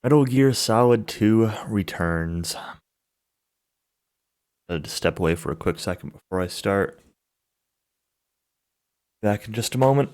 Metal Gear Solid 2 returns. I had to step away for a quick second before I start. Back in just a moment.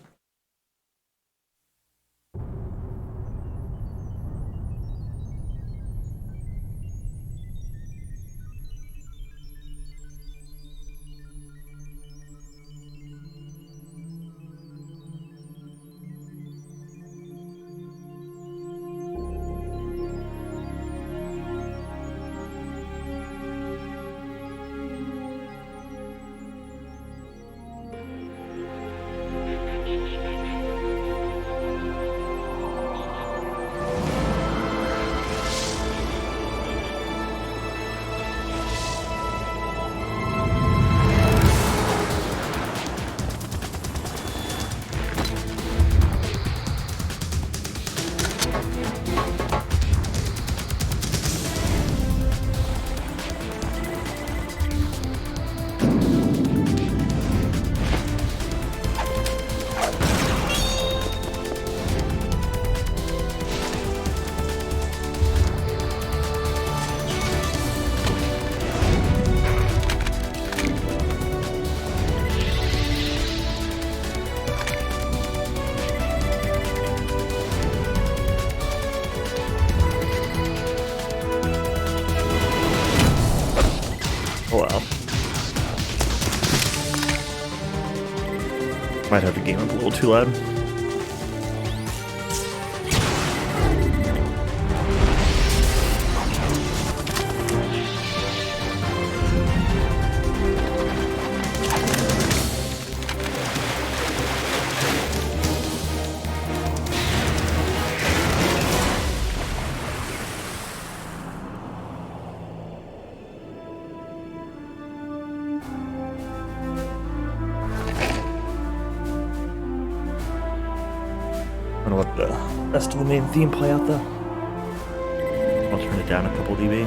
Oh well. Might have the game up a little too loud. I don't know what the rest of the main theme play out though. I'll turn it down a couple dB.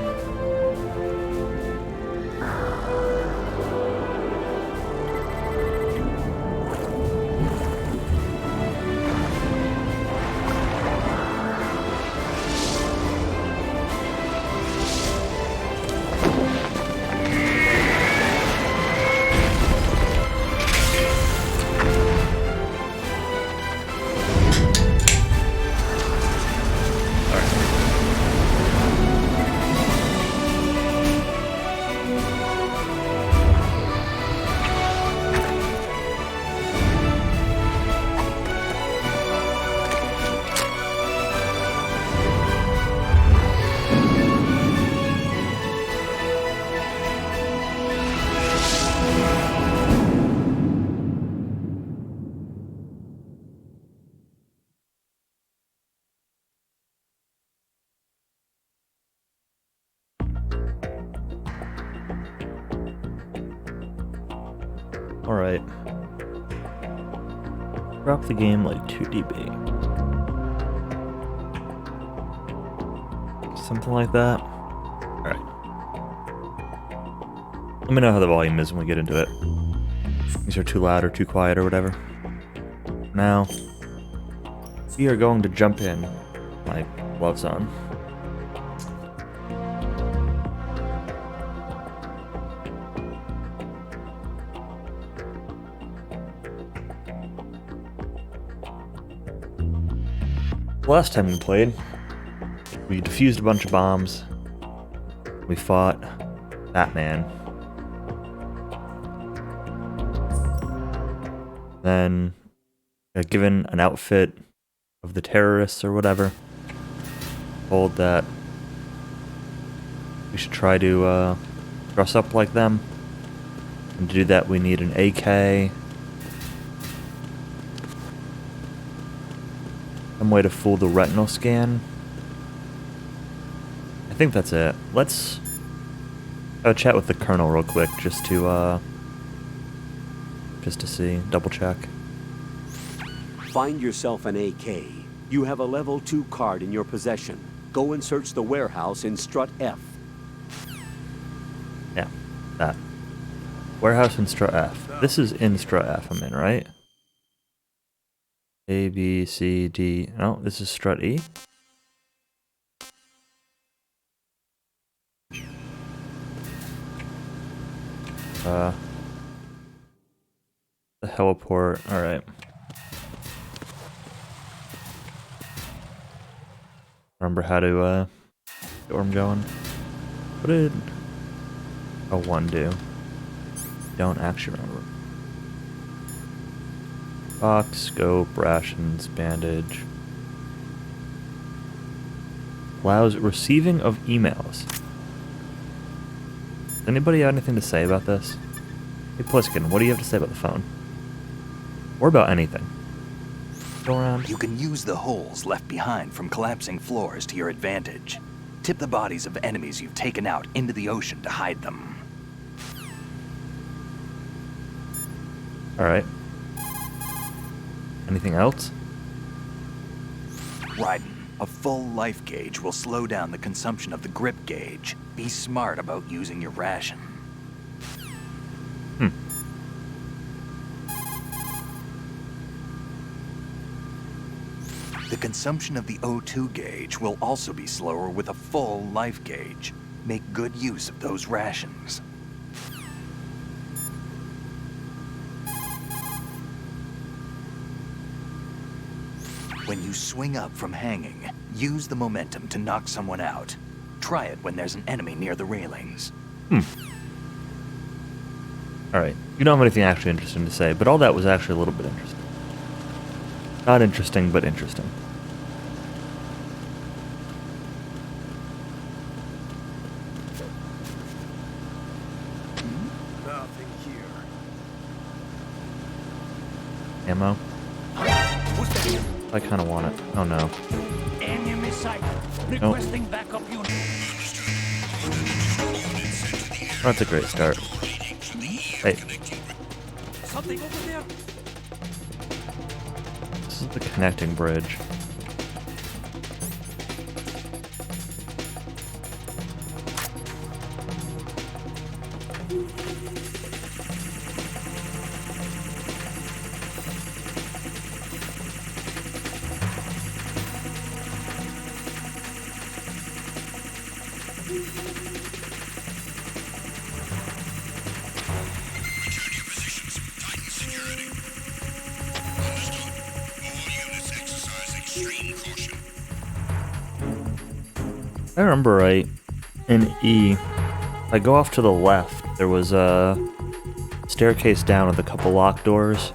Alright. Drop the game like 2 dB. Something like that. Alright. Let me know how the volume is when we get into it. These are too loud or too quiet or whatever. Now, we are going to jump in. My gloves on. Last time we played, we defused a bunch of bombs. We fought Batman. Then got given an outfit of the terrorists or whatever. Told that we should try to dress up like them. And to do that we need an AK. Some way to fool the retinal scan. I think that's it. Let's have a chat with the colonel real quick, just to see, double check. Find yourself an AK. You have a level 2 card in your possession. Go and search the warehouse in Strut F. Yeah, that. Warehouse in Strut F. This is in Strut F I'm in, right? A, B, C, D. No, this is strut E. The heliport. Alright. Remember how to get where I'm going? What did O1 do? Don't actually remember. Box, scope, rations, bandage. Allows receiving of emails. Does anybody have anything to say about this? Hey Pliskin, what do you have to say about the phone? Or about anything? Go around. You can use the holes left behind from collapsing floors to your advantage. Tip the bodies of enemies you've taken out into the ocean to hide them. Alright. Anything else? Raiden, a full life gauge will slow down the consumption of the grip gauge. Be smart about using your ration. The consumption of the O2 gauge will also be slower with a full life gauge. Make good use of those rations. When you swing up from hanging, use the momentum to knock someone out. Try it when there's an enemy near the railings. Alright. You don't have anything actually interesting to say, but all that was actually a little bit interesting. Not interesting, but interesting. Nothing here. Ammo? Who's there? I kind of want it. Oh no. Enemy sighted. Requesting backup unit. That's a great start. Hey, Something over there. this is the connecting bridge. If I remember right, in E, if I go off to the left, there was a staircase down with a couple locked doors.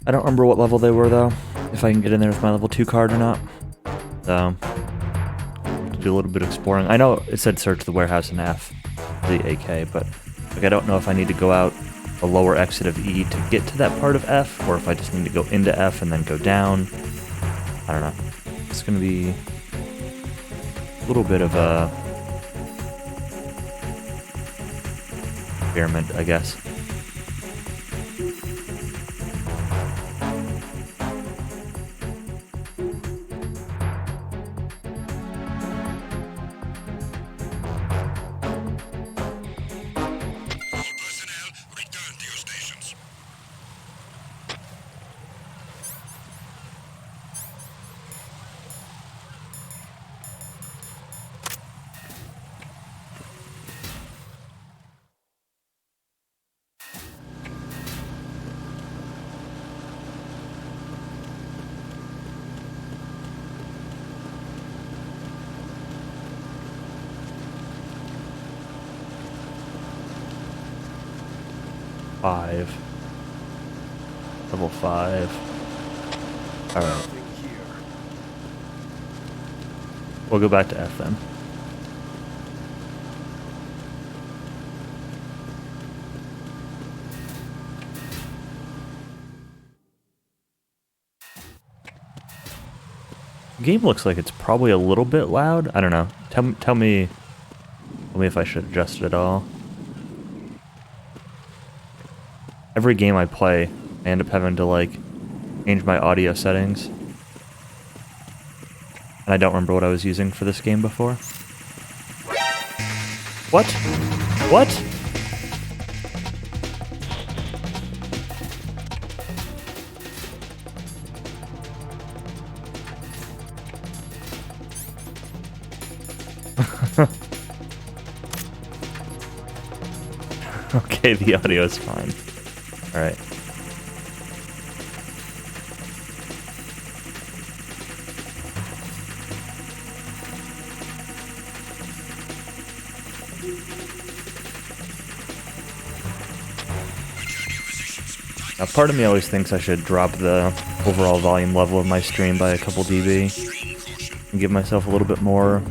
I don't remember what level they were though, if I can get in there with my level 2 card or not. So, to do a little bit of exploring. I know it said search the warehouse in F, the AK, but like I don't know if I need to go out a lower exit of E to get to that part of F, or if I just need to go into F and then go down. I don't know. It's gonna be a little bit of a experiment, I guess. Personnel, return to your stations. Level 5. Alright. We'll go back to F then. The game looks like it's probably a little bit loud. I don't know. Tell me if I should adjust it at all. Every game I play, I end up having to like change my audio settings. And I don't remember what I was using for this game before. What? What? Okay, the audio is fine. Alright. Now, part of me always thinks I should drop the overall volume level of my stream by a couple dB and give myself a little bit more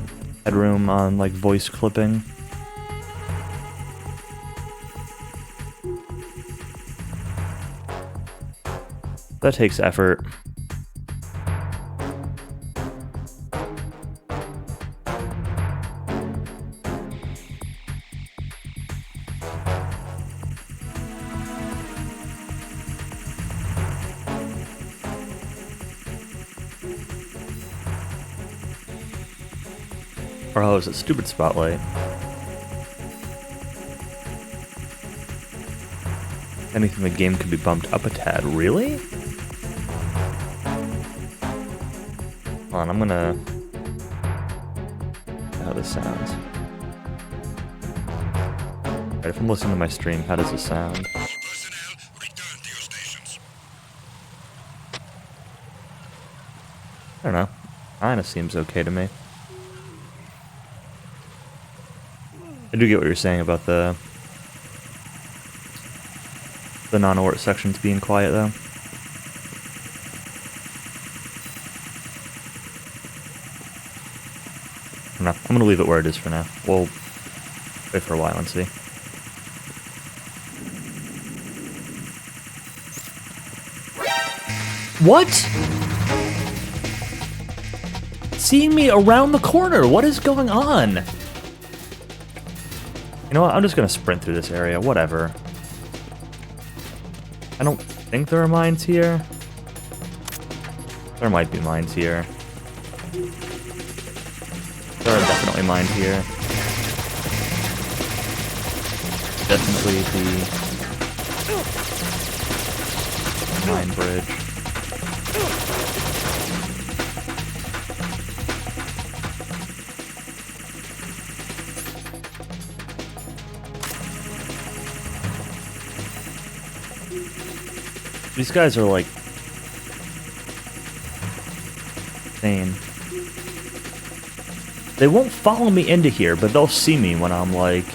headroom on, like, voice clipping. That takes effort. Or oh, is it stupid spotlight? Anything in the game could be bumped up a tad. Really? Hold on, I'm gonna... how this sounds. Alright, if I'm listening to my stream, how does it sound? All personnel, return to your stations. I don't know. Kinda seems okay to me. I do get what you're saying about the non-ort sections being quiet, though. I don't know. I'm gonna leave it where it is for now. We'll wait for a while and see. What? Seeing me around the corner. What is going on? You know what? I'm just gonna sprint through this area. Whatever. I don't think there are mines here. There might be mines here. There are definitely mines here. Definitely the mine bridge. These guys are like insane. They won't follow me into here, but they'll see me when I'm like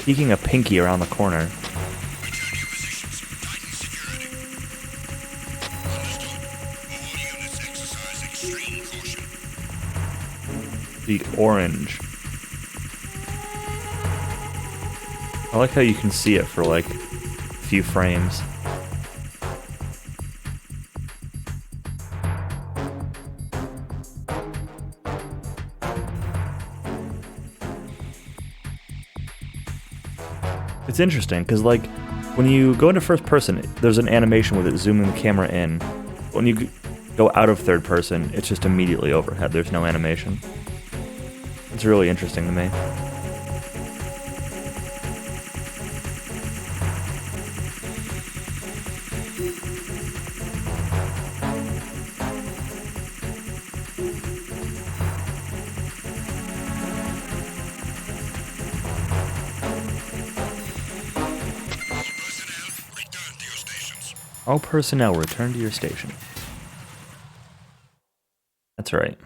peeking a pinky around the corner. Return to your positions. Tighten security. Understood. All units exercise extreme caution. The orange. I like how you can see it for like a few frames. It's interesting because like when you go into first person, there's an animation with it zooming the camera in. When you go out of third person, it's just immediately overhead. There's no animation. It's really interesting to me. All personnel, return to your stations. All personnel, return to your station. That's right.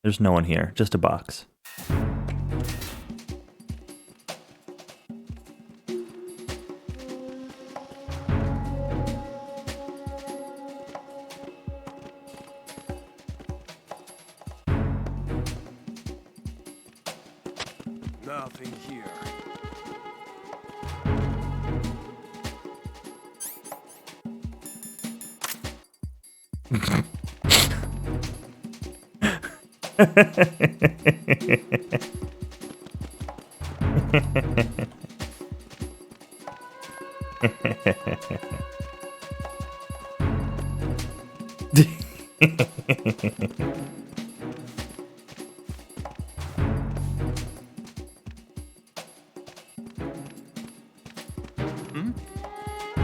There's no one here, just a box. Nothing here.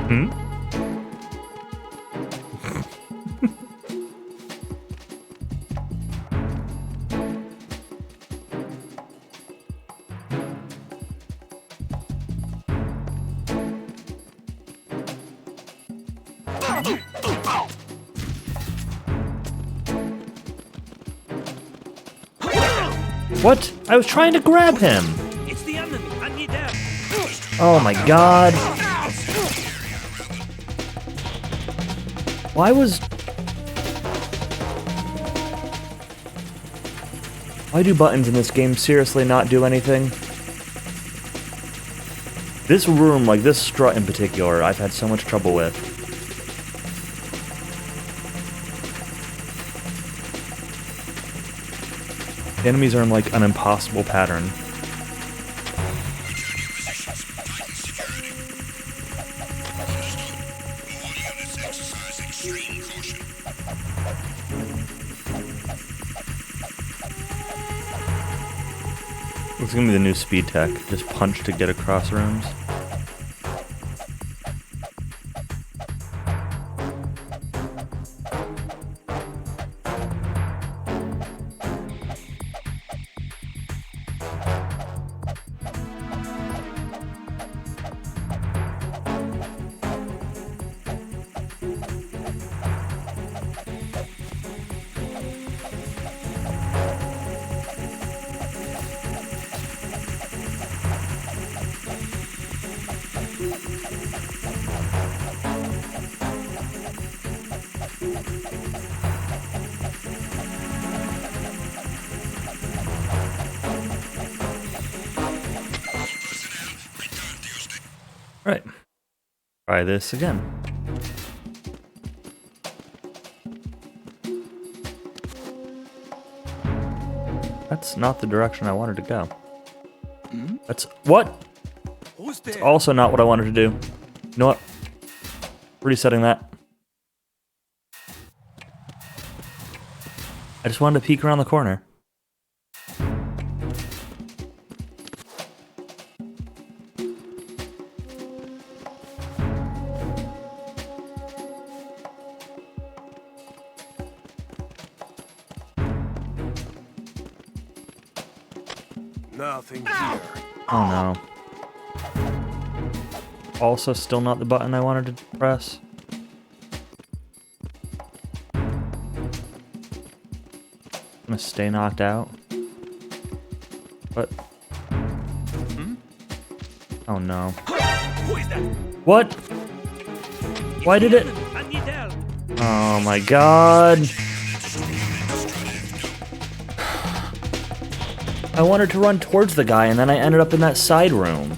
Hmm? What? I was trying to grab him! It's the enemy. I need help. Oh my god. Why do buttons in this game seriously not do anything? This room, like this strut in particular, I've had so much trouble with. The enemies are in like an impossible pattern. It's gonna be the new speed tech. Just punch to get across rooms. Right. Try this again. That's not the direction I wanted to go. That's what? Who's It's there? also not what I wanted to do. You know what? Resetting that. I just wanted to peek around the corner. Nothing here. Oh no. Also still not the button I wanted to press. I'm gonna stay knocked out. What? Oh no. Who is that? What? Why did it? I need help. Oh my god. I wanted to run towards the guy and then I ended up in that side room.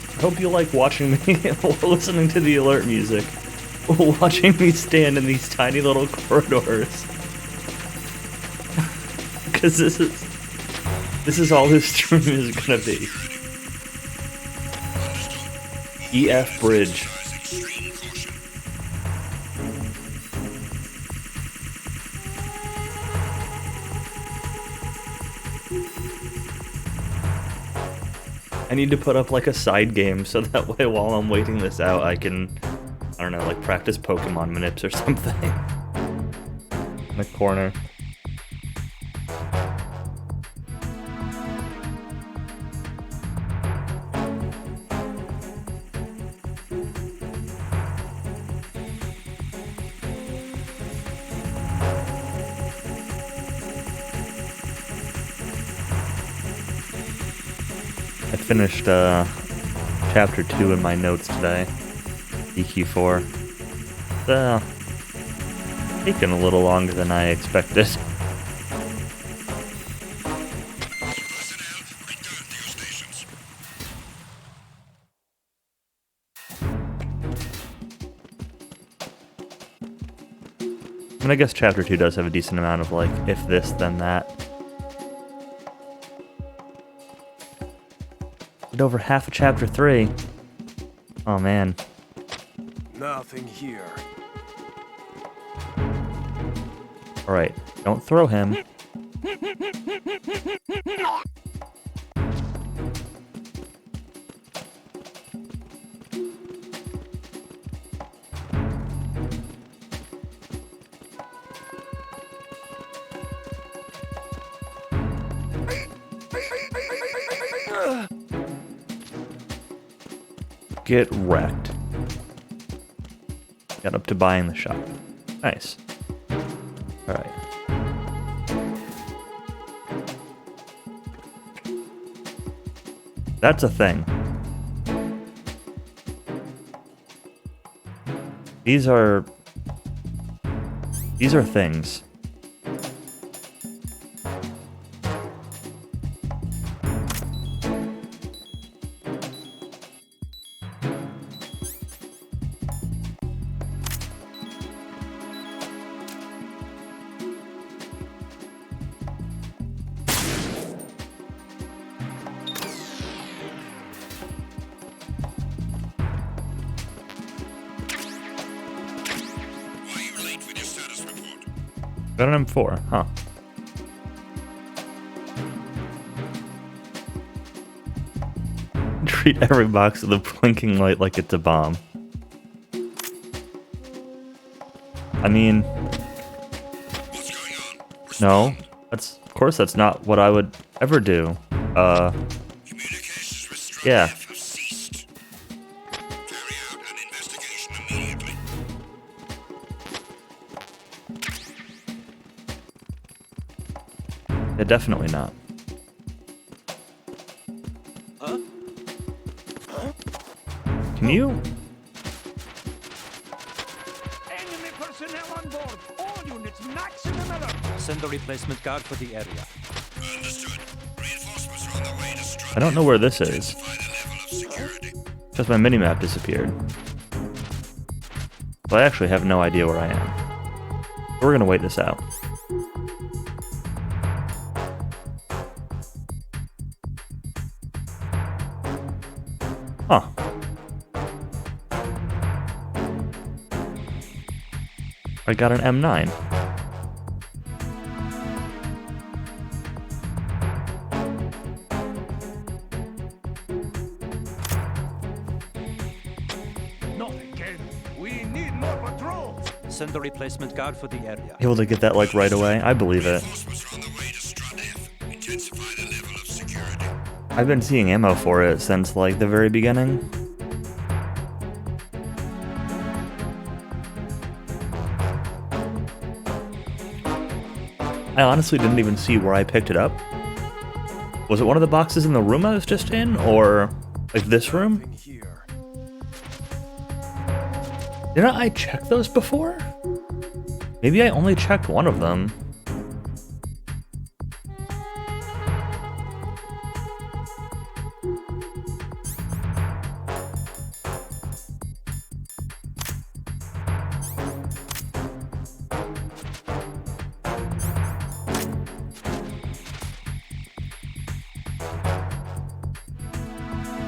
I hope you like watching me, listening to the alert music, watching me stand in these tiny little corridors. Because this is all this stream is gonna be. EF Bridge. I need to put up like a side game so that way while I'm waiting this out I can, I don't know, like practice Pokemon manips or something. In the corner. I finished chapter 2 in my notes today. EQ4. It's taken a little longer than I expected. I mean, I guess chapter 2 does have a decent amount of like, if this, then that. Did over half of chapter 3. Oh man. Nothing here. Alright, don't throw him. Get wrecked. Got up to buying the shop. Nice. Alright. That's a thing. These are things. Got an M4, huh? Treat every box with a blinking light like it's a bomb. I mean, no, of course that's not what I would ever do. Yeah. Yeah, definitely not. Can you? Enemy personnel on board. All units maximum alert. Send a replacement guard for the area. I don't know where this is. Because my minimap disappeared. So I actually have no idea where I am. We're gonna wait this out. Huh. I got an M9. Not again. We need more patrols. Send a replacement guard for the area. Able to get that like right away? I believe it. I've been seeing ammo for it since like the very beginning. I honestly didn't even see where I picked it up. Was it one of the boxes in the room I was just in, or like this room? Didn't I check those before? Maybe I only checked one of them.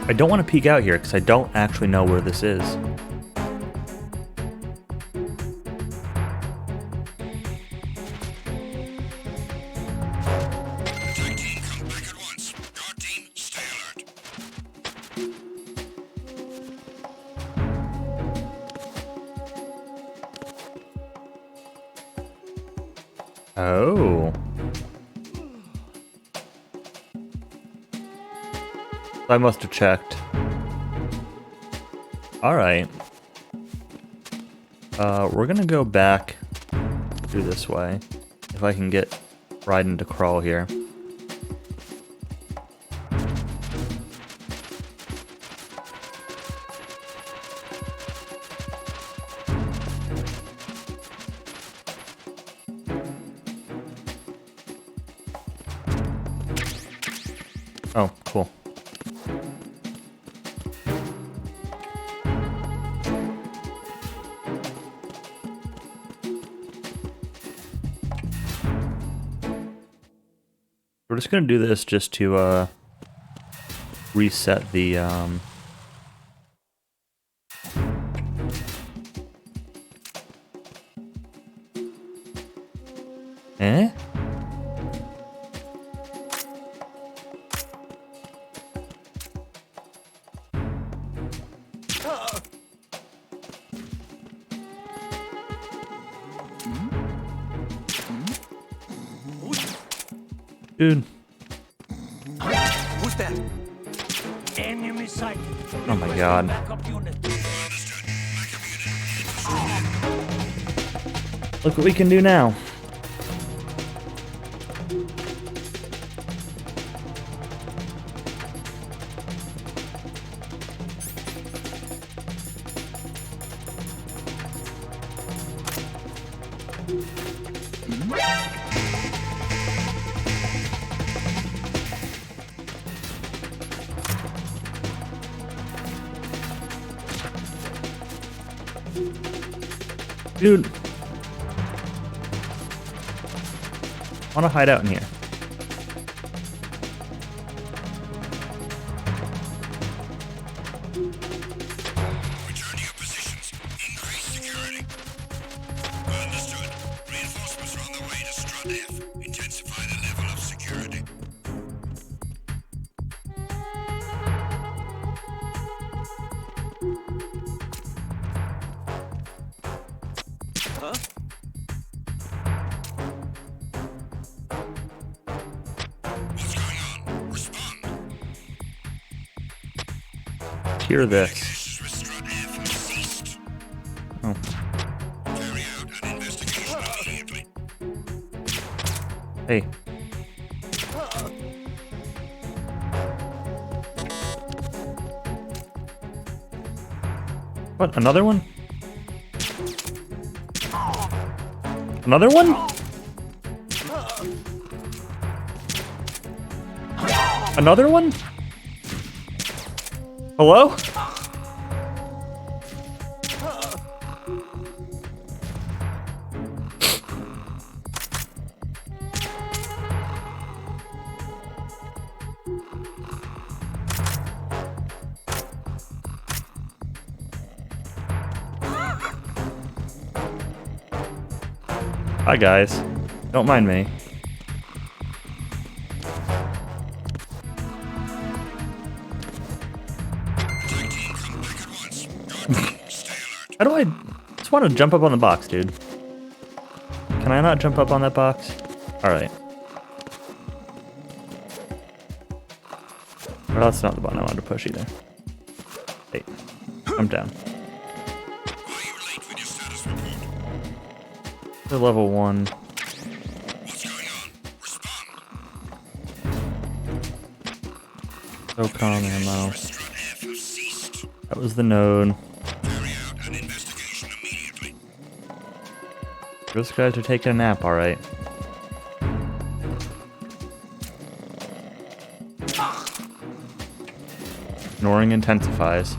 I don't want to peek out here because I don't actually know where this is. Oh. I must have checked. Alright. We're gonna go back through this way. If I can get Raiden to crawl here. Oh, cool. We're just gonna do this just to reset the Eh? Dude. Who's that? Enemy sighted. Oh my god. Backup unit. Look what we can do now. Dude. I want to hide out in here. Return to your positions. Increase security. Understood. Reinforcements are on the way to Strut F. Intensify the level of security. What's going on? Respond. Hear this. Communications with Strut F have ceased. Oh. Carry out an investigation immediately. Hey. What? Another one? Another one? Another one? Hello? Hi guys. Don't mind me. Attack team, come back at once. Guard, stay alert. How do I just want to jump up on the box, dude? Can I not jump up on that box? Alright. Or that's not the button I wanted to push either. Hey, I'm down. Why are you late with your status report? To level 1. What's going on? Respond. SOCOM ammo. Strut F have ceased. That was the node. Carry out an investigation immediately. Those guys are taking a nap, alright. Ignoring intensifies.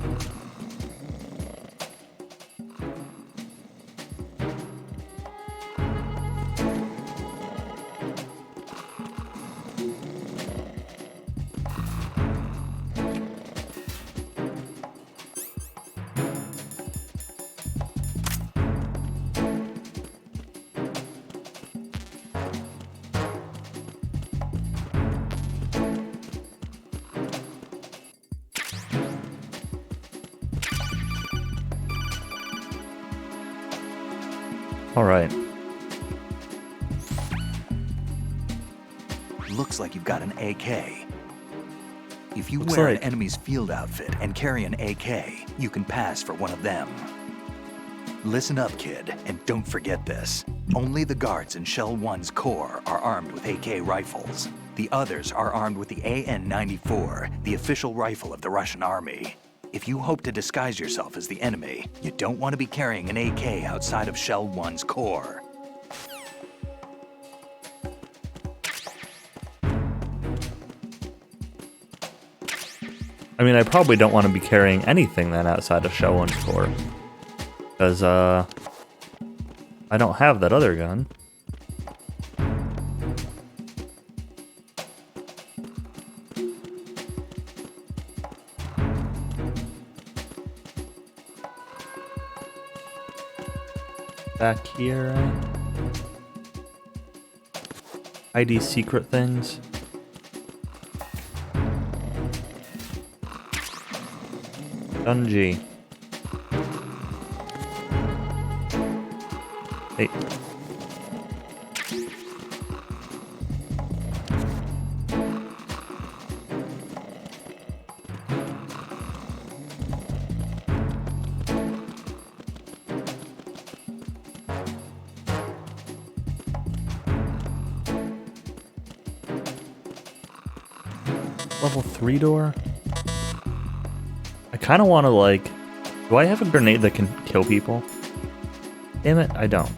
Alright. Looks like you've got an AK. If you Looks wear like- an enemy's field outfit and carry an AK, you can pass for one of them. Listen up, kid, and don't forget this. Only the guards in Shell 1's core are armed with AK rifles. The others are armed with the AN-94, the official rifle of the Russian army. If you hope to disguise yourself as the enemy, you don't want to be carrying an AK outside of Shell 1's core. I mean, I probably don't want to be carrying anything then outside of Shell 1's core. Because, I don't have that other gun. Back here, right? ID secret things. Dungy. Hey. Level 3 door? I kind of want to, like... Do I have a grenade that can kill people? Damn it, I don't.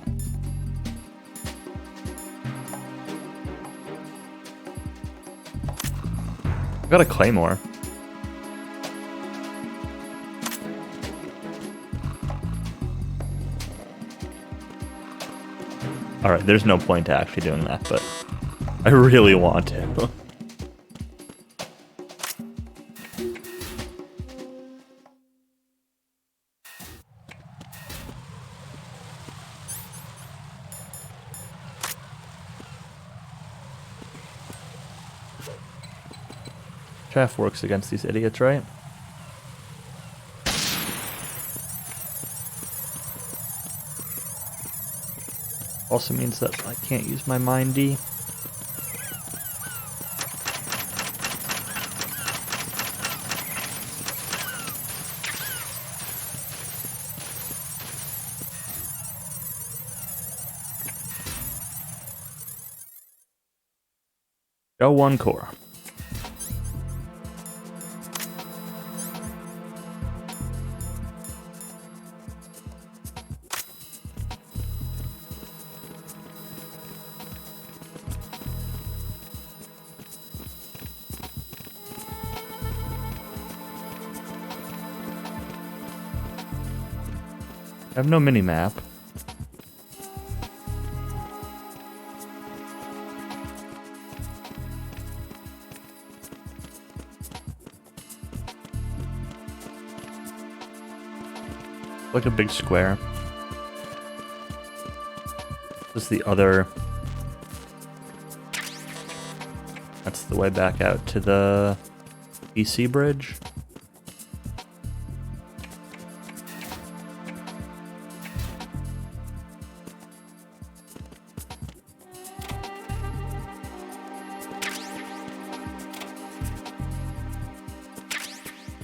I got a claymore. Alright, there's no point to actually doing that, but I really want to. Chaff works against these idiots, right? Also means that I can't use my Mind D. Go 1 core. I have no mini-map. Like a big square. This is the other... That's the way back out to the PC bridge.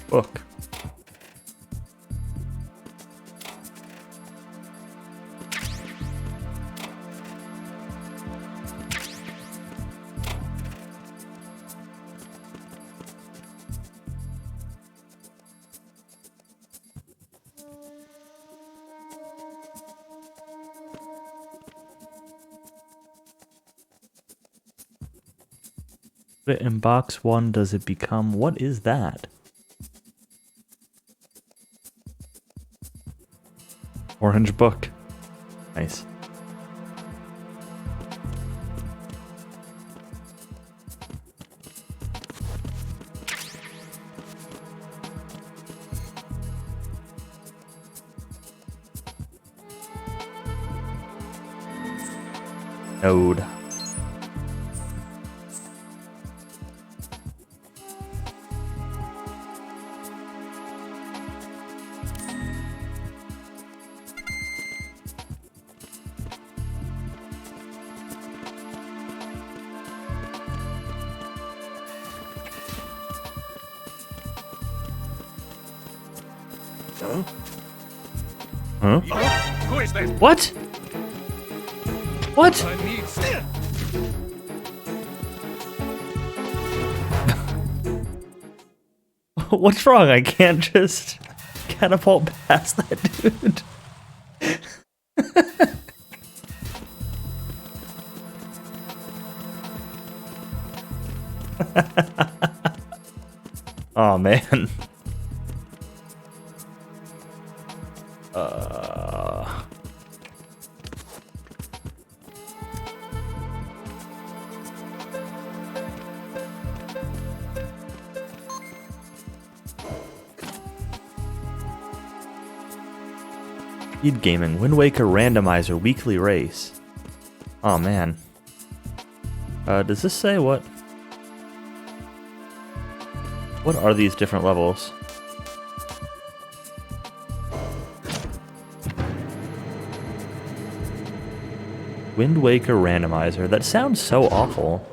Book. Put it in box 1, does it become... What is that? Orange book. Nice. Node. Huh? Who is that? What? What? I need... What's wrong? I can't just catapult past that dude. Oh man. Speed Gaming, Wind Waker Randomizer Weekly Race. Oh man. Does this say what? What are these different levels? Wind Waker Randomizer. That sounds so awful.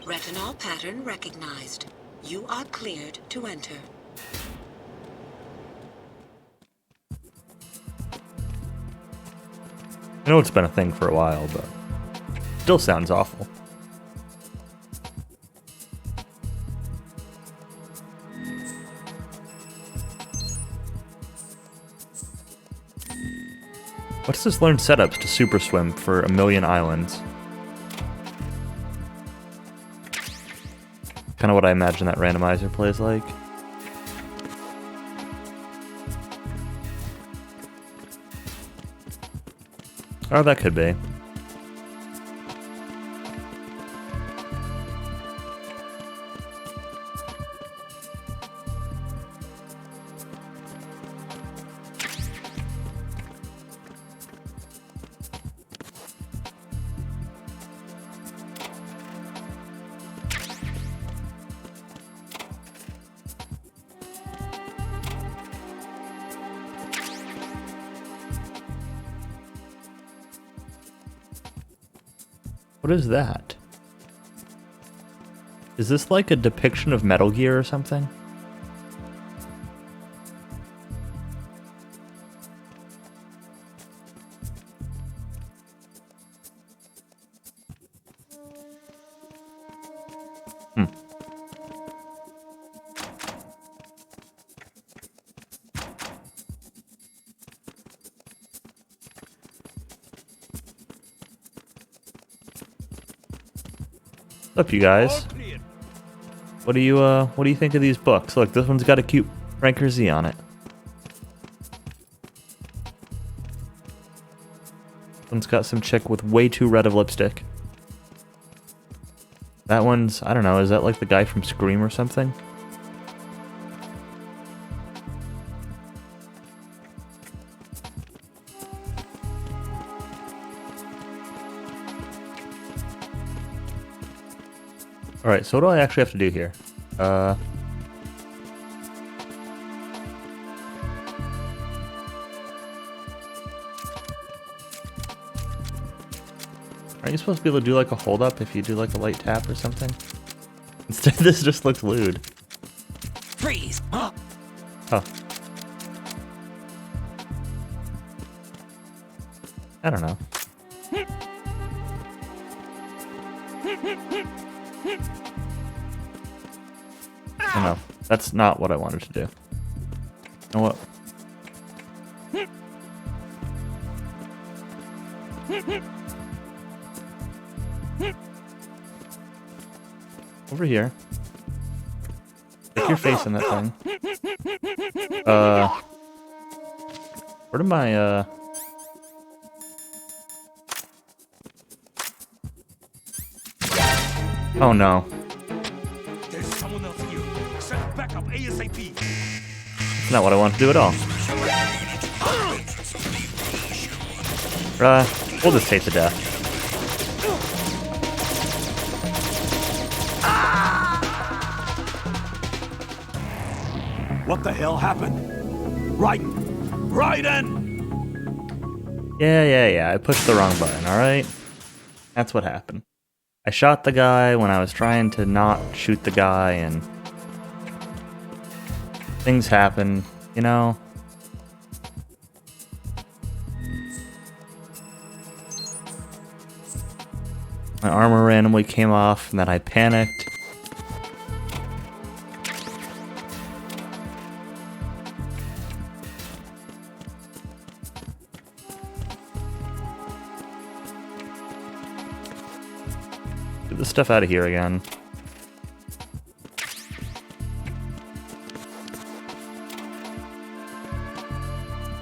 Retinol pattern recognized. You are cleared to enter. I know it's been a thing for a while, but still sounds awful. What does this learn setups to super swim for a million islands? Kind of what I imagine that randomizer plays like. Or that could be. What is that? Is this like a depiction of Metal Gear or something? What's up, you guys? What do you think of these books? Look, this one's got a cute Franker Z on it. This one's got some chick with way too red of lipstick. That one's, I don't know, is that like the guy from Scream or something? Alright, so what do I actually have to do here? Are you supposed to be able to do like a hold up if you do like a light tap or something? Instead, this just looks lewd. Freeze! Oh. I don't know. Oh, no, that's not what I wanted to do. You know what? Over here. Stick your face in that thing. Where did my, Oh no. There's someone else here. Send backup ASAP. That's not what I want to do at all. We'll just take the death. What the hell happened? Raiden! Raiden! Yeah. I pushed the wrong button, alright? That's what happened. I shot the guy when I was trying to not shoot the guy, and things happen, you know? My armor randomly came off, and then I panicked. Get this stuff out of here again.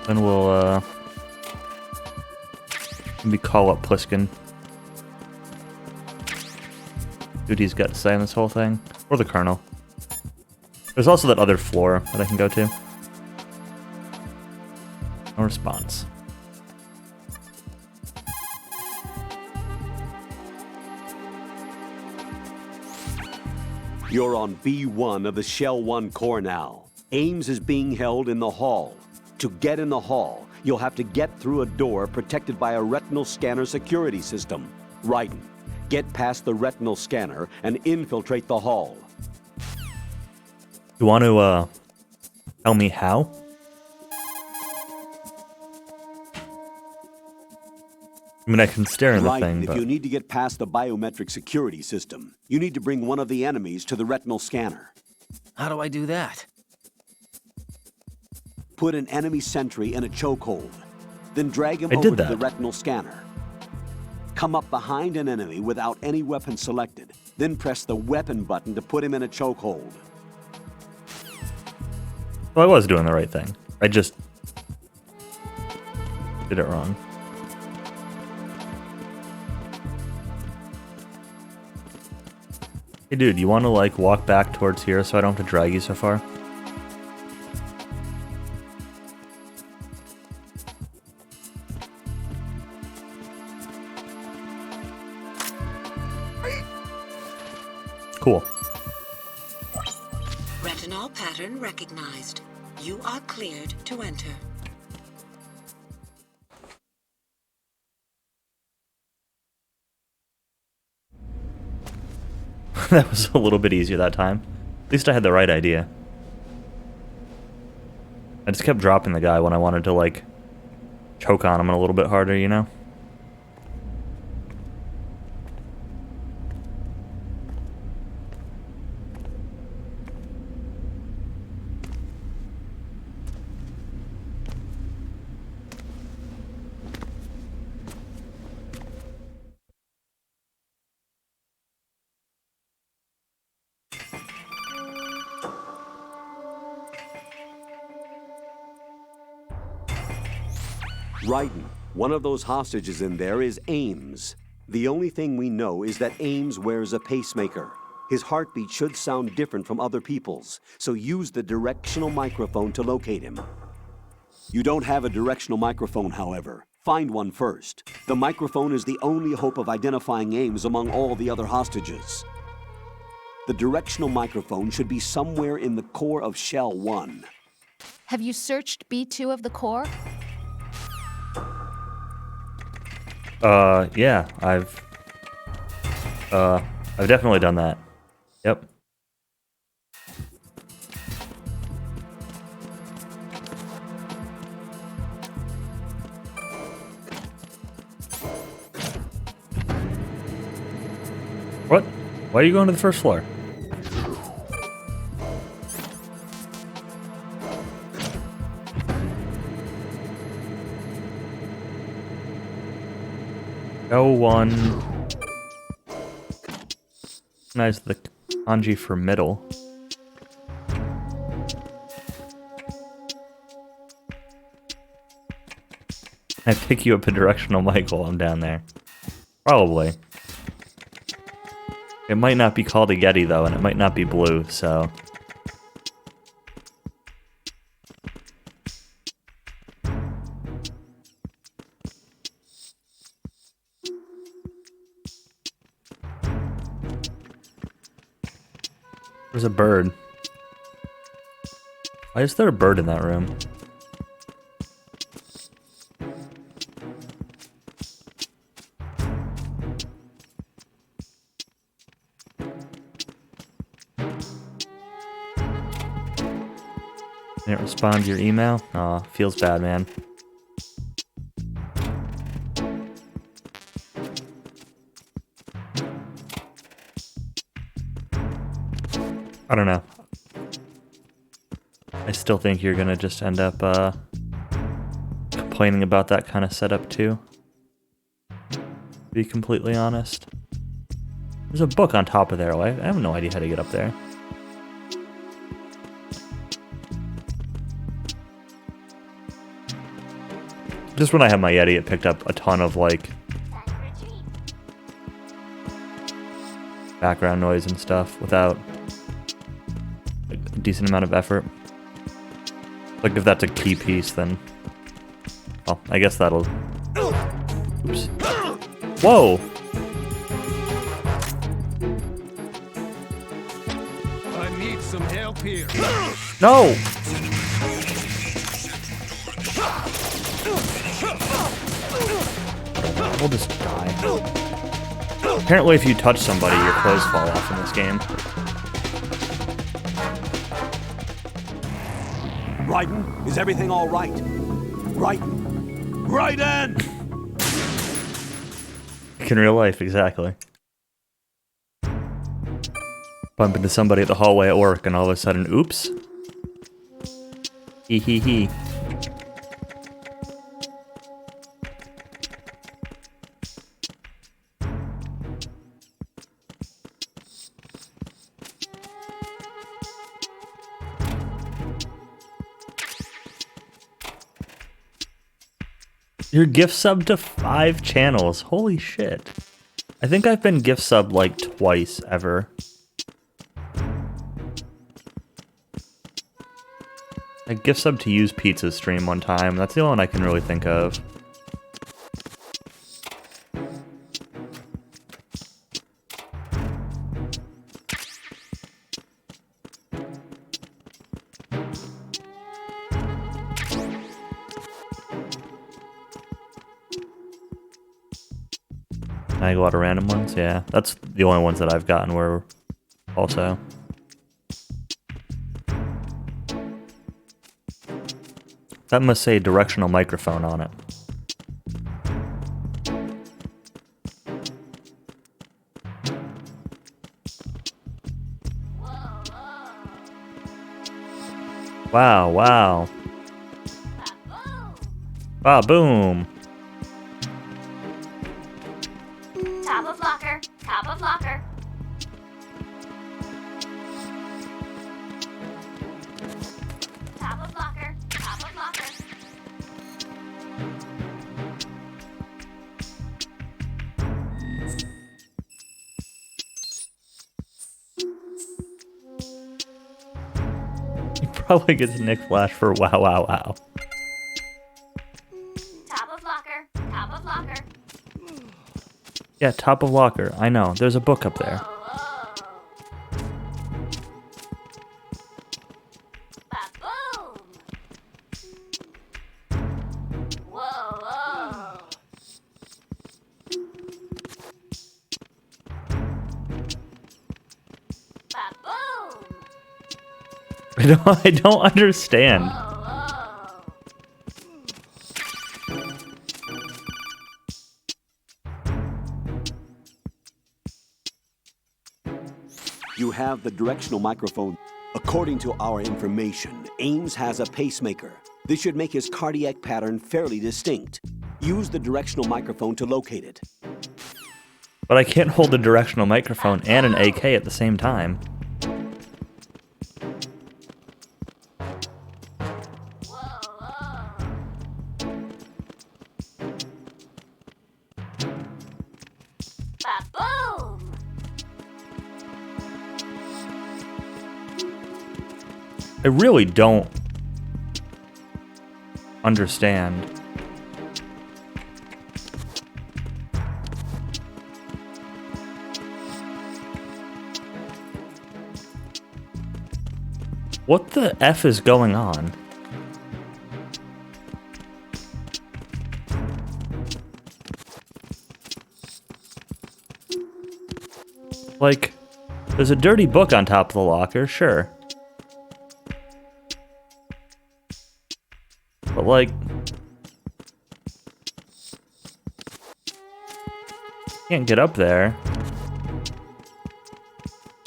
Then we'll, maybe call up Pliskin. See what he's got to say on this whole thing. Or the Colonel. There's also that other floor that I can go to. No response. You're on B1 of the Shell 1 core now. Ames is being held in the hall. To get in the hall, you'll have to get through a door protected by a retinal scanner security system. Raiden, get past the retinal scanner and infiltrate the hall. You want to, tell me how? I mean, I can stare in the Right, thing, if but you need to get past the biometric security system, you need to bring one of the enemies to the retinal scanner. How do I do that? Put an enemy sentry in a chokehold, then drag him I over did to the that. retinal scanner. Come up behind an enemy without any weapon selected, then press the weapon button to put him in a chokehold. well, I was doing the right thing. I just did it wrong. Hey, dude, you want to like walk back towards here so I don't have to drag you so far? Cool. Retinol pattern recognized. You are cleared to enter. That was a little bit easier that time. At least I had the right idea. I just kept dropping the guy when I wanted to, like, choke on him a little bit harder, you know? Raiden, one of those hostages in there is Ames. The only thing we know is that Ames wears a pacemaker. His heartbeat should sound different from other people's, so use the directional microphone to locate him. You don't have a directional microphone, however. Find one first. The microphone is the only hope of identifying Ames among all the other hostages. The directional microphone should be somewhere in the core of Shell 1. Have you searched B2 of the core? Yeah, I've definitely done that. Yep. What? Why are you going to the first floor? L1. Recognize the kanji for middle. I pick you up a directional mic while I'm down there. Probably. It might not be called a Yeti though, and it might not be blue, so. There's a bird. Why is there a bird in that room? Didn't respond to your email? Aw, feels bad, man. I don't know. I still think you're gonna just end up complaining about that kind of setup too. To be completely honest. There's a book on top of there. I have no idea how to get up there. Just when I had my Yeti, it picked up a ton of like background noise and stuff without a decent amount of effort. Like if that's a key piece, then well, I guess that'll. Oops. Whoa! I need some help here. No! We'll just die. Apparently, if you touch somebody, your clothes fall off in this game. Raiden, is everything all right? Raiden! Raiden! Like in real life, exactly. Bump into somebody at the hallway at work and all of a sudden, oops. Hee hee hee. You're gift sub to 5 channels. Holy shit. I think I've been gift sub like twice ever. I gift sub to Use Pizza's stream one time. That's the only one I can really think of. I go out of random ones? Yeah, that's the only ones that I've gotten were also. That must say directional microphone on it. Wow, wow. Ba-boom. Top of locker. Top of locker. Top of locker. Top of locker. He probably gets Nick Flash for wow, wow, wow. Top of locker. Top of locker. Yeah, top of locker. I know. There's a book up there. Ba-boom. Whoa, whoa. Ba-boom. I don't understand. You have the directional microphone. According to our information, Ames has a pacemaker. This should make his cardiac pattern fairly distinct. Use the directional microphone to locate it. But I can't hold a directional microphone and an AK at the same time. Ba-boom. I really don't understand. What the F is going on? Like, there's a dirty book on top of the locker, sure. But like, can't get up there.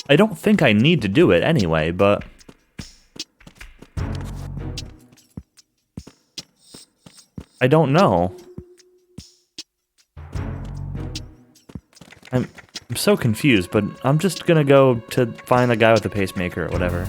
I don't think I need to do it anyway, but I don't know. I'm so confused, but I'm just gonna go to find the guy with the pacemaker or whatever.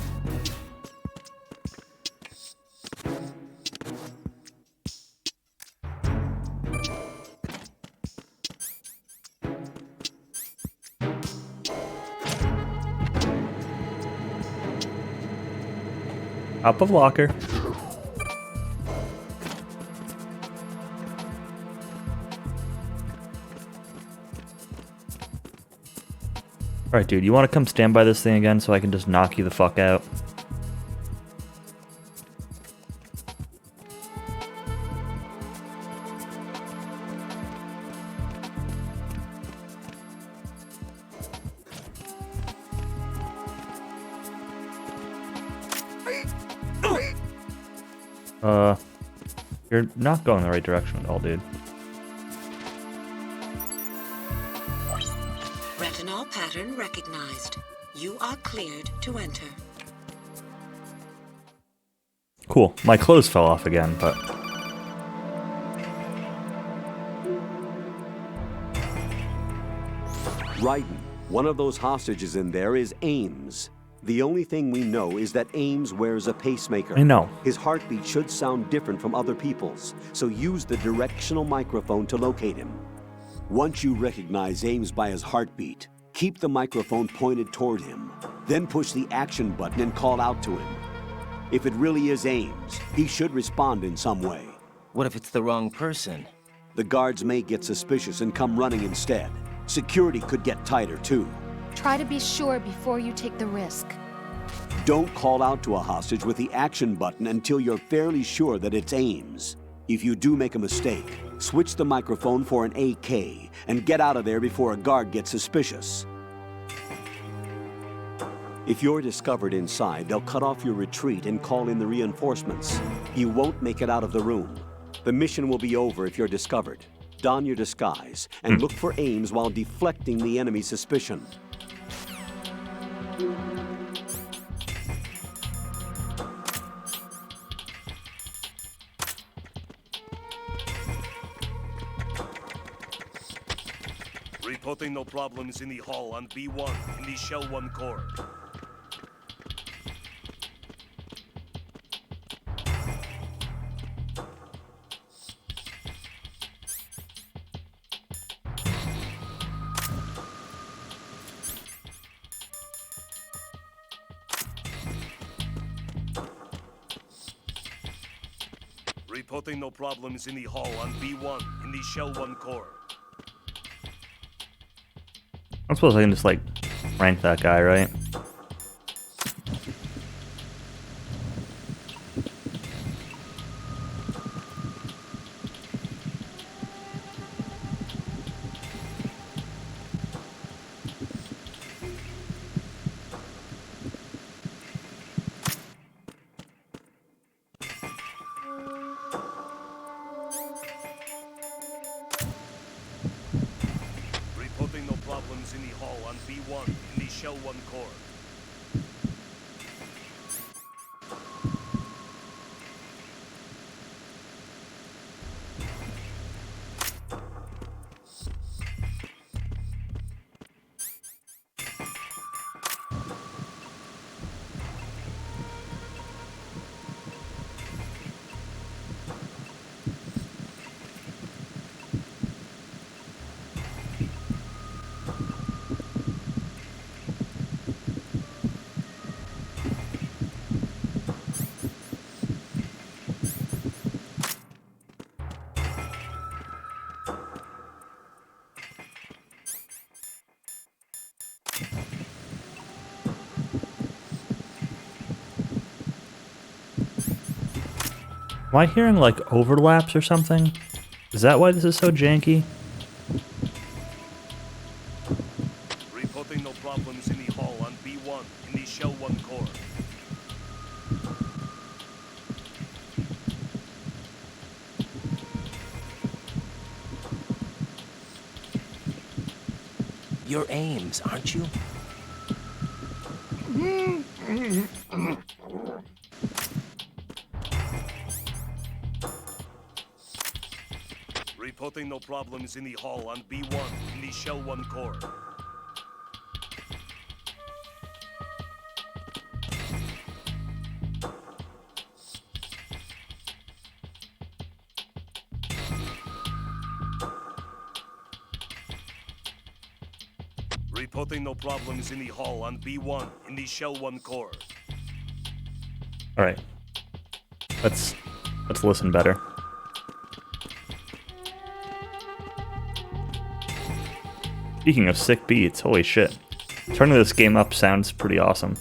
Top of locker. Alright, dude, you want to come stand by this thing again so I can just knock you the fuck out? You're not going the right direction at all, dude. Fentanyl pattern recognized. You are cleared to enter. Cool. My clothes fell off again, but... Raiden, one of those hostages in there is Ames. The only thing we know is that Ames wears a pacemaker. I know. His heartbeat should sound different from other people's, so use the directional microphone to locate him. Once you recognize Ames by his heartbeat, keep the microphone pointed toward him. Then push the action button and call out to him. If it really is Ames, he should respond in some way. What if it's the wrong person? The guards may get suspicious and come running instead. Security could get tighter, too. Try to be sure before you take the risk. Don't call out to a hostage with the action button until you're fairly sure that it's Ames. If you do make a mistake, switch the microphone for an AK and get out of there before a guard gets suspicious. If you're discovered inside, they'll cut off your retreat and call in the reinforcements. You won't make it out of the room. The mission will be over if you're discovered. Don your disguise and look for Ames while deflecting the enemy's suspicion. Reporting no problems in the hall on B1 in the Shell 1 core. Reporting no problems in the hall on B1 in the Shell 1 core. I suppose I can just, like, rank that guy, right? Reporting no problems in the hall on B1 in the Shell 1 core. Am I hearing, like, overlaps or something? Is that why this is so janky? Reporting no problems in the hall on B1 in the Shell 1 core. You're Ames, aren't you? Reporting no problems in the hall on B1 in the Shell 1 core. Reporting no problems in the hall on B1 in the Shell 1 core. Alright. Let's listen better. Speaking of sick beats, holy shit. Turning this game up sounds pretty awesome.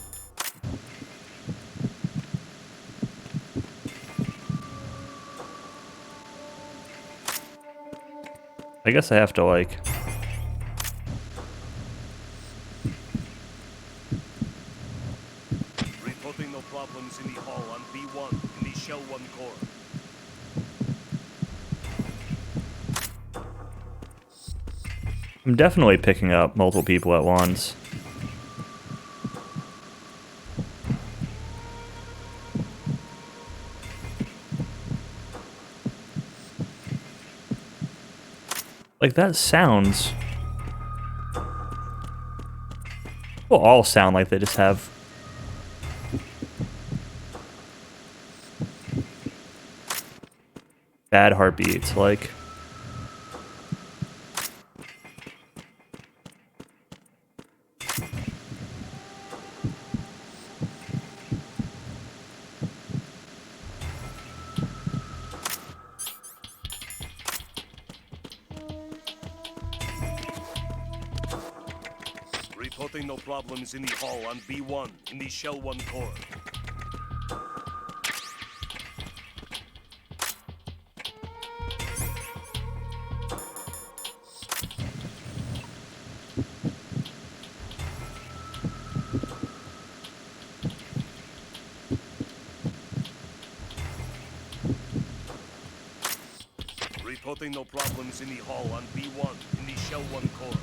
I guess I have to, like... Reporting no problems in the hall on B1 in the Shell 1 core. I'm definitely picking up multiple people at once. Like, that sounds... Well, all sound like they just have... bad heartbeats, like... Reporting no problems in the hall on B1 in the Shell 1 core. Reporting no problems in the hall on B1 in the Shell 1 core.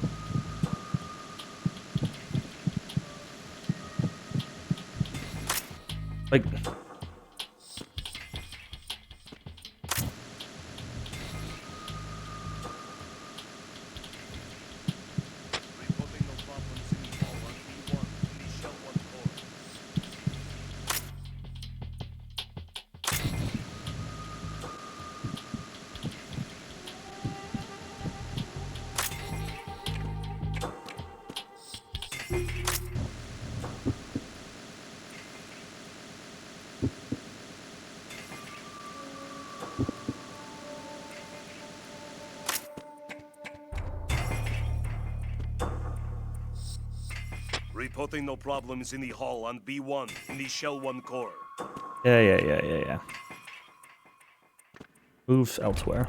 Like... Reporting no problems in the hall on B1 in the Shell 1 core. Reporting no problems in the hall on B1 in the Shell 1 core. Yeah. Moves elsewhere.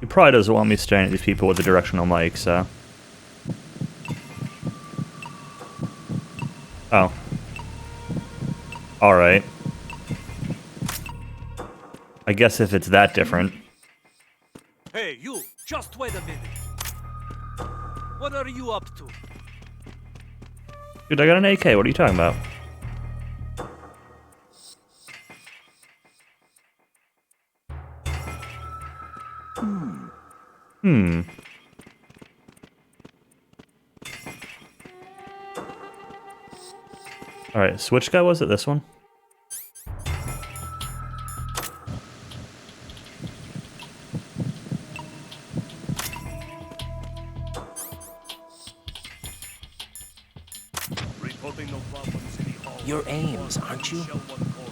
He probably doesn't want me staring at these people with the directional mic, so... Oh. Alright. I guess if it's that different. Hey, you! Just wait a minute. What are you up to? Dude, I got an AK, what are you talking about? Alright, so which guy was it? This one? Reporting no problems in the hall. You're on B1 Ames, aren't you? in the Shell 1 core.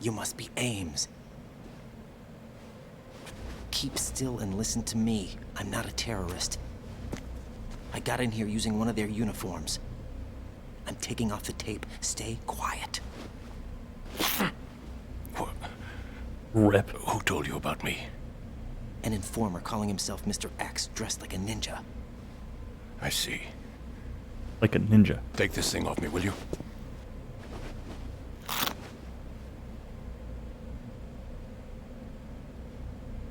You must be Ames. Keep still and listen to me. I'm not a terrorist. I got in here using one of their uniforms. I'm taking off the tape. Stay quiet. Rip. Who told you about me? An informer calling himself Mr. X, dressed like a ninja. I see. Like a ninja. Take this thing off me, will you?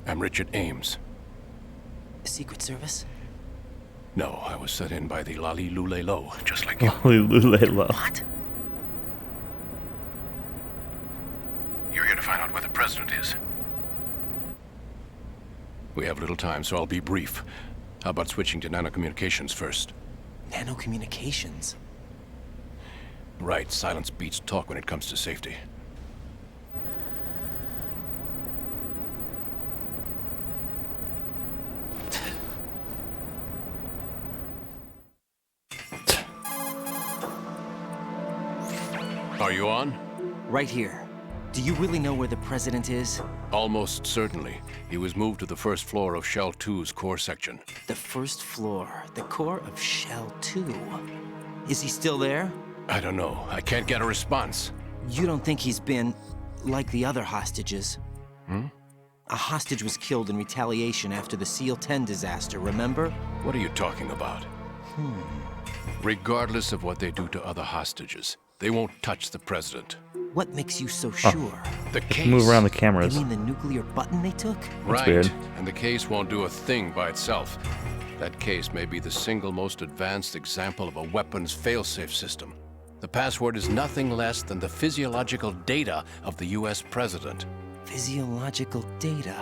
I'm Richard Ames. Secret Service? No, I was set in by the Lali Lule Lo, just like you. Lulelo. What? You're here to find out where the president is. We have little time, so I'll be brief. How about switching to nanocommunications first? Nanocommunications? Right, silence beats talk when it comes to safety. Are you on? Right here. Do you really know where the president is? Almost certainly. He was moved to the first floor of Shell 2's core section. The first floor. The core of Shell 2. Is he still there? I don't know. I can't get a response. You don't think he's been like the other hostages? A hostage was killed in retaliation after the SEAL 10 disaster, remember? What are you talking about? Regardless of what they do to other hostages, they won't touch the president. What makes you so sure? The case. Move around the You cameras. mean the nuclear button they took? Right. weird. And the case won't do a thing by itself. That case may be the single most advanced example of a weapons failsafe system. The password is nothing less than the physiological data of the US president. Physiological data.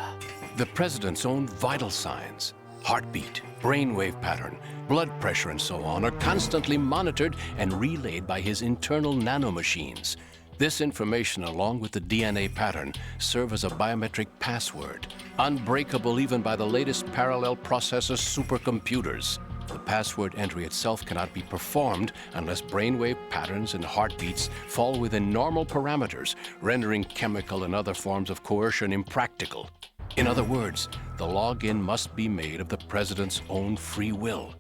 The president's own vital signs, heartbeat, brainwave pattern, blood pressure, and so on, are constantly monitored and relayed by his internal nanomachines. This information, along with the DNA pattern, serve as a biometric password, unbreakable even by the latest parallel processor supercomputers. The password entry itself cannot be performed unless brainwave patterns and heartbeats fall within normal parameters, rendering chemical and other forms of coercion impractical. In other words, the login must be made of the president's own free will.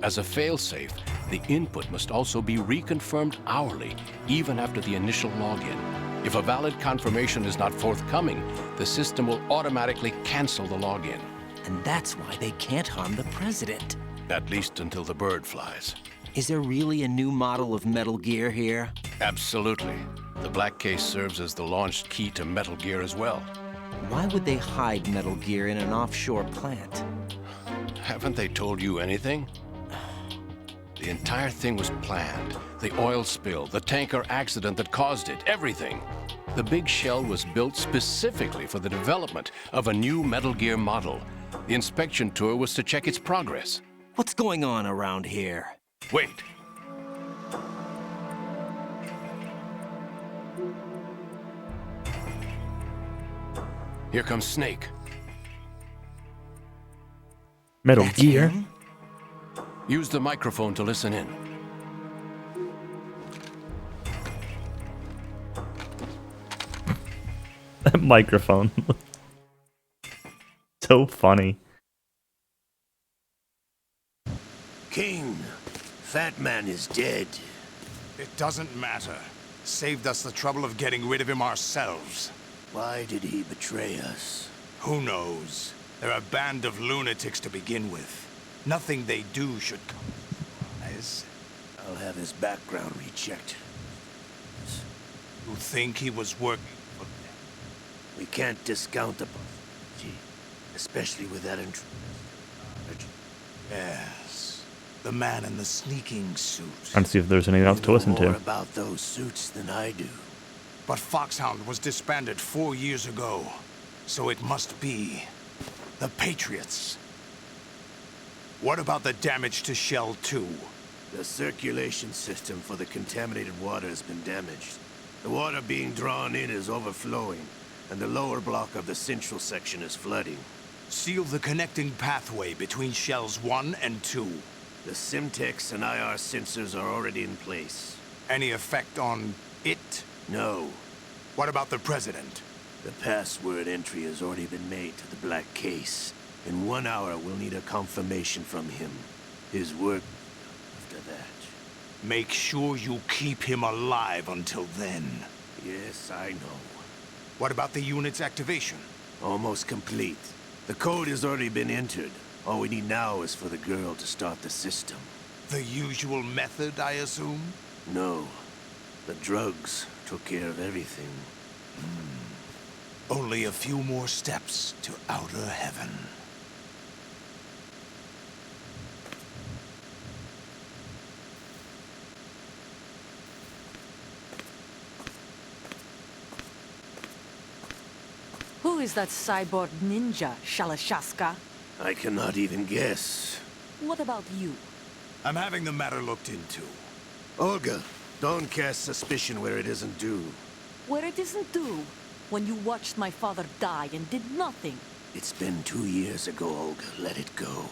As a failsafe, the input must also be reconfirmed hourly, even after the initial login. If a valid confirmation is not forthcoming, the system will automatically cancel the login. And that's why they can't harm the president. At least until the bird flies. Is there really a new model of Metal Gear here? Absolutely. The black case serves as the launch key to Metal Gear as well. Why would they hide Metal Gear in an offshore plant? Haven't they told you anything? The entire thing was planned. The oil spill, the tanker accident that caused it, everything. The big shell was built specifically for the development of a new Metal Gear model. The inspection tour was to check its progress. What's going on around here? Wait. Here comes Snake. Metal That's Gear. him? Use the microphone to listen in. That microphone. So funny. King, Fat Man is dead. It doesn't matter. Saved us the trouble of getting rid of him ourselves. Why did he betray us? Who knows? They're a band of lunatics to begin with. Nothing they do should come as I'll have his background rechecked. you think he was working for them. We can't discount the possibility, especially with that intrusion. Yes. The man in the sneaking suit. Trying to see if there's anything else to listen You know more to. about those suits than I do. But Foxhound was disbanded 4 years ago. So it must be the Patriots. What about the damage to Shell 2? The circulation system for the contaminated water has been damaged. The water being drawn in is overflowing, and the lower block of the central section is flooding. Seal the connecting pathway between Shells 1 and 2. The Simtex and IR sensors are already in place. Any effect on it? No. What about the President? The password entry has already been made to the black case. In 1 hour, we'll need a confirmation from him. His work after that. Make sure you keep him alive until then. Yes, I know. What about the unit's activation? Almost complete. The code has already been entered. All we need now is for the girl to start the system. The usual method, I assume? No. The drugs took care of everything. Only a few more steps to outer heaven. Who is that cyborg ninja, Shalashaska? I cannot even guess. What about you? I'm having the matter looked into. Olga, don't cast suspicion where it isn't due. Where it isn't due, when you watched my father die and did nothing. It's been 2 years ago, Olga. Let it go.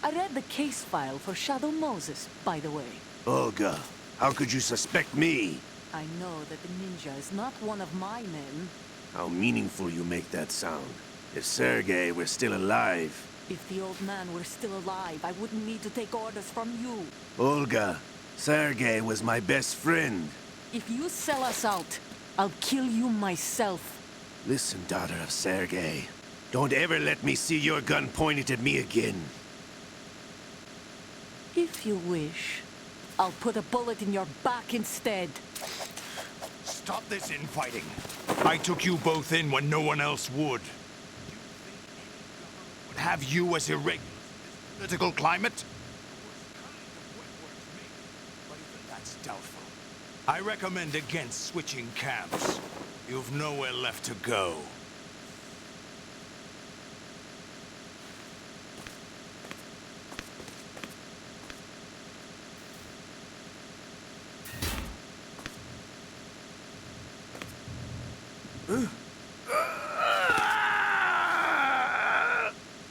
I read the case file for Shadow Moses, by the way. Olga, how could you suspect me? I know that the ninja is not one of my men. How meaningful you make that sound. If Sergei were still alive... If the old man were still alive, I wouldn't need to take orders from you. Olga, Sergei was my best friend. If you sell us out, I'll kill you myself. Listen, daughter of Sergei. Don't ever let me see your gun pointed at me again. If you wish, I'll put a bullet in your back instead. Stop this infighting. I took you both in when no one else would. Would have you as irregular in this political climate? But even that's doubtful. I recommend against switching camps. You've nowhere left to go.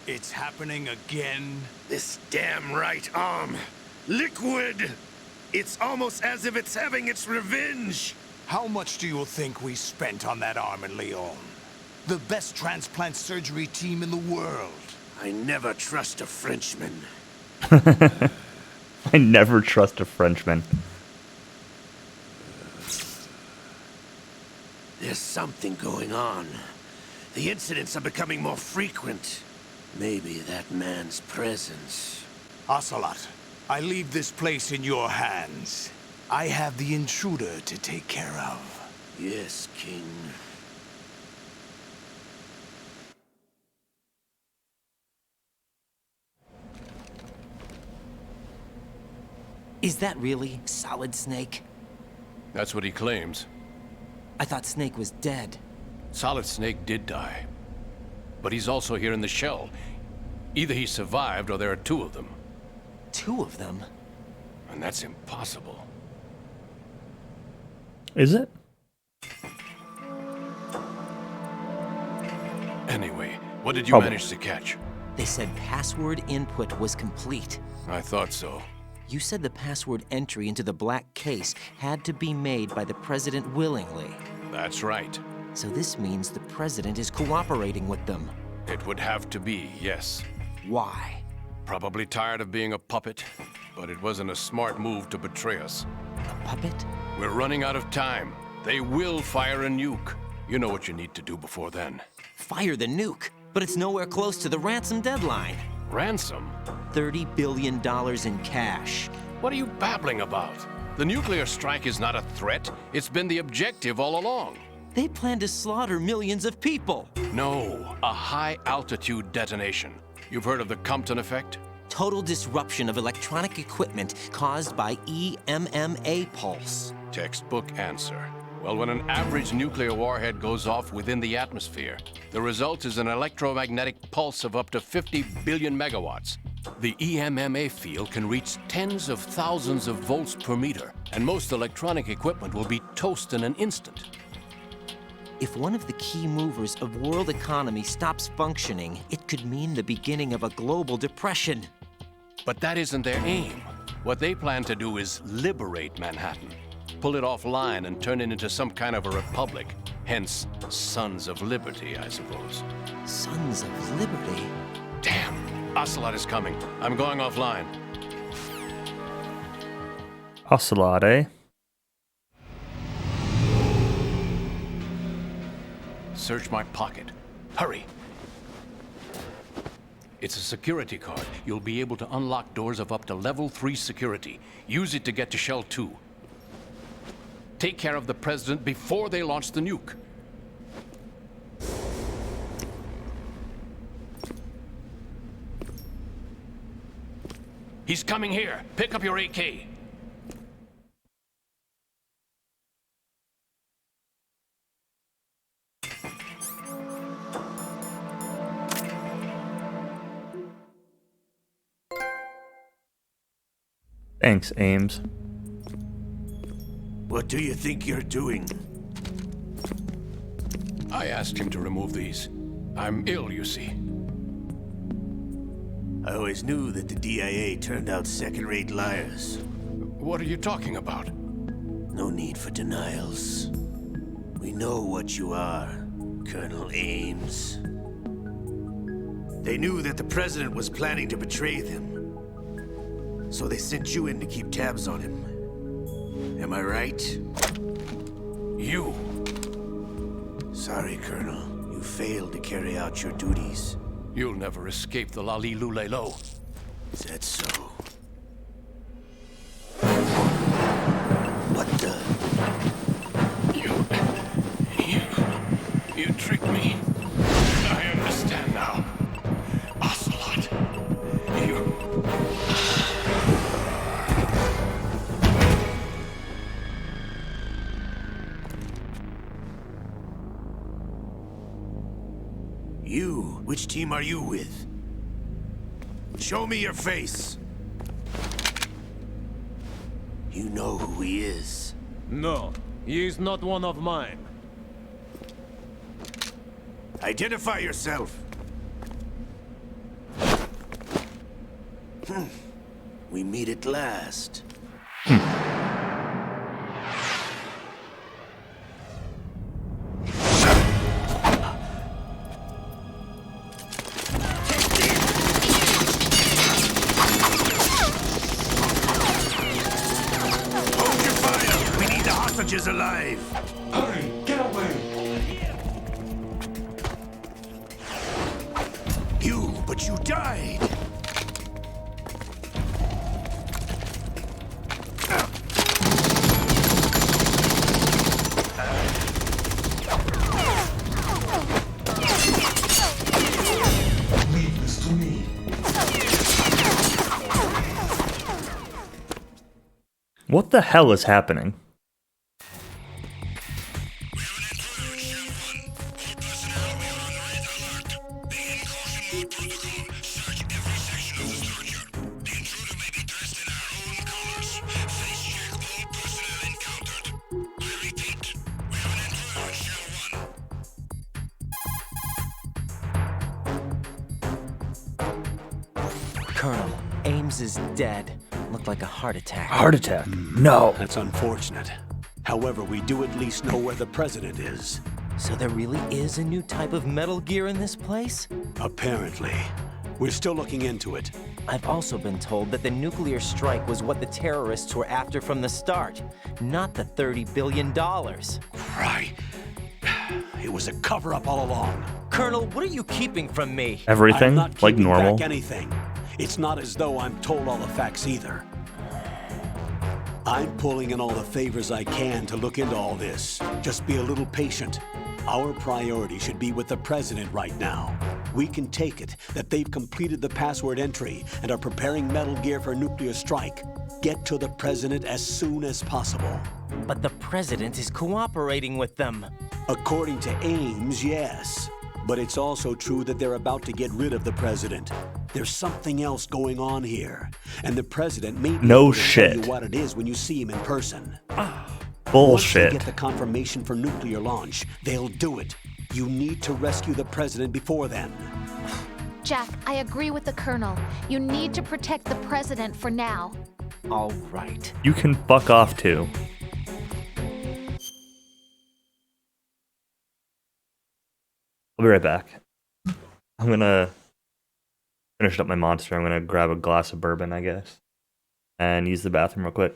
It's happening again? This damn right arm. Liquid! It's almost as if it's having its revenge! How much do you think we spent on that arm in Lyon? The best transplant surgery team in the world. I never trust a Frenchman. I never trust a Frenchman. There's something going on. The incidents are becoming more frequent. Maybe that man's presence. Ocelot, I leave this place in your hands. I have the intruder to take care of. Yes, King. Is that really Solid Snake? That's what he claims. I thought Snake was dead. Solid Snake did die. But he's also here in the shell. Either he survived or there are two of them. Two of them? And that's impossible. Is it? Anyway, what did you Probably. manage to catch? They said password input was complete. I thought so. You said the password entry into the black case had to be made by the President willingly. That's right. So this means the President is cooperating with them. It would have to be, yes. Why? Probably tired of being a puppet, but it wasn't a smart move to betray us. A puppet? We're running out of time. They will fire a nuke. You know what you need to do before then. Fire the nuke, but it's nowhere close to the ransom deadline. Ransom? $30 billion in cash. What are you babbling about? The nuclear strike is not a threat. It's been the objective all along. They plan to slaughter millions of people. No, a high-altitude detonation. You've heard of the Compton effect? Total disruption of electronic equipment caused by EMMA pulse. Textbook answer. Well, when an average nuclear warhead goes off within the atmosphere, the result is an electromagnetic pulse of up to 50 billion megawatts. The EMMA field can reach tens of thousands of volts per meter, and most electronic equipment will be toast in an instant. If one of the key movers of world economy stops functioning, it could mean the beginning of a global depression. But that isn't their aim. What they plan to do is liberate Manhattan. Pull it offline and turn it into some kind of a republic. Hence, Sons of Liberty, I suppose. Sons of Liberty? Damn! Ocelot is coming. I'm going offline. Ocelot, eh? Search my pocket. Hurry! It's a security card. You'll be able to unlock doors of up to level 3 security. Use it to get to Shell 2. Take care of the President before they launch the nuke. He's coming here. Pick up your AK. Thanks, Ames. What do you think you're doing? I asked him to remove these. I'm ill, you see. I always knew that the DIA turned out second-rate liars. What are you talking about? No need for denials. We know what you are, Colonel Ames. They knew that the President was planning to betray them. So they sent you in to keep tabs on him. Am I right? You. Sorry, Colonel. You You failed to carry out your duties. You'll never escape the Lali Lulelo. Is that so? What the? You tricked me. I understand now. Ocelot. You? Which team are you with? Show me your face. You know who he is. No, he is not one of mine. Identify yourself. We meet at last. Hold your fire. We need the hostages alive. Hurry, get away. But you died! Leave this to me. What the hell is happening? Colonel, Ames is dead. Looked like a heart attack. Heart attack? No. That's unfortunate. However, we do at least know where the president is. So there really is a new type of Metal Gear in this place? Apparently. We're still looking into it. I've also been told that the nuclear strike was what the terrorists were after from the start, not the $30 billion. Right. It was a cover-up all along. Colonel, what are you keeping from me? Everything? I'm not Like keeping normal? back anything. It's not as though I'm told all the facts either. I'm pulling in all the favors I can to look into all this. Just be a little patient. Our priority should be with the president right now. We can take it that they've completed the password entry and are preparing Metal Gear for nuclear strike. Get to the president as soon as possible. But the president is cooperating with them. According to Ames, yes. But it's also true that they're about to get rid of the president. There's something else going on here. And the president may be No able to tell shit. you what it is when you see him in person. Bullshit. Once they get the confirmation for nuclear launch, they'll do it. You need to rescue the president before then. Jack, I agree with the Colonel. You need to protect the President for now. All right. You can fuck off too. I'll be right back. I'm gonna finish up my monster. I'm gonna grab a glass of bourbon, I guess, and use the bathroom real quick.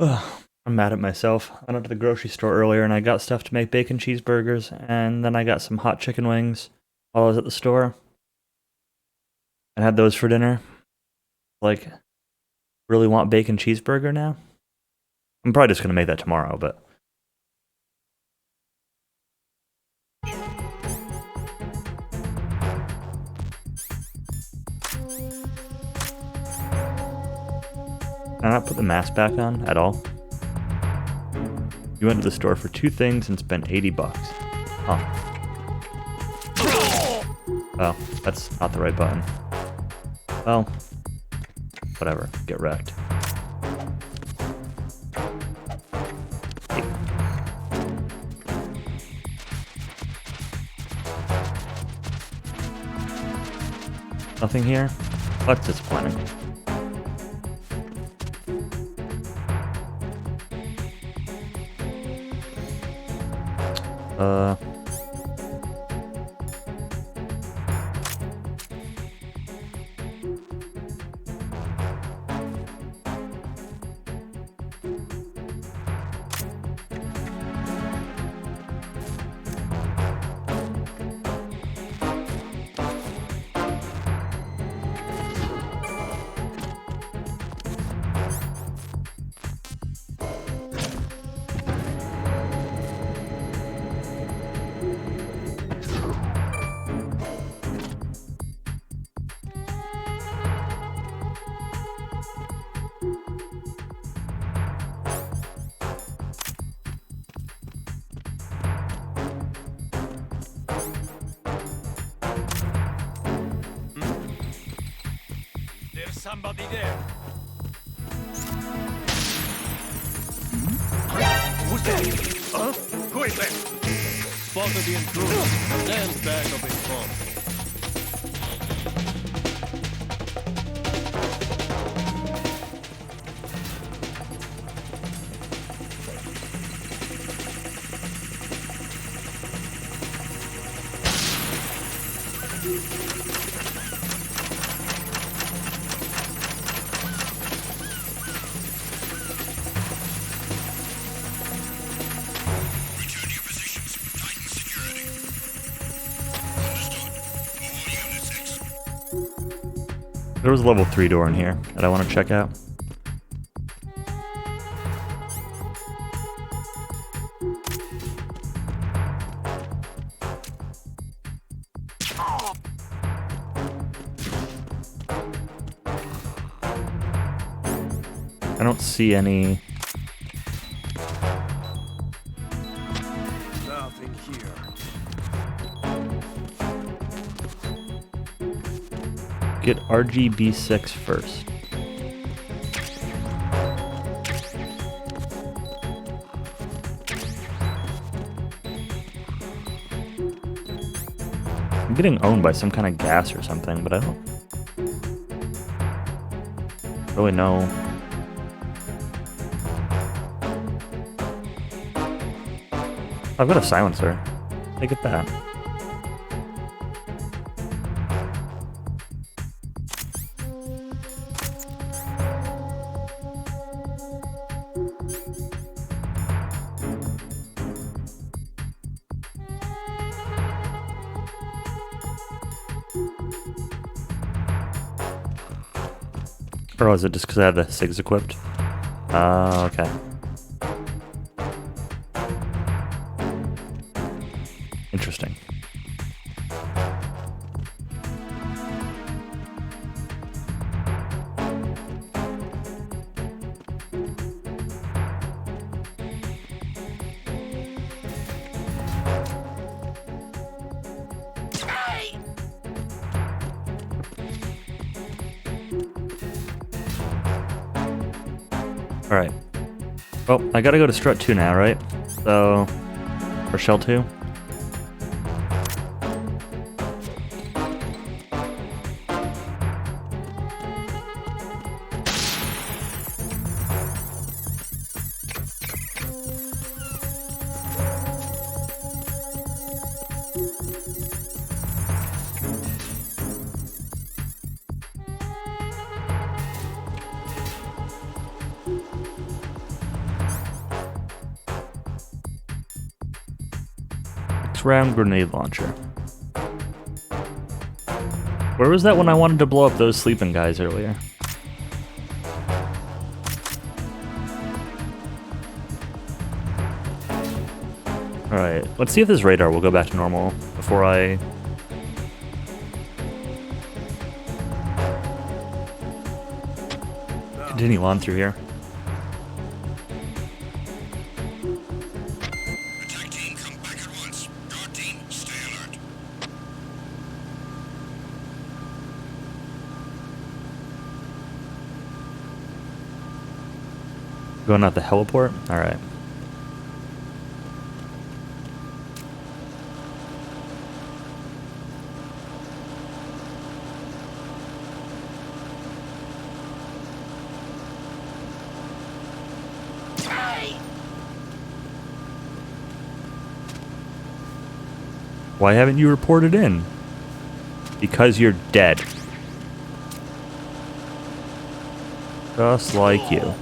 Ugh, I'm mad at myself. I went to the grocery store earlier and I got stuff to make bacon cheeseburgers, and then I got some hot chicken wings while I was at the store. I had those for dinner. Like, really want bacon cheeseburger now? I'm probably just gonna make that tomorrow, but... Can I not put the mask back on at all? You went to the store for 2 things and spent $80. Huh. Oh, that's not the right button. Well, whatever. Get wrecked. Nothing here? That's disappointing. There's somebody there. Who's there? Huh? Who is there? Spotted the intruder. Stand back of his phone. There was a level 3 door in here that I want to check out. I don't see any... Nothing here. Get RGB6 first. I'm getting owned by some kind of gas or something, but I don't really know. I've got a silencer. Look at that. Or is it just because I have the SIGs equipped? Okay. Interesting. Alright. Well, I gotta go to Strut 2 now, right? So... or Shell 2? Half-round grenade launcher. Where was that when I wanted to blow up those sleeping guys earlier? Alright, let's see if this radar will go back to normal before I... continue on through here. Attack team, come back at once. Guard team, stay alert. Going out the heliport? Alright. Why haven't you reported in? Because you're dead. Just like you.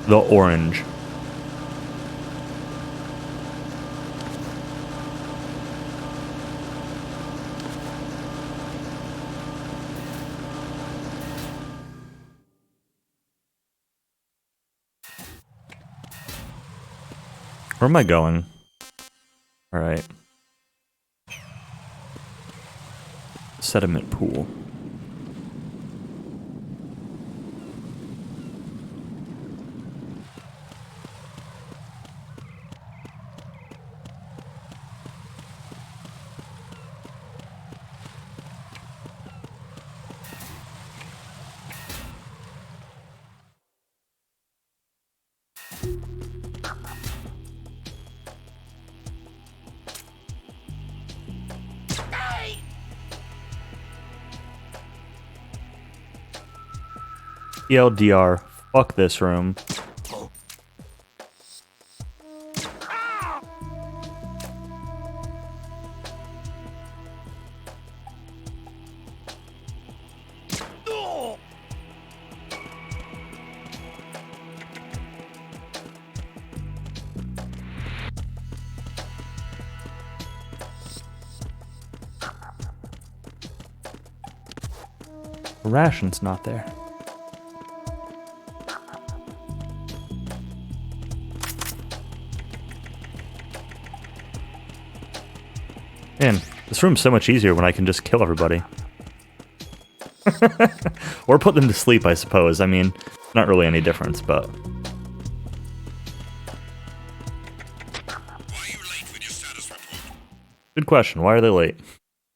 The orange. Where am I going? All right. Sediment pool. ELDR, fuck this room. The ration's not there. Man, this room's so much easier when I can just kill everybody. Or put them to sleep, I suppose. I mean, not really any difference, but... Why are you late with your status report? Good question. Why are they late?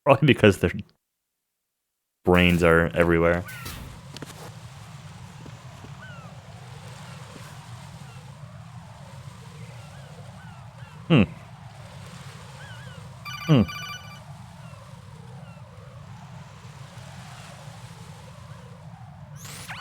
Probably because their brains are everywhere.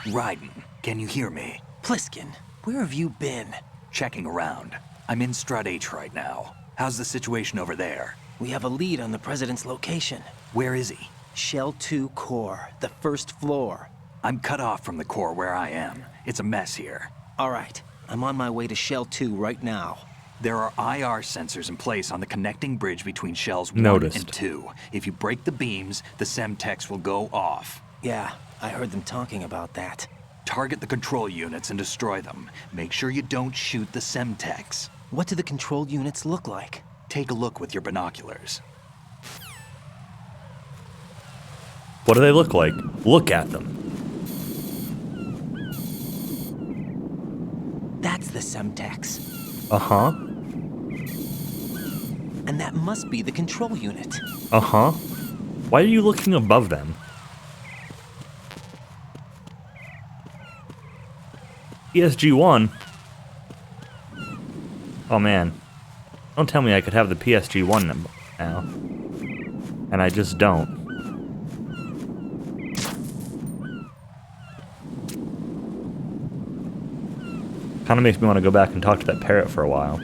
Raiden, can you hear me? Pliskin, where have you been? Checking around. I'm in Strut H right now. How's the situation over there? We have a lead on the President's location. Where is he? Shell 2 core, the first floor. I'm cut off from the core where I am. It's a mess here. All right, I'm on my way to Shell 2 right now. There are IR sensors in place on the connecting bridge between Shells 1 Noticed. and 2. If you break the beams, the Semtex will go off. Yeah, I heard them talking about that. Target the control units and destroy them. Make sure you don't shoot the Semtex. What do the control units look like? Take a look with your binoculars. What do they look like? Look at them. That's the Semtex. Uh-huh. And that must be the control unit. Uh-huh. Why are you looking above them? PSG-1? Oh man. Don't tell me I could have the PSG-1 now. And I just don't. Kind of makes me want to go back and talk to that parrot for a while.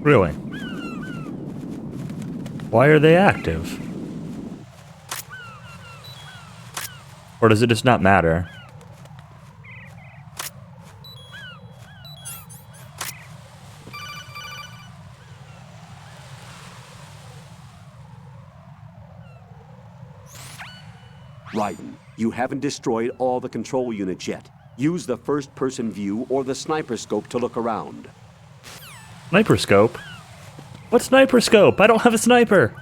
Really? Why are they active? Or does it just not matter? Raiden, you haven't destroyed all the control units yet. Use the first-person view or the sniper scope to look around. Sniper scope? What sniper scope? I don't have a sniper!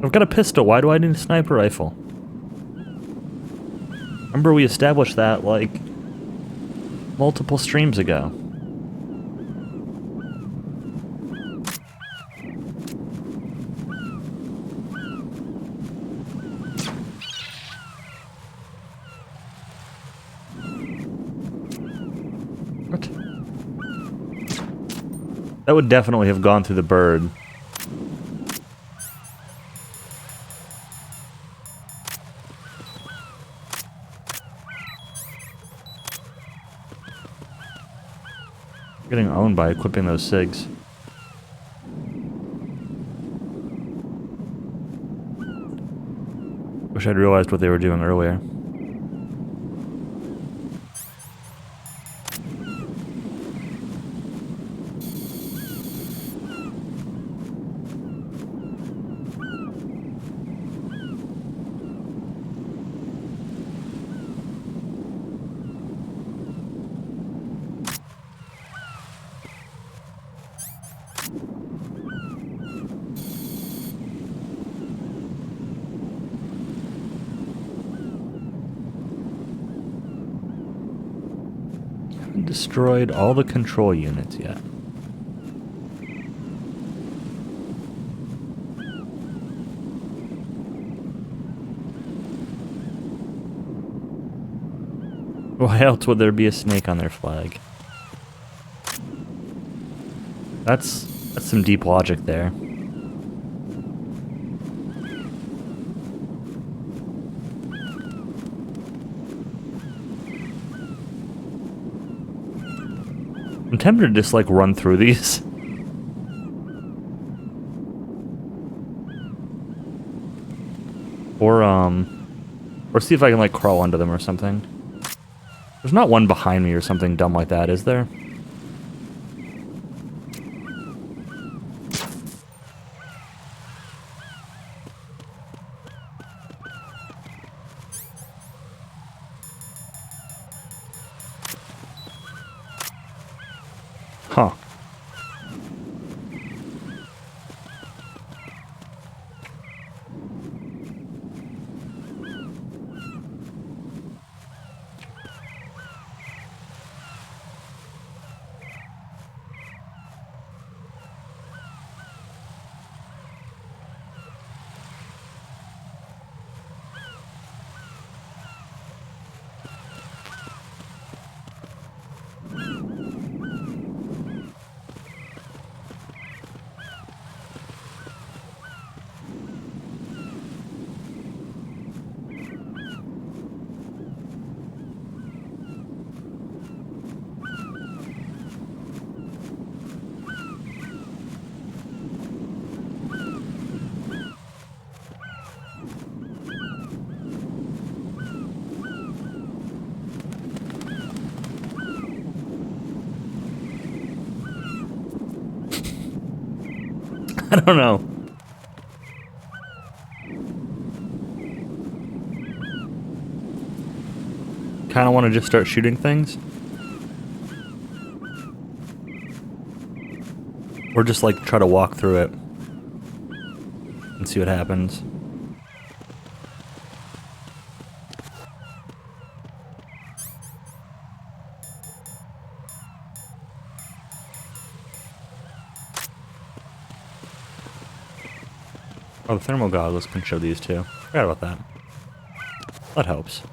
I've got a pistol, why do I need a sniper rifle? Remember we established that, like, multiple streams ago. What? That would definitely have gone through the bird. Getting owned by equipping those SIGs. Wish I'd realized what they were doing earlier. Destroyed all the control units yet. Why else would there be a snake on their flag? That's some deep logic there. I'm tempted to just like run through these. Or see if I can like crawl under them or something. There's not one behind me or something dumb like that, is there? Huh. I don't know. Kind of want to just start shooting things. Or just like try to walk through it and see what happens. Oh, the thermal goggles can show these too. Forgot about that. That helps.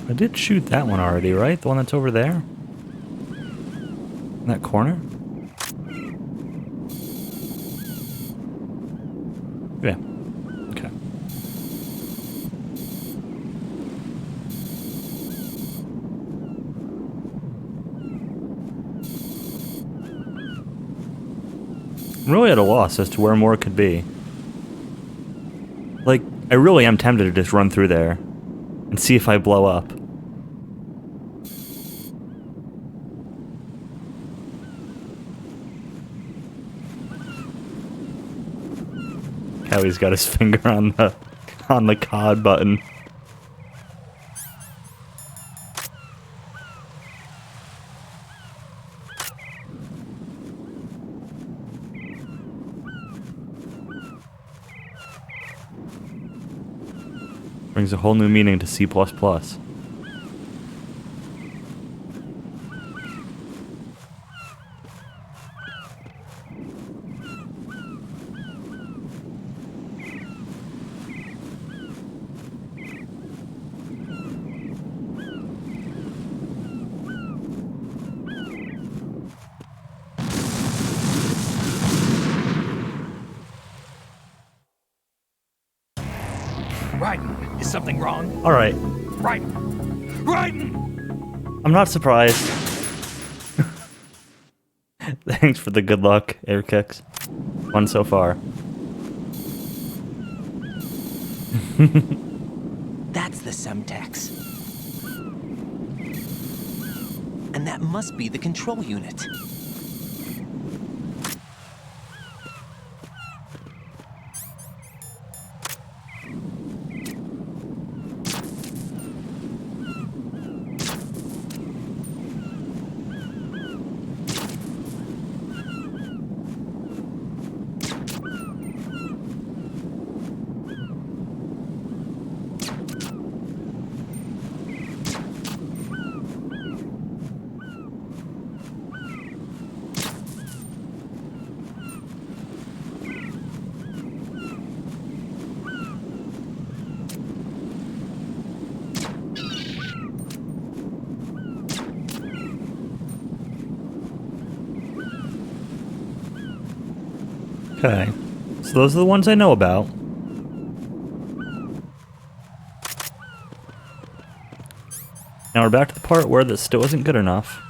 I did shoot that one already, right? The one that's over there? In that corner? Yeah. Okay. I'm really at a loss as to where more could be. Like, I really am tempted to just run through there and see if I blow up. Callie's got his finger on the COD button. Brings a whole new meaning to C++. Raiden, is something wrong? All right. Raiden! Raiden! I'm not surprised. Thanks for the good luck, air kicks. One so far. That's the Semtex. And that must be the control unit. Okay, so those are the ones I know about. Now we're back to the part where this still isn't good enough.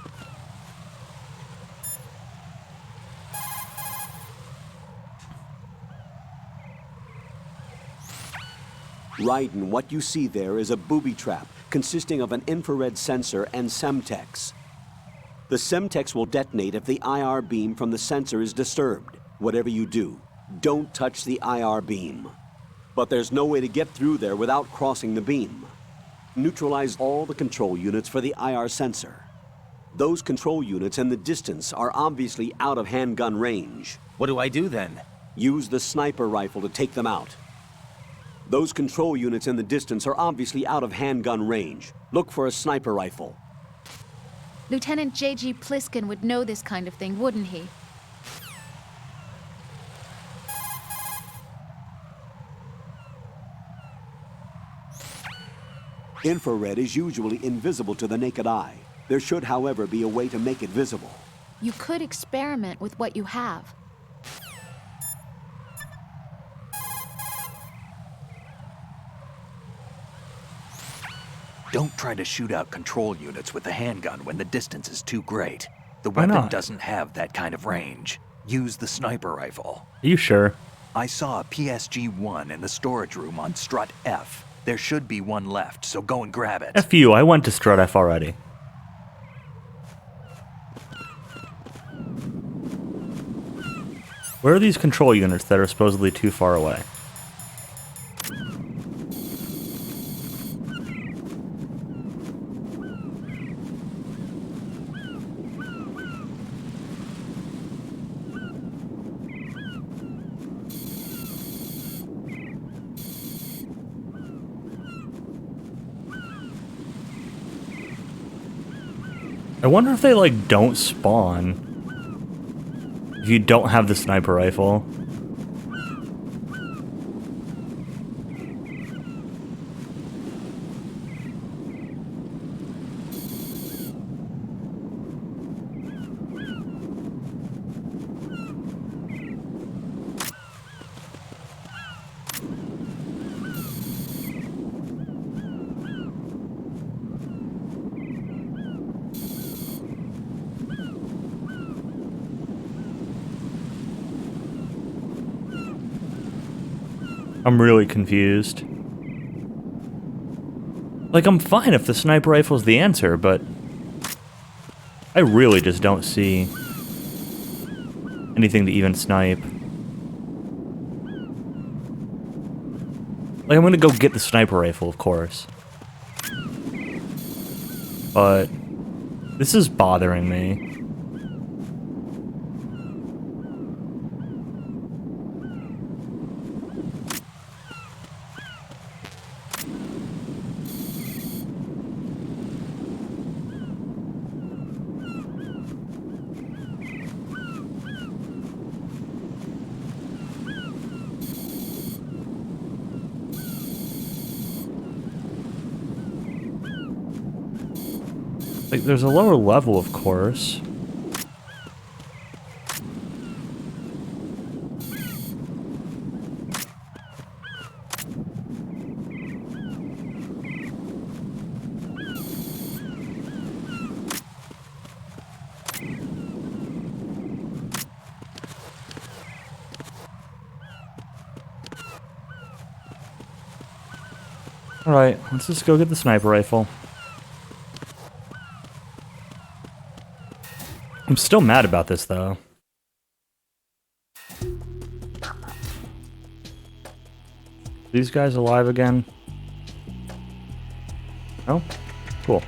Raiden, what you see there is a booby trap consisting of an infrared sensor and Semtex. The Semtex will detonate if the IR beam from the sensor is disturbed. Whatever you do, Don't touch the IR beam. But there's no way to get through there without crossing the beam. Neutralize all the control units for the IR sensor. Those control units and the distance are obviously out of handgun range. What do I do then? Use the sniper rifle to take them out. Those control units in the distance are obviously out of handgun range. Look for a sniper rifle. Lieutenant J.G. Pliskin would know this kind of thing, wouldn't he? Infrared is usually invisible to the naked eye. There should, however, be a way to make it visible. You could experiment with what you have. Don't try to shoot out control units with the handgun when the distance is too great. The Why weapon not? doesn't have that kind of range. Use the sniper rifle. Are you sure? I saw a PSG-1 in the storage room on strut F. There should be one left, so go and grab it. F you, I went to Strut F already. Where are these control units that are supposedly too far away? I wonder if they, like, don't spawn if you don't have the sniper rifle. I'm really confused. Like, I'm fine if the sniper rifle's the answer, but I really just don't see anything to even snipe. Like, I'm gonna go get the sniper rifle, of course. But this is bothering me. Like, there's a lower level, of course. Alright, let's just go get the sniper rifle. I'm still mad about this, though. These guys alive again? Oh, cool.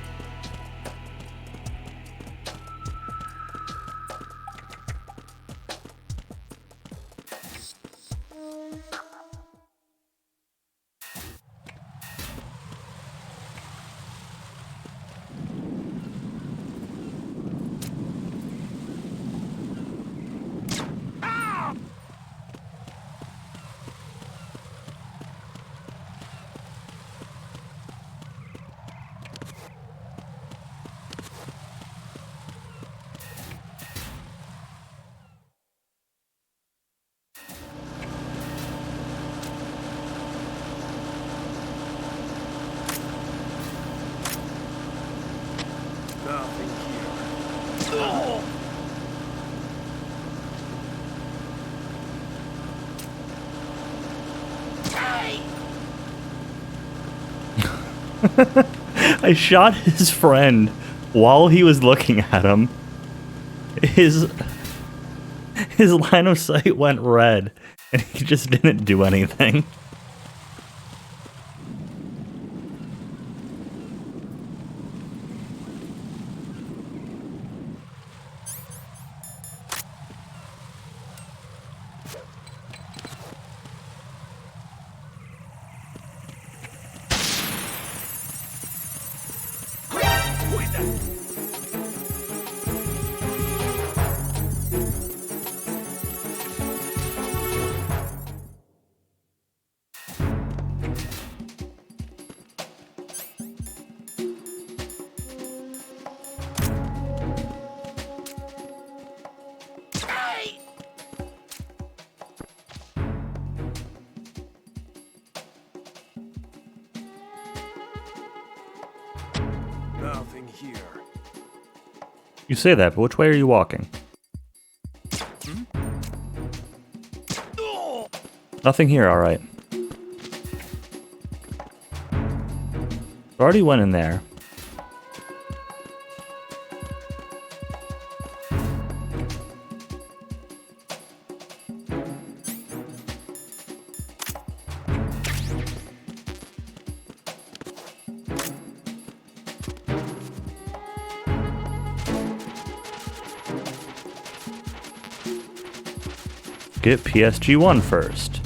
I shot his friend while he was looking at him. His line of sight went red. And he just didn't do anything. Nothing here. You say that, but which way are you walking? Nothing here, alright. Already went in there. Get PSG-1 first.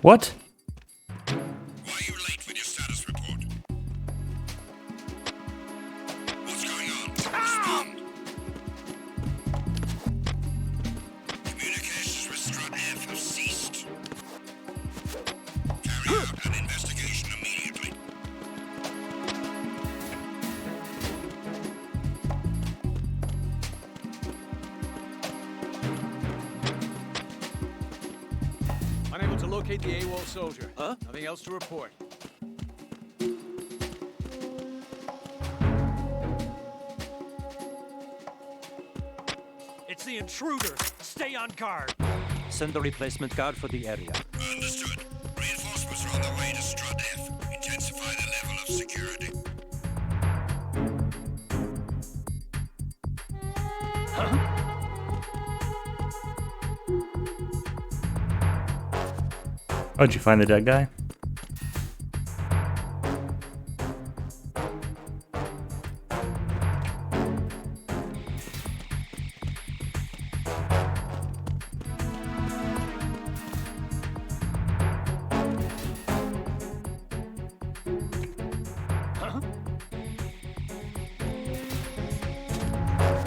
What? Why are you late with your status report? What's going on? Respond. Communications with Strut F have ceased. Carry out an investigation immediately. Unable to locate the AWOL soldier. Huh? Nothing else to report. It's the intruder. Stay on guard. Send the replacement guard for the area. Understood. Reinforcements are on the way to Strut F. Intensify the level of security. Oh, did you find the dead guy?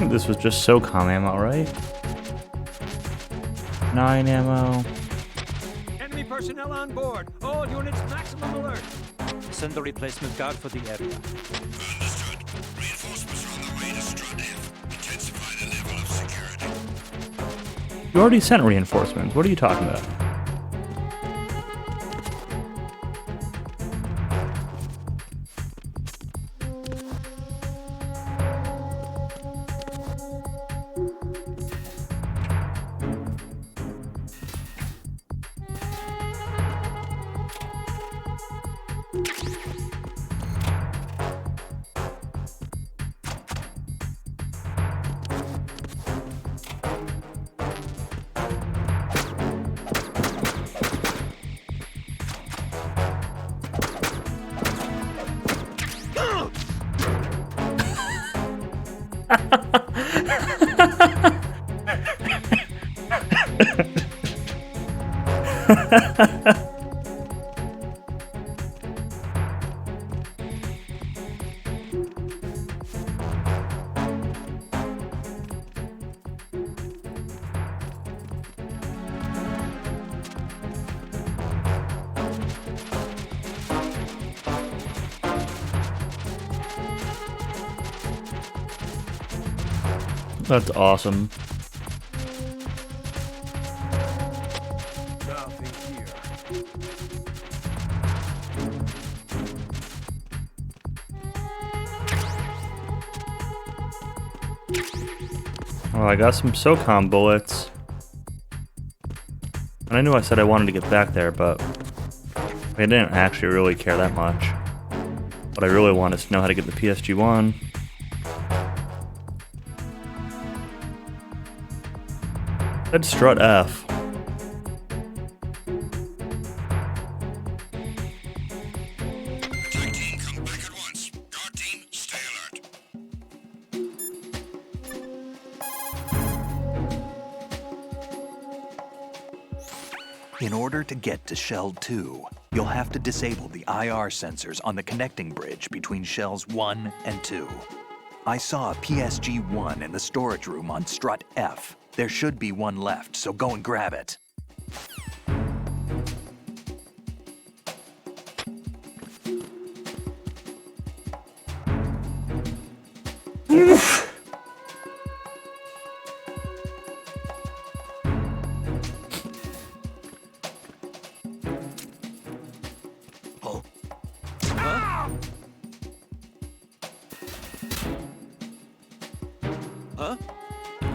This was just SOCOM ammo, right? 9 ammo. Enemy personnel on board. All units maximum alert. Send the replacement guard for the area. Understood. Reinforcements are on the way to Strut F. Intensify the level of security. You already sent reinforcements. What are you talking about? That's awesome. Nothing here. Oh, I got some SOCOM bullets. And I knew I said I wanted to get back there, but I didn't actually really care that much. What I really want is to know how to get the PSG-1. Said strut F. Attack team, come back at once. Guard team, stay alert. In order to get to Shell 2, you'll have to disable the IR sensors on the connecting bridge between Shells 1 and 2. I saw a PSG-1 in the storage room on strut F. There should be one left, so go and grab it.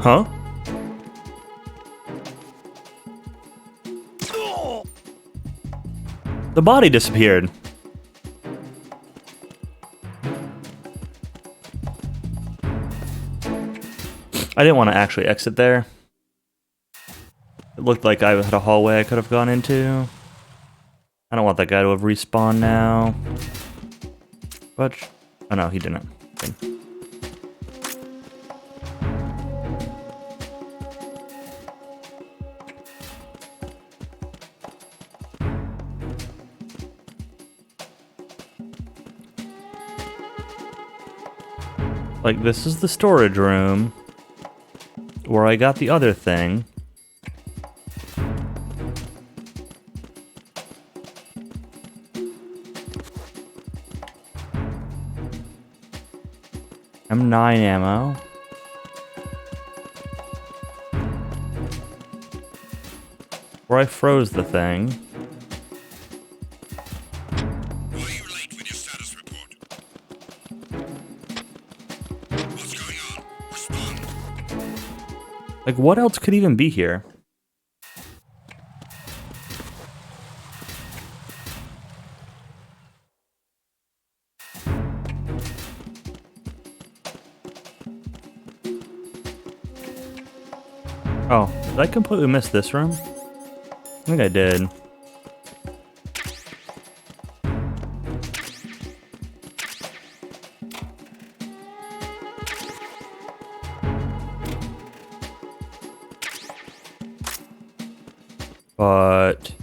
Huh? The body disappeared. I didn't want to actually exit there. It looked like I had a hallway I could have gone into. I don't want that guy to have respawned now. But, oh no, he didn't. Like, this is the storage room where I got the other thing. M9 ammo. Where I froze the thing. Like, what else could even be here? Oh, did I completely miss this room? I think I did. But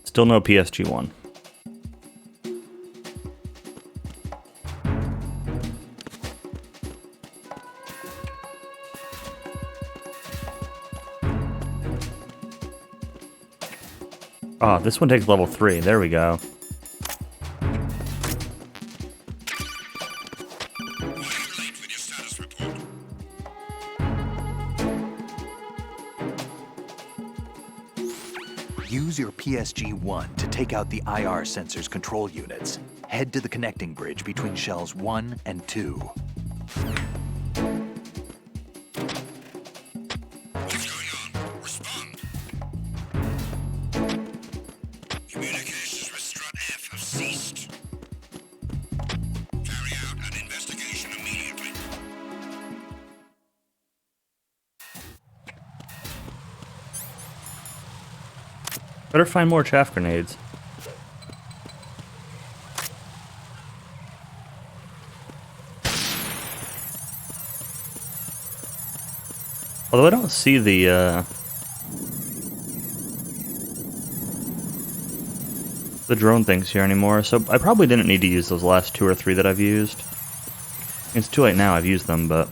still no PSG-1. Ah, this one takes level 3. There we go. Use your PSG-1 to take out the IR sensors control units. Head to the connecting bridge between Shells 1 and 2. What's going on? Respond. Communications with Strut F have ceased. Carry out an investigation immediately. Better find more chaff grenades. Although I don't see the drone things here anymore, so I probably didn't need to use those last 2 or 3 that I've used. It's too late now, I've used them, but...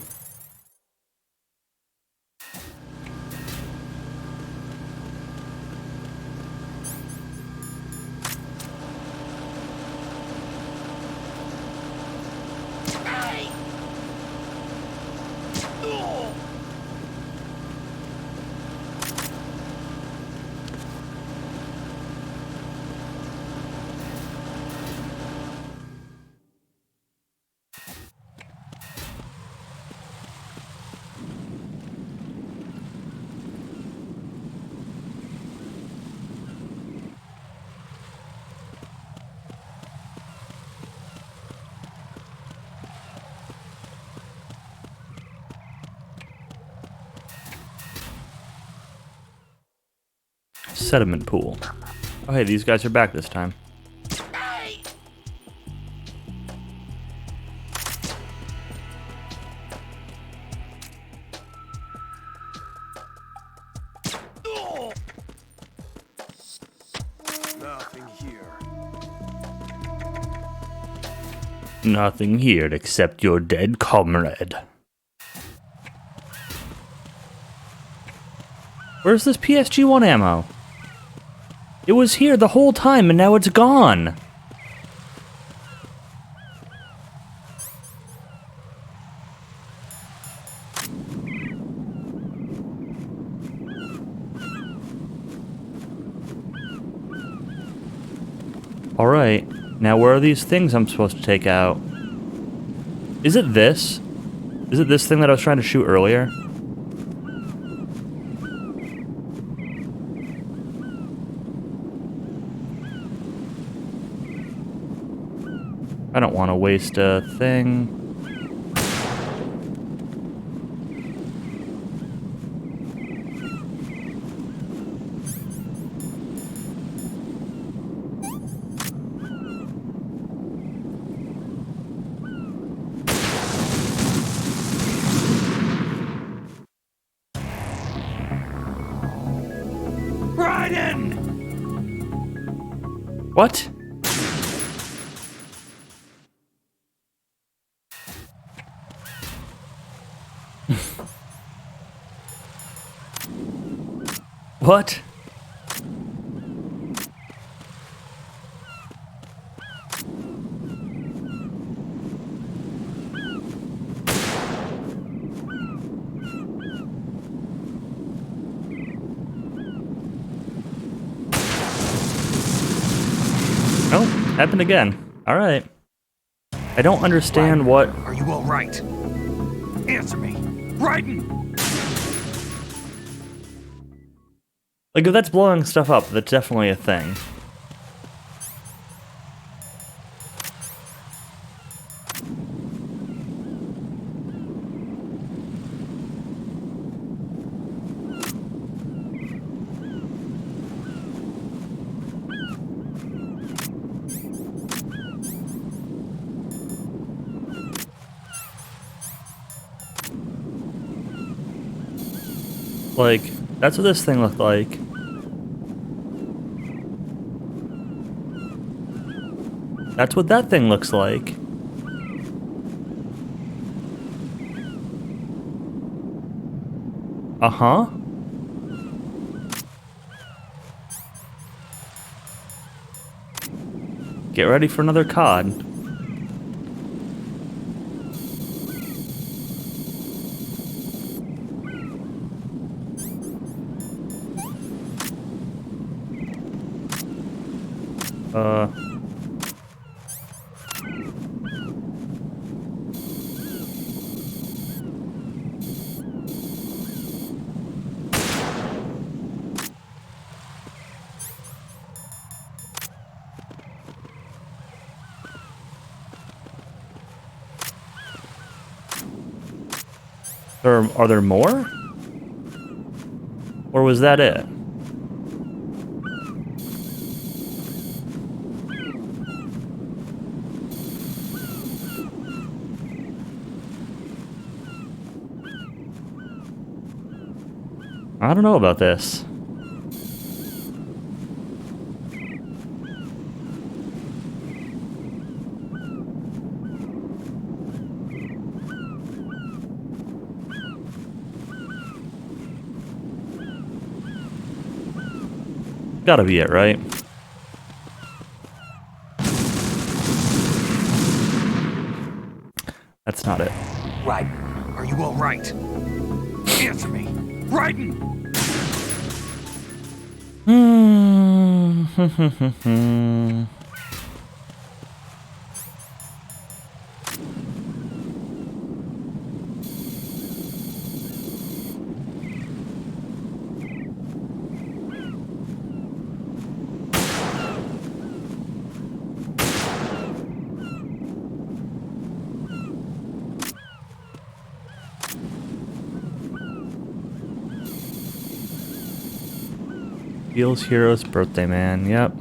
sediment pool. Oh hey, these guys are back this time. Nothing here. Nothing here except your dead comrade. Where's this PSG-1 ammo? It was here the whole time and now it's gone. Alright, now where are these things I'm supposed to take out? Is it this? Is it this thing that I was trying to shoot earlier? I don't want to waste a thing. Raiden! What? What? Oh, happened again. Alright. I don't understand what... Are you all right? Answer me. Raiden! Like, if that's blowing stuff up, that's definitely a thing. Like, that's what this thing looked like. That's what that thing looks like. Uh-huh. Get ready for another COD. Are there more? Or was that it? I don't know about this. Gotta be it, right? That's not it. Raiden, are you all right? Answer me. Raiden! Beale's Hero's birthday man, yep.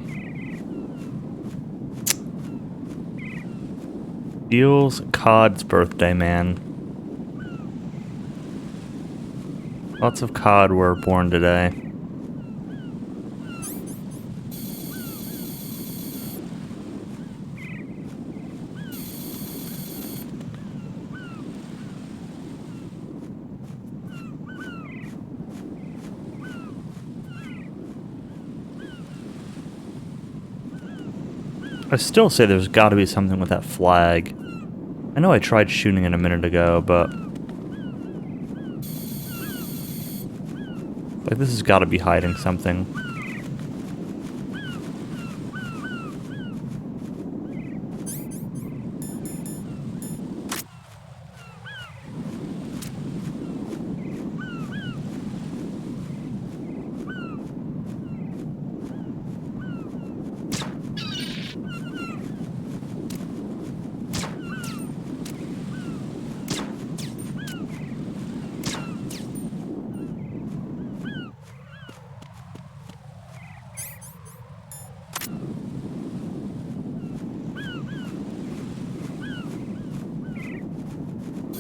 Beale's COD's birthday man. Lots of COD were born today. I still say there's got to be something with that flag. I know I tried shooting it a minute ago, but... like, this has got to be hiding something.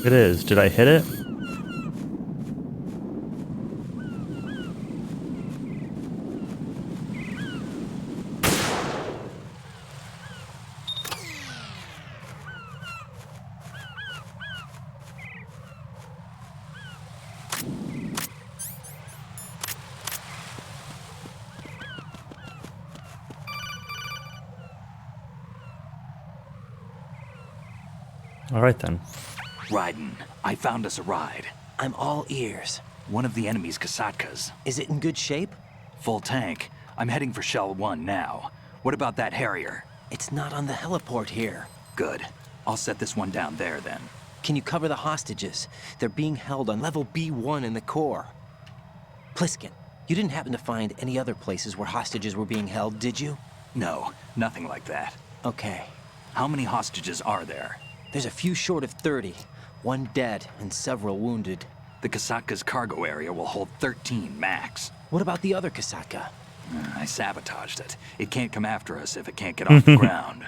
It is. Did I hit it? All right then. Raiden, I found us a ride. I'm all ears. One of the enemy's Kasatkas. Is it in good shape? Full tank. I'm heading for Shell 1 now. What about that Harrier? It's not on the heliport here. Good. I'll set this one down there then. Can you cover the hostages? They're being held on level B1 in the core. Pliskin, you didn't happen to find any other places where hostages were being held, did you? No, nothing like that. Okay. How many hostages are there? There's a few short of 30. One dead and several wounded. The Kasatka's cargo area will hold 13 max. What about the other Kasatka? I sabotaged it. It can't come after us if it can't get off the ground.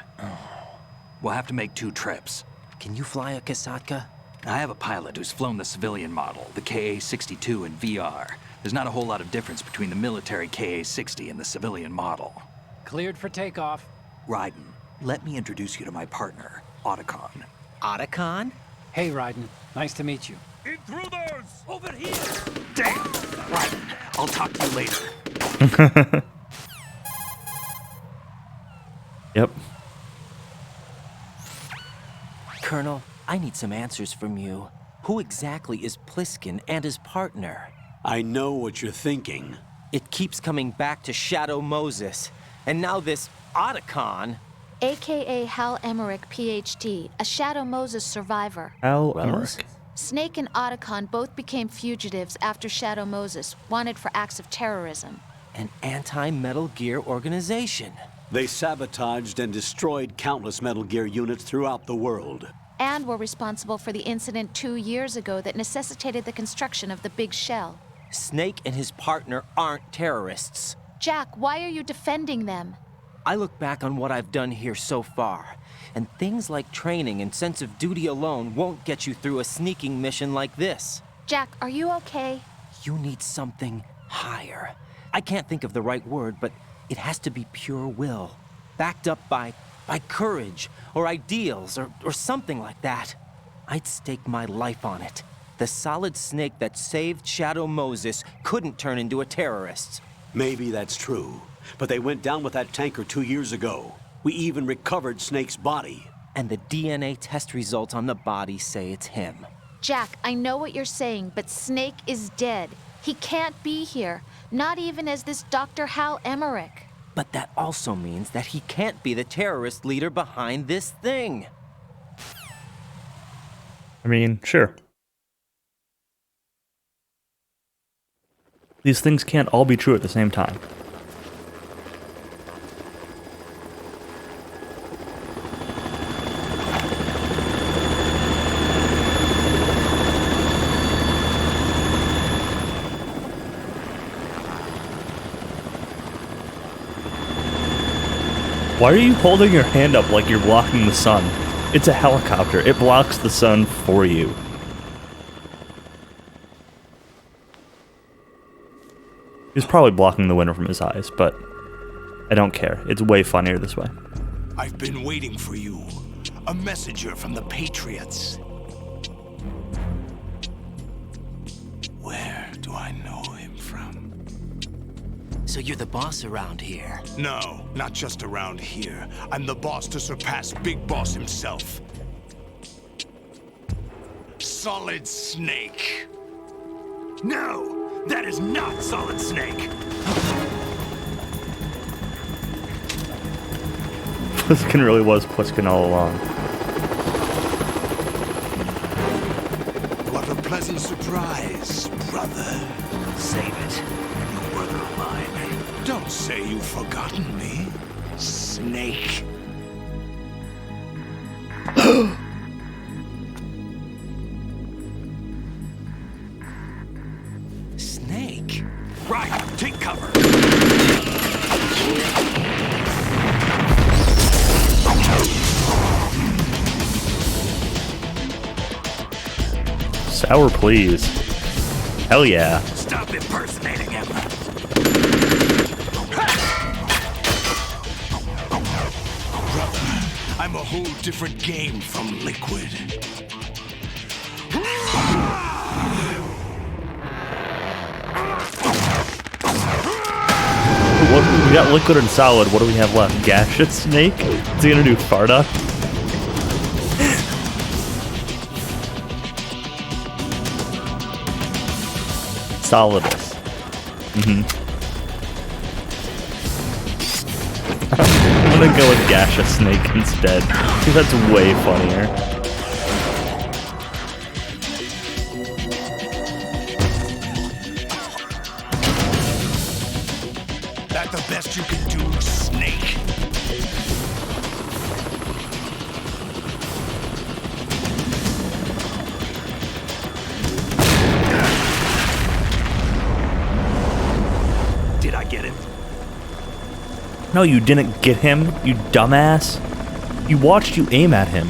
We'll have to make 2 trips. Can you fly a Kasatka? I have a pilot who's flown the civilian model, the KA-62 in VR. There's not a whole lot of difference between the military KA-60 and the civilian model. Cleared for takeoff. Raiden, let me introduce you to my partner, Otacon. Otacon? Hey, Raiden. Nice to meet you. Intruders! Over here! Damn! Raiden, I'll talk to you later. Yep. Colonel, I need some answers from you. Who exactly is Pliskin and his partner? I know what you're thinking. It keeps coming back to Shadow Moses. And now this Otacon... AKA Hal Emmerich, PhD, a Shadow Moses survivor. Hal Emmerich. Snake and Otacon both became fugitives after Shadow Moses, wanted for acts of terrorism. An anti-Metal Gear organization. They sabotaged and destroyed countless Metal Gear units throughout the world. And were responsible for the incident 2 years ago that necessitated the construction of the Big Shell. Snake and his partner aren't terrorists. Jack, why are you defending them? I look back on what I've done here so far, and things like training and sense of duty alone won't get you through a sneaking mission like this. Jack, are you okay? You need something higher. I can't think of the right word, but it has to be pure will, backed up by courage, or ideals, or something like that. I'd stake my life on it. The solid Snake that saved Shadow Moses couldn't turn into a terrorist. Maybe that's true, but they went down with that tanker 2 years ago. We even recovered Snake's body. And the DNA test results on the body say it's him. Jack, I know what you're saying, but Snake is dead. He can't be here, not even as this Dr. Hal Emmerich. But that also means that he can't be the terrorist leader behind this thing. I mean, sure. These things can't all be true at the same time. Why are you holding your hand up like you're blocking the sun? It's a helicopter. It blocks the sun for you. He's probably blocking the window from his eyes, but I don't care. It's way funnier this way. I've been waiting for you. A messenger from the Patriots. Where do I know him from? So you're the boss around here? No, not just around here. I'm the boss to surpass Big Boss himself. Solid Snake. No, that is not Solid Snake. Pliskin really was Pliskin all along. What a pleasant surprise, brother. Save it. You brother of mine. Don't say you've forgotten me, Snake. Snake? Right, take cover. Sour, please. Hell yeah. Stop impersonating him. Brother, I'm a whole different game from Liquid. We got Liquid and Solid. What do we have left? Gaseous Snake? Is he gonna do Farda? Solidus. I'm gonna go with Gaseous Snake instead, because that's way funnier. That the best you can do, Snake? Did I get it? No, you didn't get him, you dumbass. You watched you aim at him.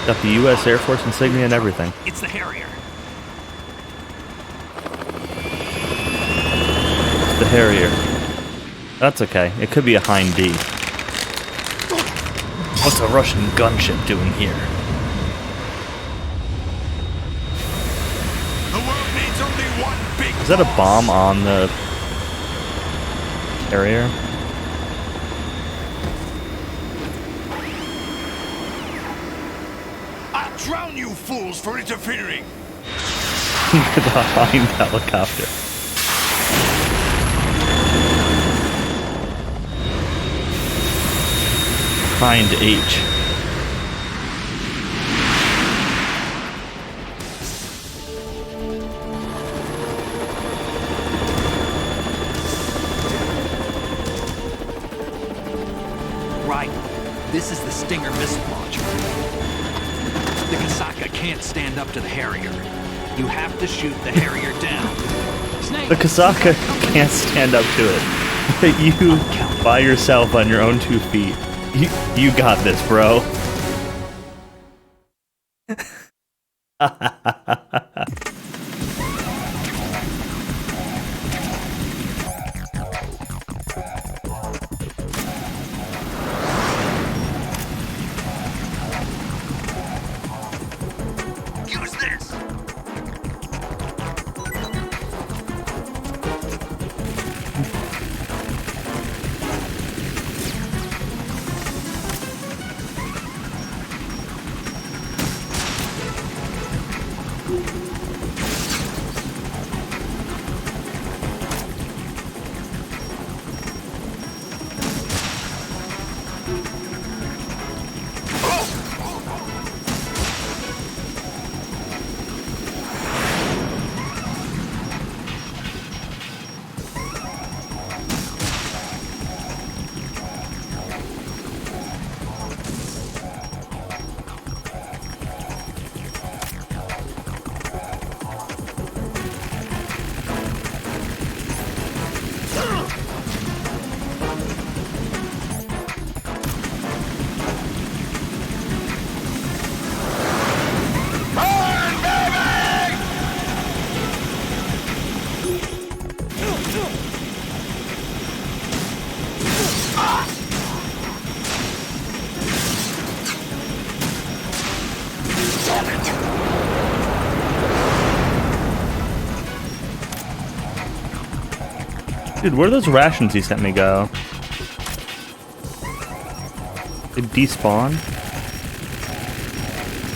Got the U.S. Air Force insignia and everything. It's the Harrier. It's the Harrier. That's okay. It could be a Hind D. What's a Russian gunship doing here? The world needs only one big Is that a bomb on the Harrier? I'll drown you fools for interfering. The Hind helicopter. Hind H. Right. This is the Stinger missile launcher. The Kasaka can't stand up to the Harrier. You have to shoot the Harrier down. Snake. The Kasaka can't stand up to it. You, by yourself on your own 2 feet. You got this, bro. Use this. Dude, where those rations he sent me go? They despawn?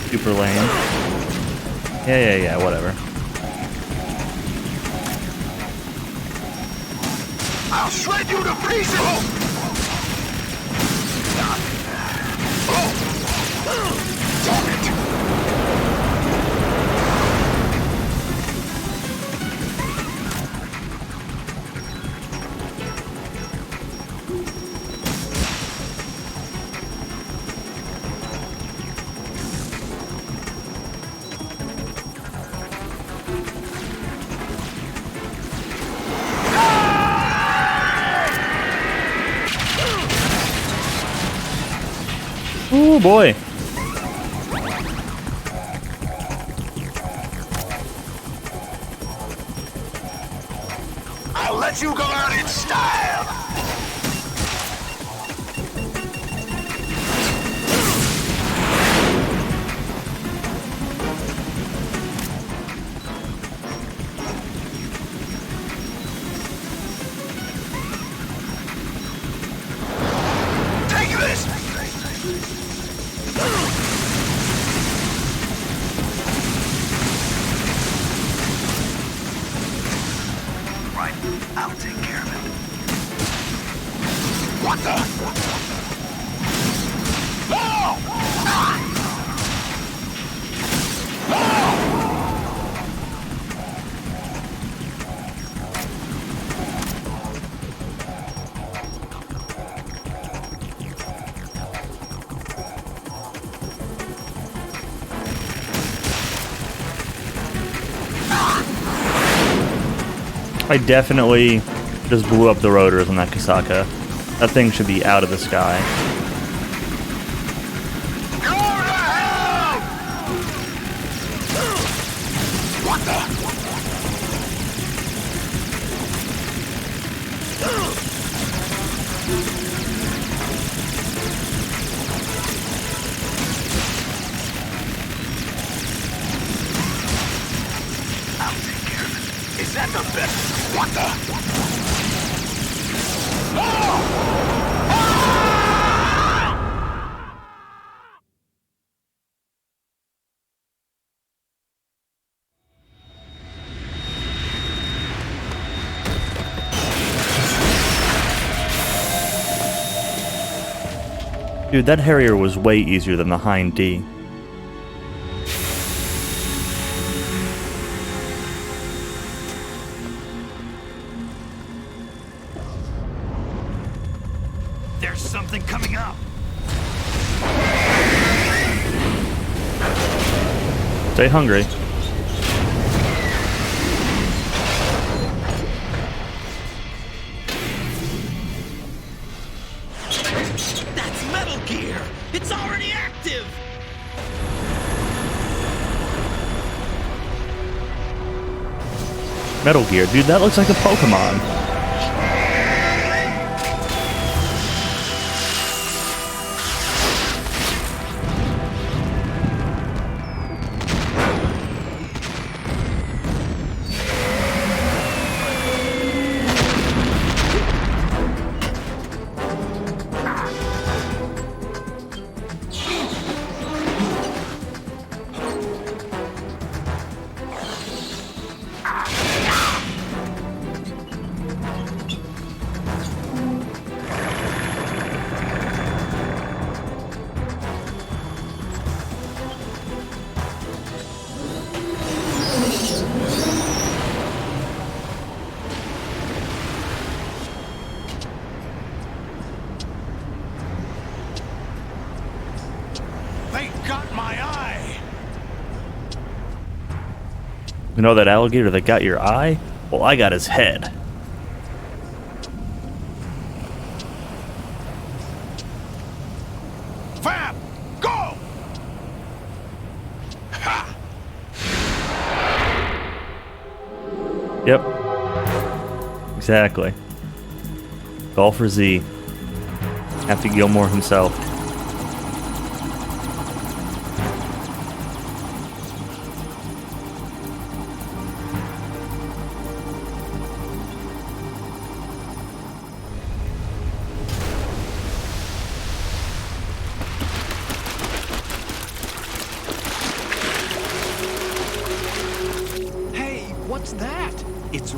Super lame. Yeah, whatever. I'll shred you to pieces! Damn it! Oh boy. I'll let you go out in style! Take this! Right, I'll take care of it. What the? No! I definitely just blew up the rotors on that Kasaka. That thing should be out of the sky. What the? I'll take care of it. Is that the best? What the? Dude, that Harrier was way easier than the Hind D. There's something coming up. Stay hungry. That's Metal Gear! It's already active! Metal Gear, dude, that looks like a Pokemon. They got my eye! You know that alligator that got your eye? Well, I got his head. Fab! Go! Ha! Yep. Exactly. Golfer Z. After Gilmore himself.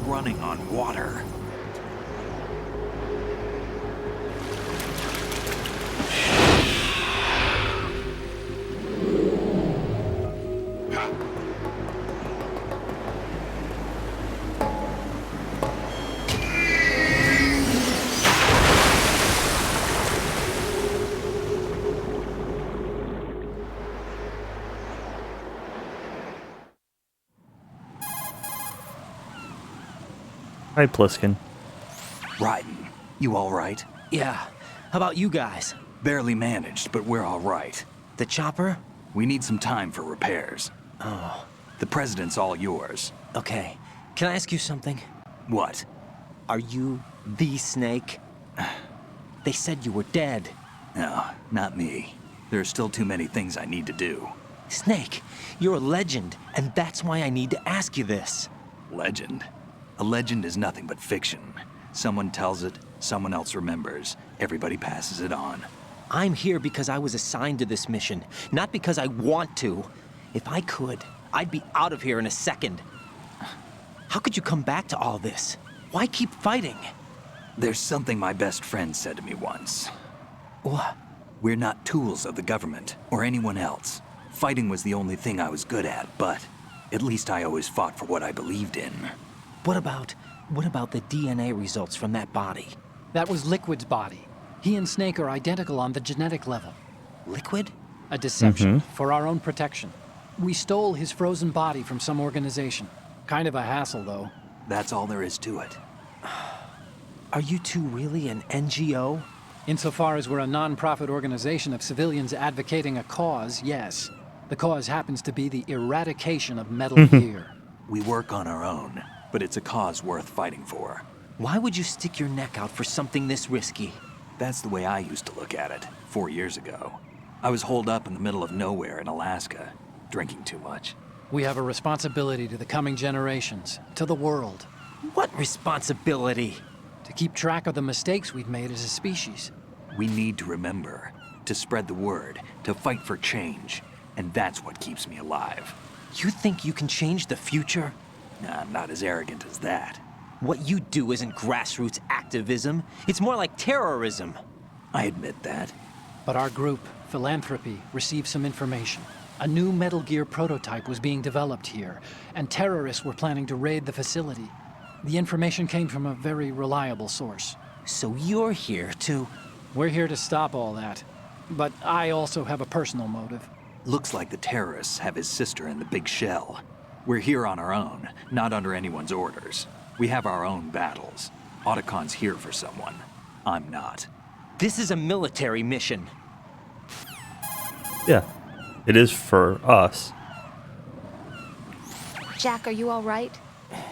running on water. Hi, Pliskin. Raiden, you all right? Yeah. How about you guys? Barely managed, but we're all right. The chopper? We need some time for repairs. Oh. The president's all yours. Okay. Can I ask you something? What? Are you the Snake? They said you were dead. No, not me. There are still too many things I need to do. Snake, you're a legend, and that's why I need to ask you this. Legend? A legend is nothing but fiction. Someone tells it, someone else remembers. Everybody passes it on. I'm here because I was assigned to this mission, not because I want to. If I could, I'd be out of here in a second. How could you come back to all this? Why keep fighting? There's something my best friend said to me once. What? We're not tools of the government or anyone else. Fighting was the only thing I was good at, but at least I always fought for what I believed in. What about the DNA results from that body? That was Liquid's body. He and Snake are identical on the genetic level. Liquid? A deception, for our own protection. We stole his frozen body from some organization. Kind of a hassle, though. That's all there is to it. Are you two really an NGO? Insofar as we're a non-profit organization of civilians advocating a cause, yes. The cause happens to be the eradication of Metal Gear. We work on our own, but it's a cause worth fighting for. Why would you stick your neck out for something this risky? That's the way I used to look at it 4 years ago. I was holed up in the middle of nowhere in Alaska, drinking too much. We have a responsibility to the coming generations, to the world. What responsibility? To keep track of the mistakes we've made as a species. We need to remember, to spread the word, to fight for change, and that's what keeps me alive. You think you can change the future? Nah, I'm not as arrogant as that. What you do isn't grassroots activism. It's more like terrorism. I admit that. But our group, Philanthropy, received some information. A new Metal Gear prototype was being developed here, and terrorists were planning to raid the facility. The information came from a very reliable source. So you're here to... We're here to stop all that. But I also have a personal motive. Looks like the terrorists have his sister in the big shell. We're here on our own, not under anyone's orders. We have our own battles. Otacon's here for someone. I'm not. This is a military mission. Yeah, it is for us. Jack, are you all right?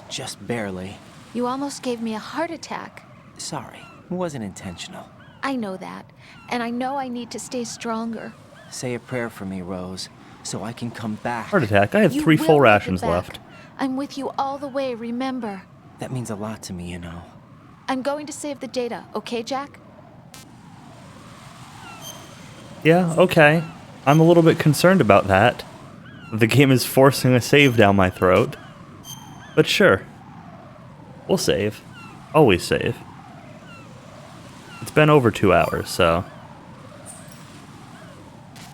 Just barely. You almost gave me a heart attack. Sorry, it wasn't intentional. I know that, and I know I need to stay stronger. Say a prayer for me, Rose, so I can come back. Heart attack? I have You 3 will full make it rations back. left. I'm with you all the way, remember. That means a lot to me, you know. I'm going to save the data, okay, Jack? Yeah, okay. I'm a little bit concerned about that. The game is forcing a save down my throat. But sure. We'll save. Always save. It's been over 2 hours, so...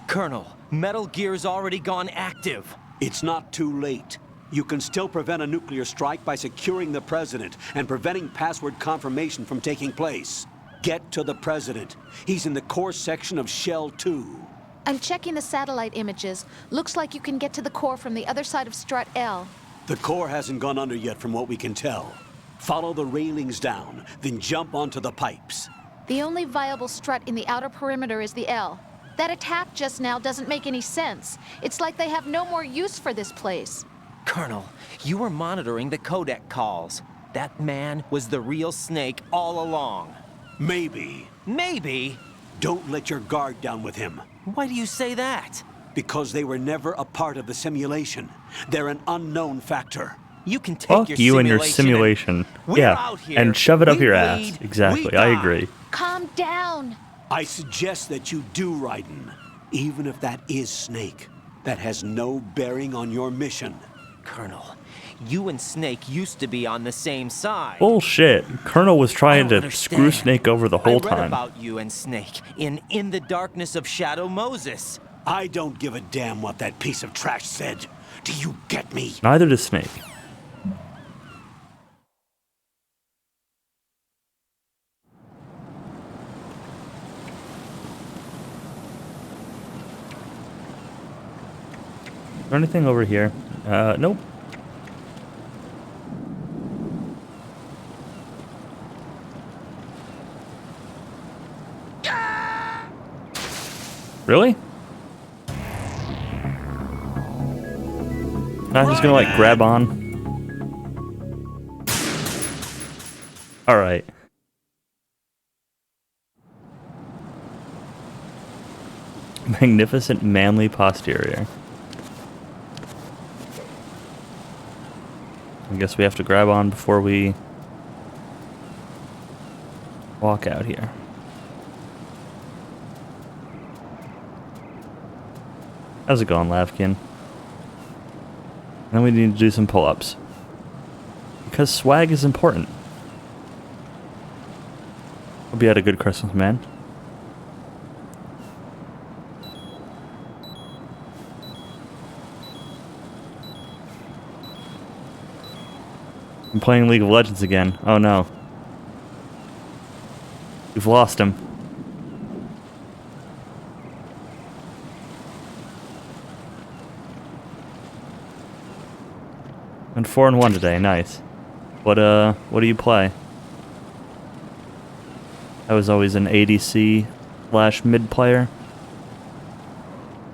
Colonel, Metal Gear's already gone active. It's not too late. You can still prevent a nuclear strike by securing the president and preventing password confirmation from taking place. Get to the president. He's in the core section of Shell 2. I'm checking the satellite images. Looks like you can get to the core from the other side of Strut L. The core hasn't gone under yet from what we can tell. Follow the railings down, then jump onto the pipes. The only viable strut in the outer perimeter is the L. That attack just now doesn't make any sense. It's like they have no more use for this place. Colonel, you were monitoring the codec calls. That man was the real Snake all along. Maybe. Maybe? Don't let your guard down with him. Why do you say that? Because they were never a part of the simulation. They're an unknown factor. You can take Fuck your you and your simulation. simulation. Yeah, out here. and shove it up We your bleed, ass. Exactly, we I die. agree. Calm down. I suggest that you do, Raiden. Even if that is Snake. That has no bearing on your mission. Colonel, you and Snake used to be on the same side. Bullshit. Colonel was trying to screw Snake over the whole I read time. about you and Snake in the Darkness of Shadow Moses. I don't give a damn what that piece of trash said. Do you get me? Neither does Snake. Is there anything over here? Nope. Really? Not just gonna like grab on. Alright. Magnificent manly posterior. I guess we have to grab on before we walk out here. How's it going, Lavkin? And then we need to do some pull-ups. Because swag is important. Hope you had a good Christmas, man. I'm playing League of Legends again. Oh no. We've lost him. And 4-1 today, nice. What do you play? I was always an ADC / mid player.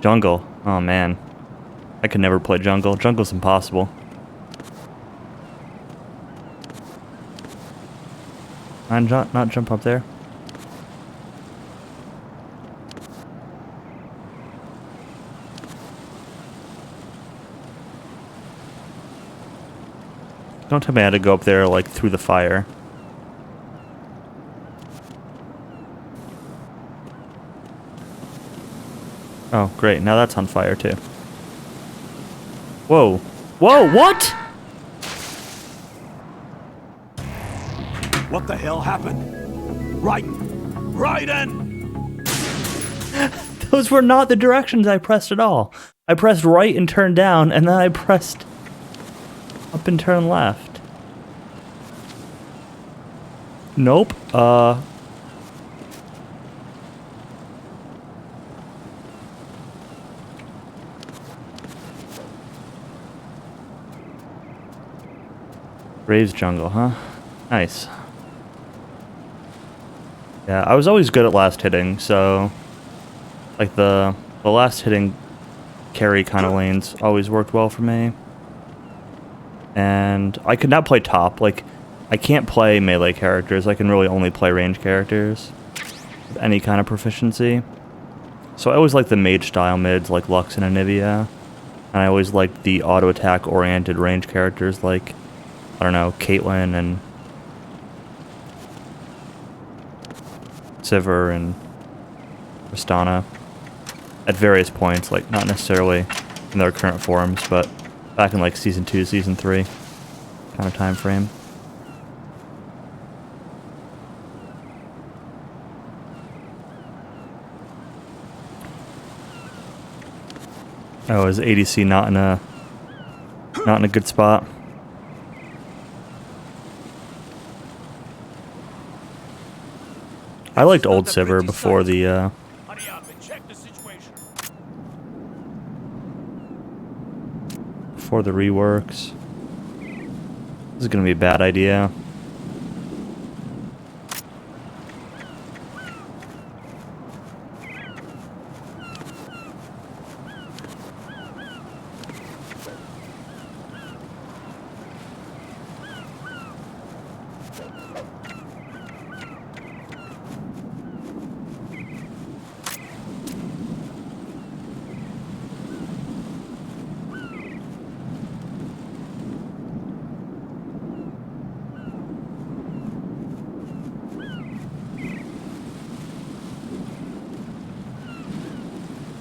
Jungle. Oh man. I could never play jungle. Jungle's impossible. Not jump up there. Don't tell me I had to go up there, like, through the fire. Oh, great. Now that's on fire, too. Whoa. Whoa, what? What the hell happened? Raiden! Those were not the directions I pressed at all. I pressed right and turned down, and then I pressed up and turn left. Nope. Raves jungle, huh? Nice. Yeah, I was always good at last hitting, so like the last hitting carry kind of lanes always worked well for me. And I could not play top. Like, I can't play melee characters. I can really only play range characters with any kind of proficiency. So I always liked the mage style mids like Lux and Anivia. And I always liked the auto attack oriented range characters like, I don't know, Caitlyn and Sivir and Tristana at various points, like not necessarily in their current forms, but back in like Season 2, Season 3 kind of time frame. Oh, is ADC not in a good spot? I liked old Sivir before the before the reworks. This is gonna be a bad idea.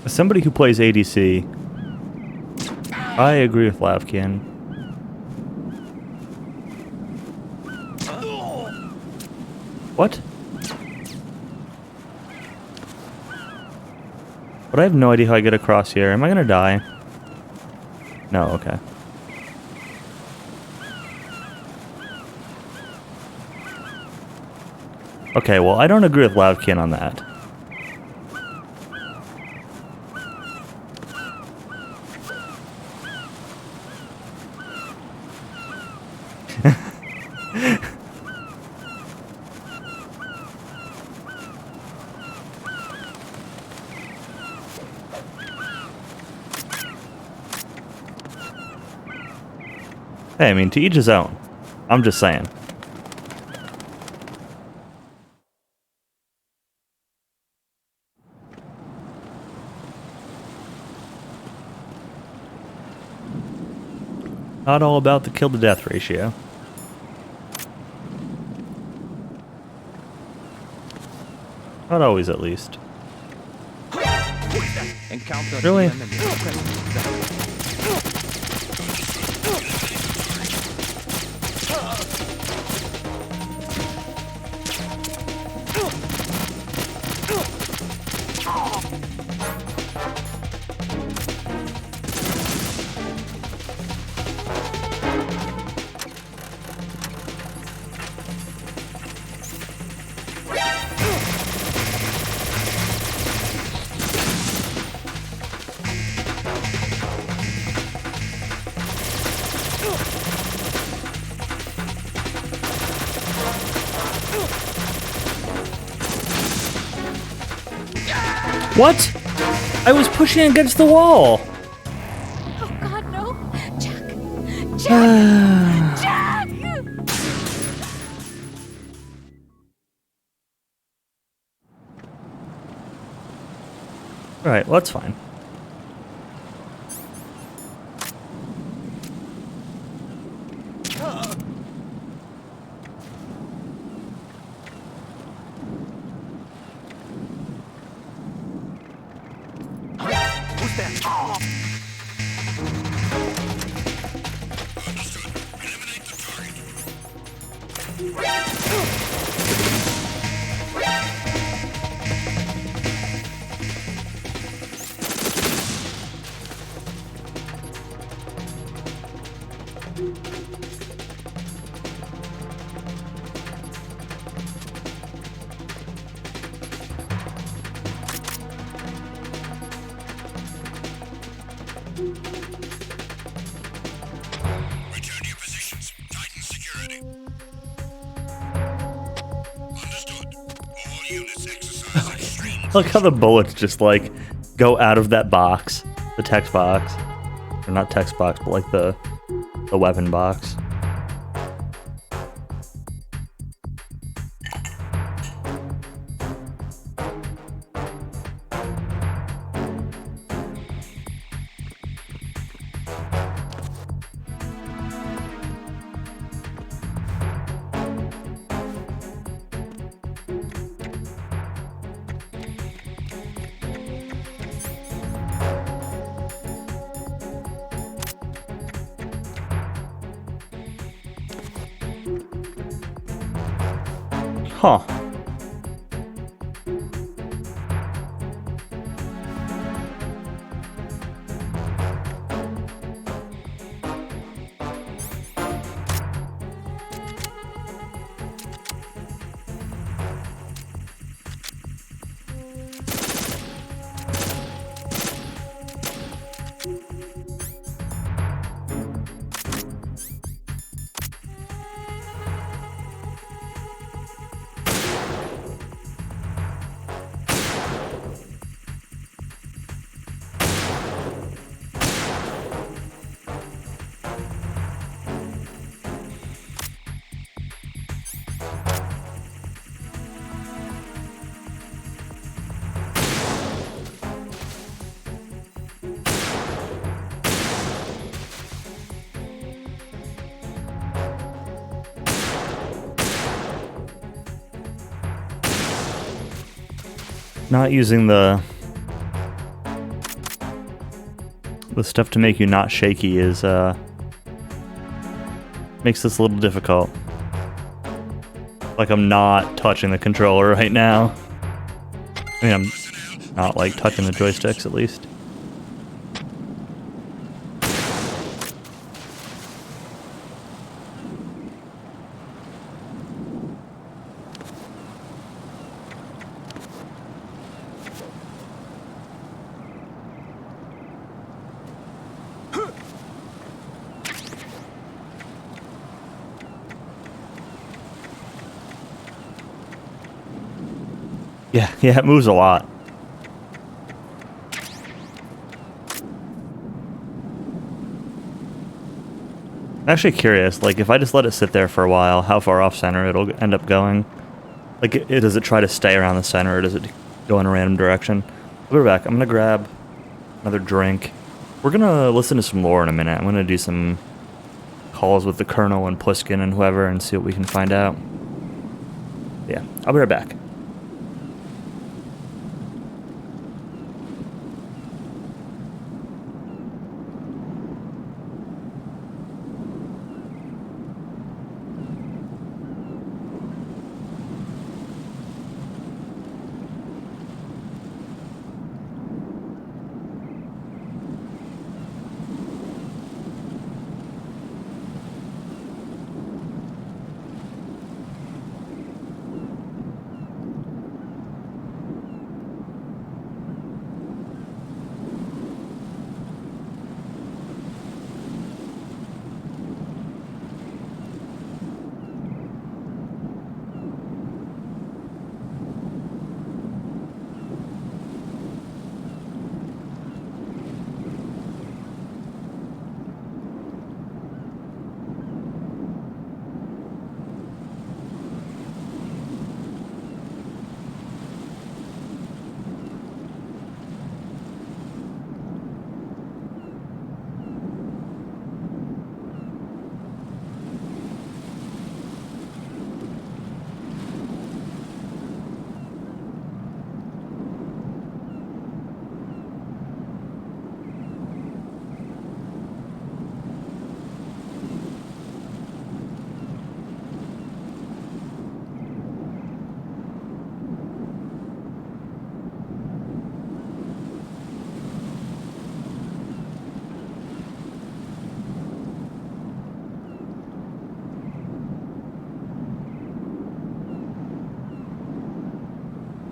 As somebody who plays ADC, I agree with Lavkin. What? But I have no idea how I get across here. Am I gonna die? No, okay. Okay, well, I don't agree with Loudkin on that. Hey, I mean, to each his own. I'm just saying. Not all about the kill-to-death ratio. Not always, at least. Encounter Really? the enemy. What? I was pushing against the wall. Oh God, no! Jack! Jack! Jack! All right, well, that's fine. Return to your positions. Titan security. Understood. All units exercise extreme. Look how the bullets just like go out of that box, the text box, or not text box, but like the weapon box. Huh. Not using the stuff to make you not shaky is makes this a little difficult. Like I'm not touching the controller right now. I mean, I'm not like touching the joysticks at least. Yeah, it moves a lot. I'm actually curious, like, if I just let it sit there for a while, how far off center it'll end up going. Like, does it try to stay around the center, or does it go in a random direction? I'll be back. I'm gonna grab another drink. We're gonna listen to some lore in a minute. I'm gonna do some calls with the Colonel and Pliskin and whoever and see what we can find out. Yeah, I'll be right back.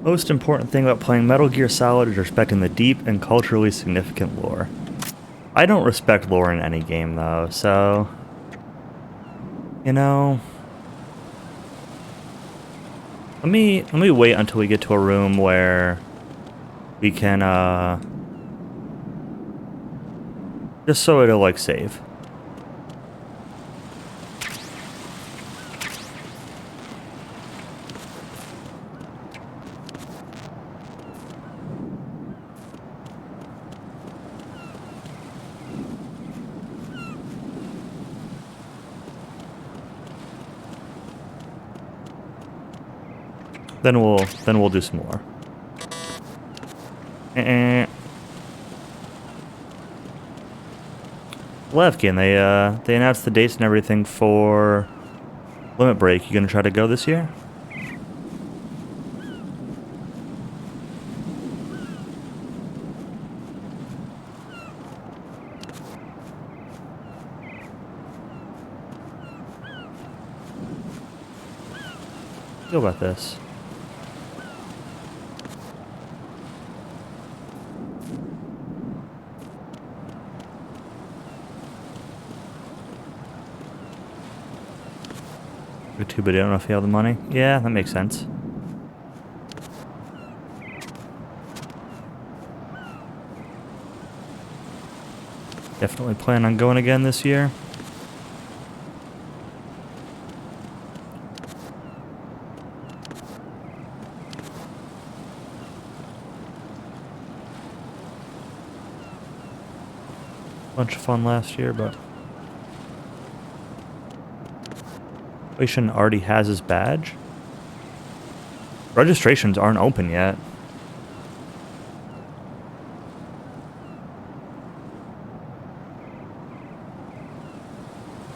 Most important thing about playing Metal Gear Solid is respecting the deep and culturally significant lore. I don't respect lore in any game though, so... You know... Let me wait until we get to a room where we can, just so it'll, like, save. Then we'll do some more. Levkin, they announced the dates and everything for Limit Break. You gonna try to go this year? Feel about this. Too, but I don't know if you have the money. Yeah, that makes sense. Definitely plan on going again this year. Bunch of fun last year, but Registration already has his badge? Registrations aren't open yet.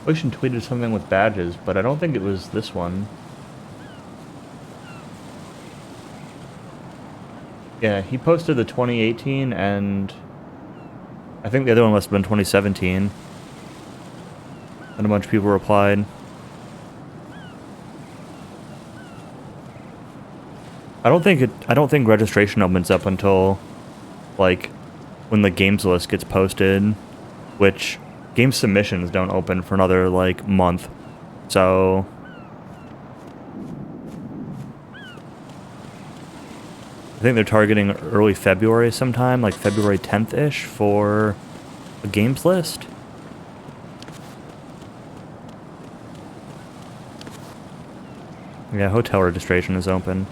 Ocean tweeted something with badges, but I don't think it was this one. Yeah, he posted the 2018, and I think the other one must have been 2017. And a bunch of people replied. I don't think registration opens up until, like, when the games list gets posted, which game submissions don't open for another, like, month. So I think they're targeting early February sometime, like February 10th-ish for a games list. Yeah, hotel registration is open.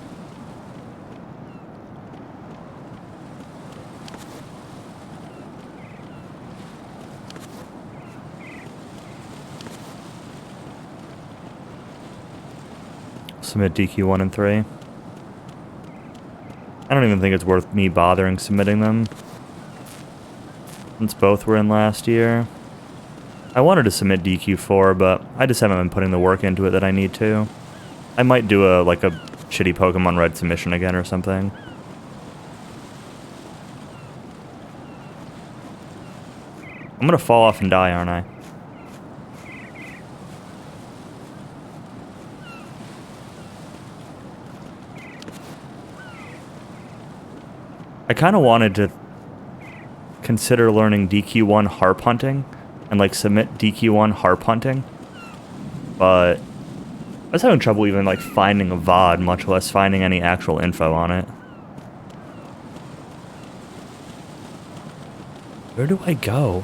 Submit DQ 1 and 3. I don't even think it's worth me bothering submitting them, since both were in last year. I wanted to submit DQ 4, but I just haven't been putting the work into it that I need to. I might do a shitty Pokemon Red submission again or something. I'm gonna fall off and die, aren't I? I kind of wanted to consider learning DQ1 harp hunting and like submit DQ1 harp hunting, but I was having trouble even like finding a VOD, much less finding any actual info on it. Where do I go?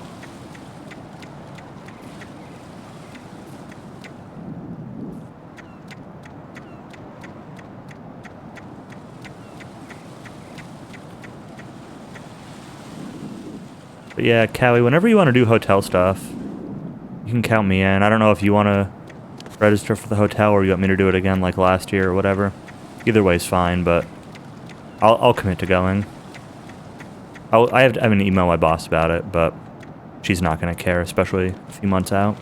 But yeah, Callie, whenever you want to do hotel stuff, you can count me in. I don't know if you want to register for the hotel or you want me to do it again like last year or whatever. Either way is fine, but I'll commit to going. I have to email my boss about it, but she's not going to care, especially a few months out.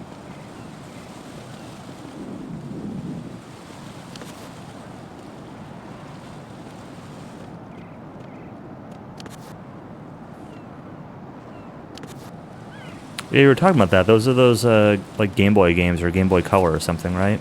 Yeah, you were talking about that. Those are those, like, Game Boy games or Game Boy Color or something, right?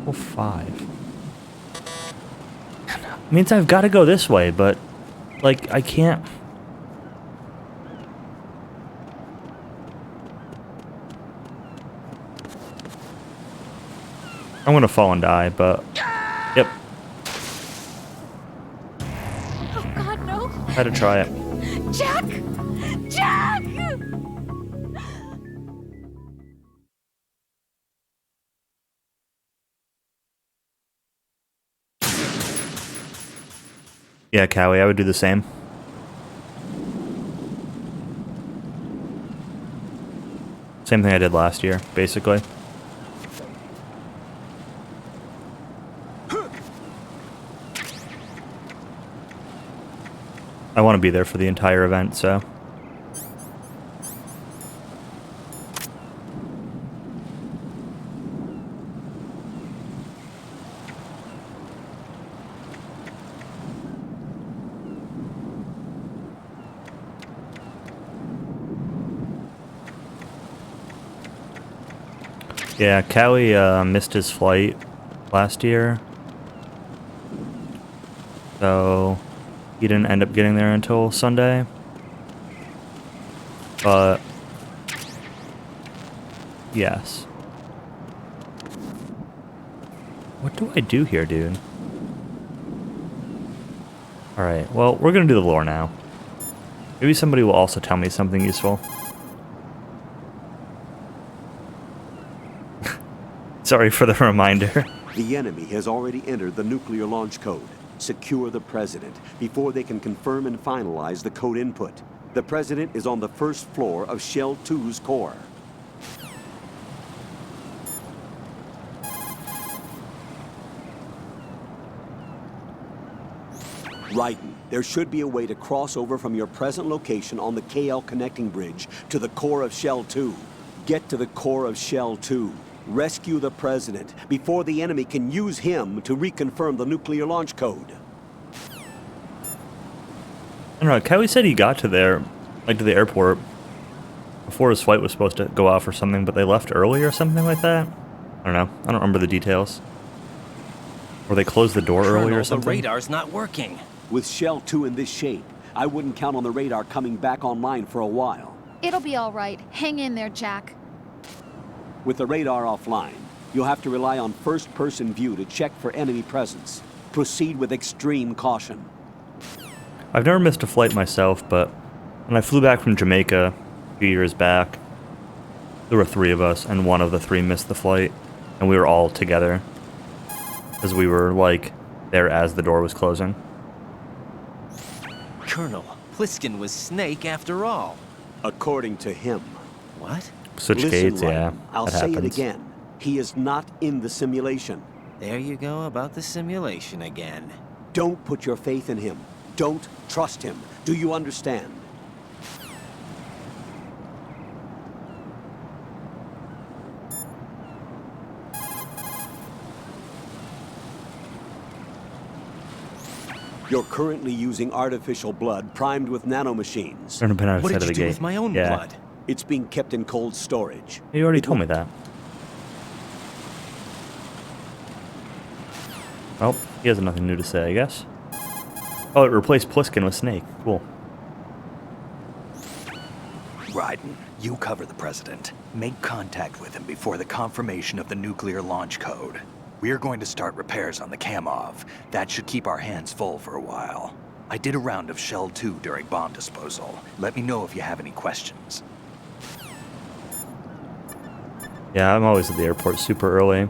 Oh, 5. Means I've got to go this way, but, like, I can't... I'm gonna fall and die, but... Yep. Oh God, no! Had to try it. Jack! Jack! Yeah, Cowie, I would do the same. Same thing I did last year, basically. I want to be there for the entire event, so... Yeah, Cowie missed his flight last year, so he didn't end up getting there until Sunday. But yes. What do I do here, dude? Alright, well, we're gonna do the lore now. Maybe somebody will also tell me something useful. Sorry for the reminder. The enemy has already entered the nuclear launch code. Secure the President before they can confirm and finalize the code input. The President is on the first floor of Shell 2's core. Raiden, there should be a way to cross over from your present location on the KL connecting bridge to the core of Shell 2. Get to the core of Shell 2. Rescue the President before the enemy can use him to reconfirm the nuclear launch code. I don't know, Kelly said he got to there, like to the airport, before his flight was supposed to go off or something, but they left early or something like that? I don't know. I don't remember the details. Or they closed the door early or something? The radar's not working. With Shell 2 in this shape, I wouldn't count on the radar coming back online for a while. It'll be all right. Hang in there, Jack. With the radar offline, you'll have to rely on first-person view to check for enemy presence. Proceed with extreme caution. I've never missed a flight myself, but when I flew back from Jamaica a few years back, there were 3 of us, and one of the 3 missed the flight, and we were all together. Because we were, like, there as the door was closing. Colonel, Pliskin was Snake after all. According to him. What? Switch Listen, gates, yeah. Raiden, I'll say it again. He is not in the simulation. There you go about the simulation again. Don't put your faith in him. Don't trust him. Do you understand? You're currently using artificial blood primed with nanomachines. What did you do with my own blood? It's being kept in cold storage. You already told me that. Well, he has nothing new to say, I guess. Oh, it replaced Pliskin with Snake. Cool. Raiden, you cover the President. Make contact with him before the confirmation of the nuclear launch code. We are going to start repairs on the Kamov. That should keep our hands full for a while. I did a round of Shell 2 during bomb disposal. Let me know if you have any questions. Yeah, I'm always at the airport super early.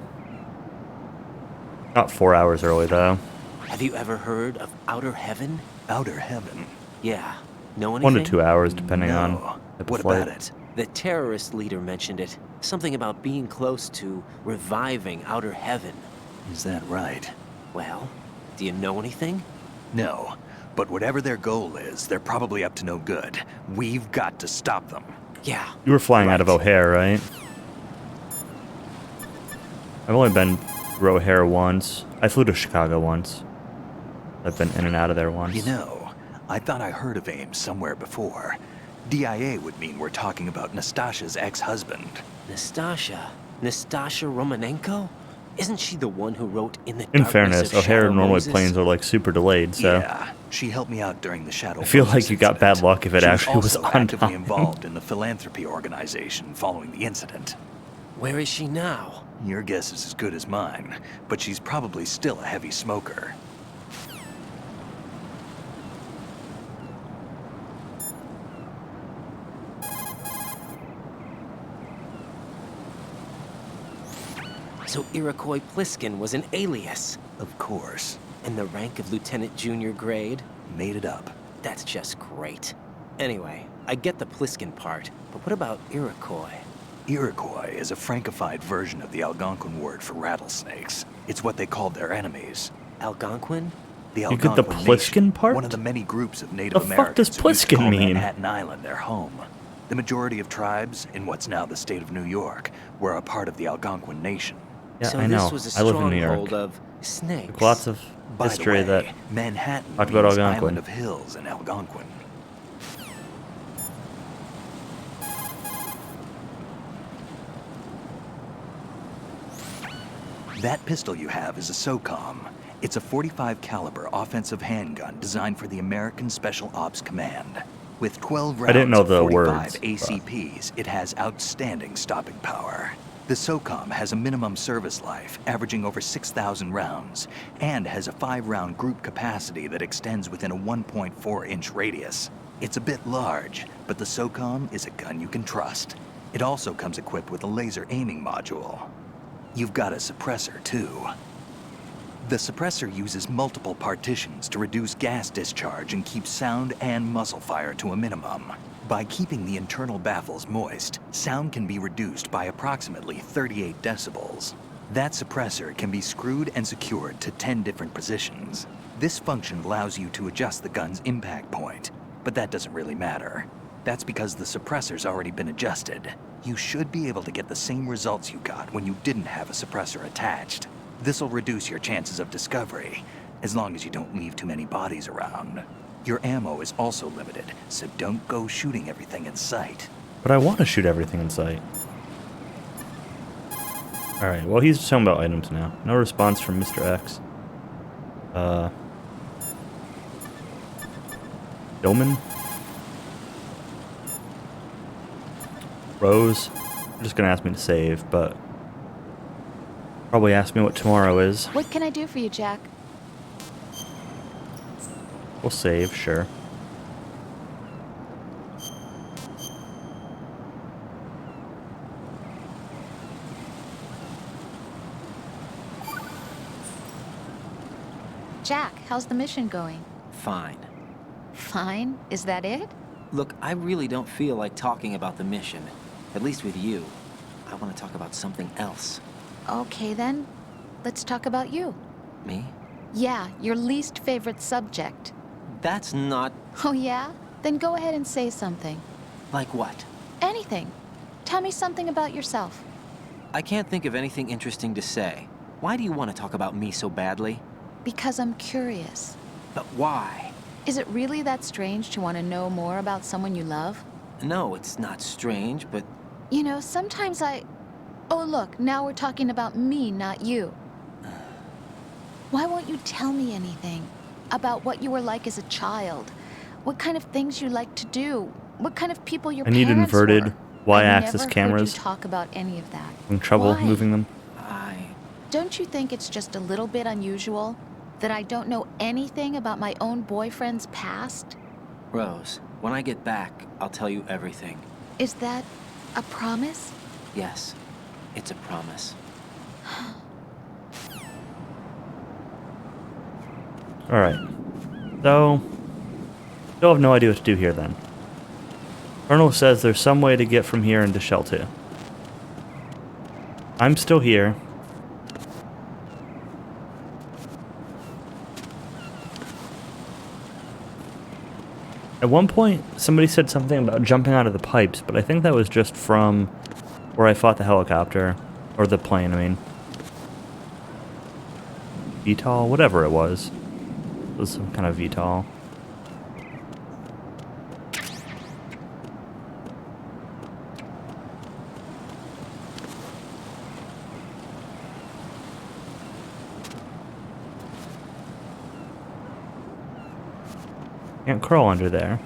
Not 4 hours early, though. Have you ever heard of Outer Heaven? Outer Heaven? Yeah. Know anything? 1 to 2 hours, depending on the What flight. about it? The terrorist leader mentioned it. Something about being close to reviving Outer Heaven. Is that right? Well, do you know anything? No. But whatever their goal is, they're probably up to no good. We've got to stop them. Yeah. You were flying out of O'Hare, right? I've only been through O'Hare once. I flew to Chicago once. I've been in and out of there once. You know, I thought I heard of Ames somewhere before. DIA would mean we're talking about Nastasha's ex-husband. Nastasha Romanenko? Isn't she the one who wrote In the In Darkness fairness, of O'Hare Shadow normally Moses? planes are like super delayed, so Yeah, she helped me out during the Shadow I feel Moses like you got bad luck if it She actually was also on actively time. involved in the philanthropy organization following the incident. Where is she now? Your guess is as good as mine, but she's probably still a heavy smoker. So Iroquois Pliskin was an alias. Of course. And the rank of Lieutenant Junior grade? Made it up. That's just great. Anyway, I get the Pliskin part, but what about Iroquois? Iroquois is a Frankified version of the Algonquin word for rattlesnakes. It's what they called their enemies. Algonquin? The You get the Algonquin Pliskin Nation, part? one of the many groups of Native The fuck does Americans who used to Pliskin call mean? Manhattan Island their home. The majority of tribes in what's now the state of New York were a part of the Algonquin Nation. Yeah, So I know. this was a I live in New stronghold York. of snakes. Like, lots of By history the way, that Manhattan talked about means Algonquin. Island of Hills in Algonquin. That pistol you have is a SOCOM. It's a .45 caliber offensive handgun designed for the American Special Ops Command. With 12 rounds I didn't know of the 45 words, ACPs, it has outstanding stopping power. The SOCOM has a minimum service life, averaging over 6,000 rounds, and has a 5-round group capacity that extends within a 1.4-inch radius. It's a bit large, but the SOCOM is a gun you can trust. It also comes equipped with a laser aiming module. You've got a suppressor, too. The suppressor uses multiple partitions to reduce gas discharge and keep sound and muzzle fire to a minimum. By keeping the internal baffles moist, sound can be reduced by approximately 38 decibels. That suppressor can be screwed and secured to 10 different positions. This function allows you to adjust the gun's impact point, but that doesn't really matter. That's because the suppressor's already been adjusted. You should be able to get the same results you got when you didn't have a suppressor attached. This'll reduce your chances of discovery, as long as you don't leave too many bodies around. Your ammo is also limited, so don't go shooting everything in sight. But I want to shoot everything in sight. Alright, well he's talking about items now. No response from Mr. X. Yeoman? Rose? They're just gonna ask me to save, but probably ask me what tomorrow is. What can I do for you, Jack? We'll save, sure. Jack, how's the mission going? Fine. Fine? Is that it? Look, I really don't feel like talking about the mission. At least with you. I want to talk about something else. Okay then, let's talk about you. Me? Yeah, your least favorite subject. That's not... Oh yeah? Then go ahead and say something. Like what? Anything. Tell me something about yourself. I can't think of anything interesting to say. Why do you want to talk about me so badly? Because I'm curious. But why? Is it really that strange to want to know more about someone you love? No, it's not strange, but... You know, sometimes Oh look, now we're talking about me, not you. Why won't you tell me anything? About what you were like as a child? What kind of things you like to do? What kind of people your I need parents inverted were? Y-axis I never cameras. heard you talk about any of that. I'm in trouble Why? moving them. Don't you think it's just a little bit unusual that I don't know anything about my own boyfriend's past? Rose, when I get back, I'll tell you everything. Is that a promise? Yes, it's a promise. Alright. So, still have no idea what to do here then. Colonel says there's some way to get from here into Shell 2. I'm still here. At one point, somebody said something about jumping out of the pipes, but I think that was just from where I fought the helicopter. Or the plane, I mean. VTOL, whatever it was. It was some kind of VTOL. Can't crawl under there.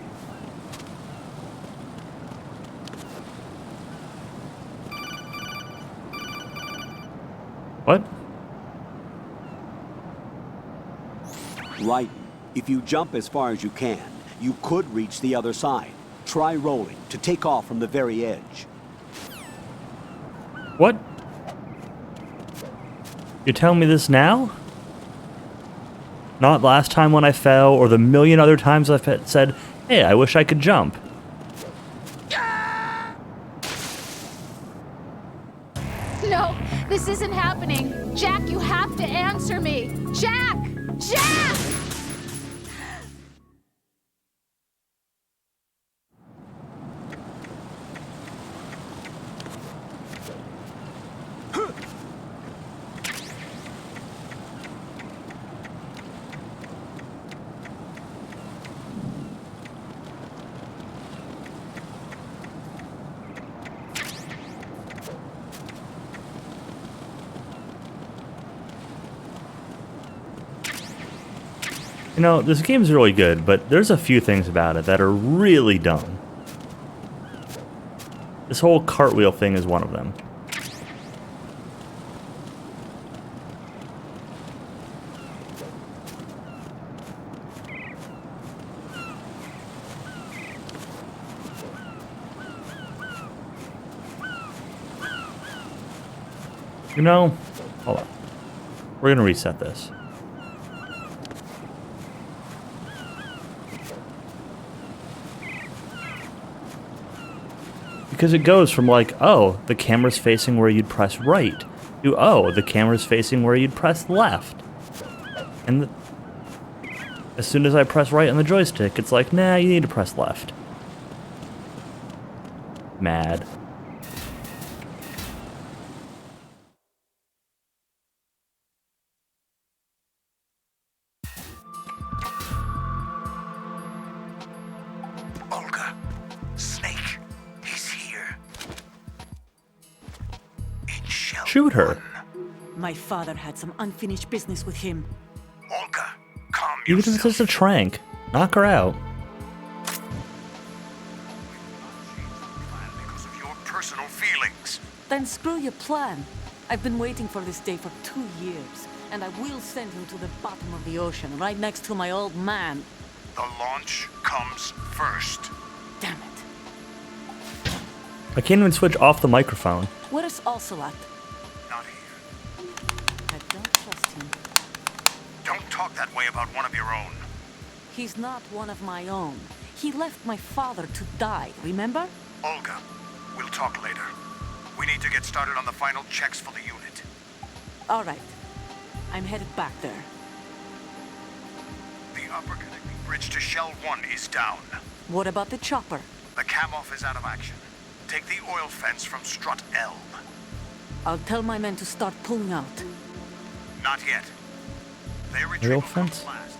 What? Right. If you jump as far as you can, you could reach the other side. Try rolling to take off from the very edge. What? You're telling me this now? Not last time when I fell, or the million other times I've said, hey, I wish I could jump. No, this isn't happening. Jack, you have to answer me. Jack! Jack! You know, this game's really good, but there's a few things about it that are really dumb. This whole cartwheel thing is one of them. You know, hold on. We're gonna reset this. Because it goes from like, oh, the camera's facing where you'd press right, to, oh, the camera's facing where you'd press left. And As soon as I press right on the joystick, it's like, nah, you need to press left. Mad. Olga, Snake, he's here. In Shell Shoot her. 1. My father had some unfinished business with him. Olga, calm Even if it's just a trank, knock her out. because of your personal feelings. Then screw your plan. I've been waiting for this day for 2 years, and I will send him to the bottom of the ocean, right next to my old man. The launch comes first. Damn it. I can't even switch off the microphone. Where is Ocelot? Not here. I don't trust him. Don't talk that way about one of your own. He's not one of my own. He left my father to die, remember? Olga, we'll talk later. We need to get started on the final checks for the unit. All right. I'm headed back there. The upper connecting bridge to Shell 1 is down. What about the chopper? The cam-off is out of action. Take the oil fence from strut L. I'll tell my men to start pulling out. Not yet. Their retreat Oil will come fence? last.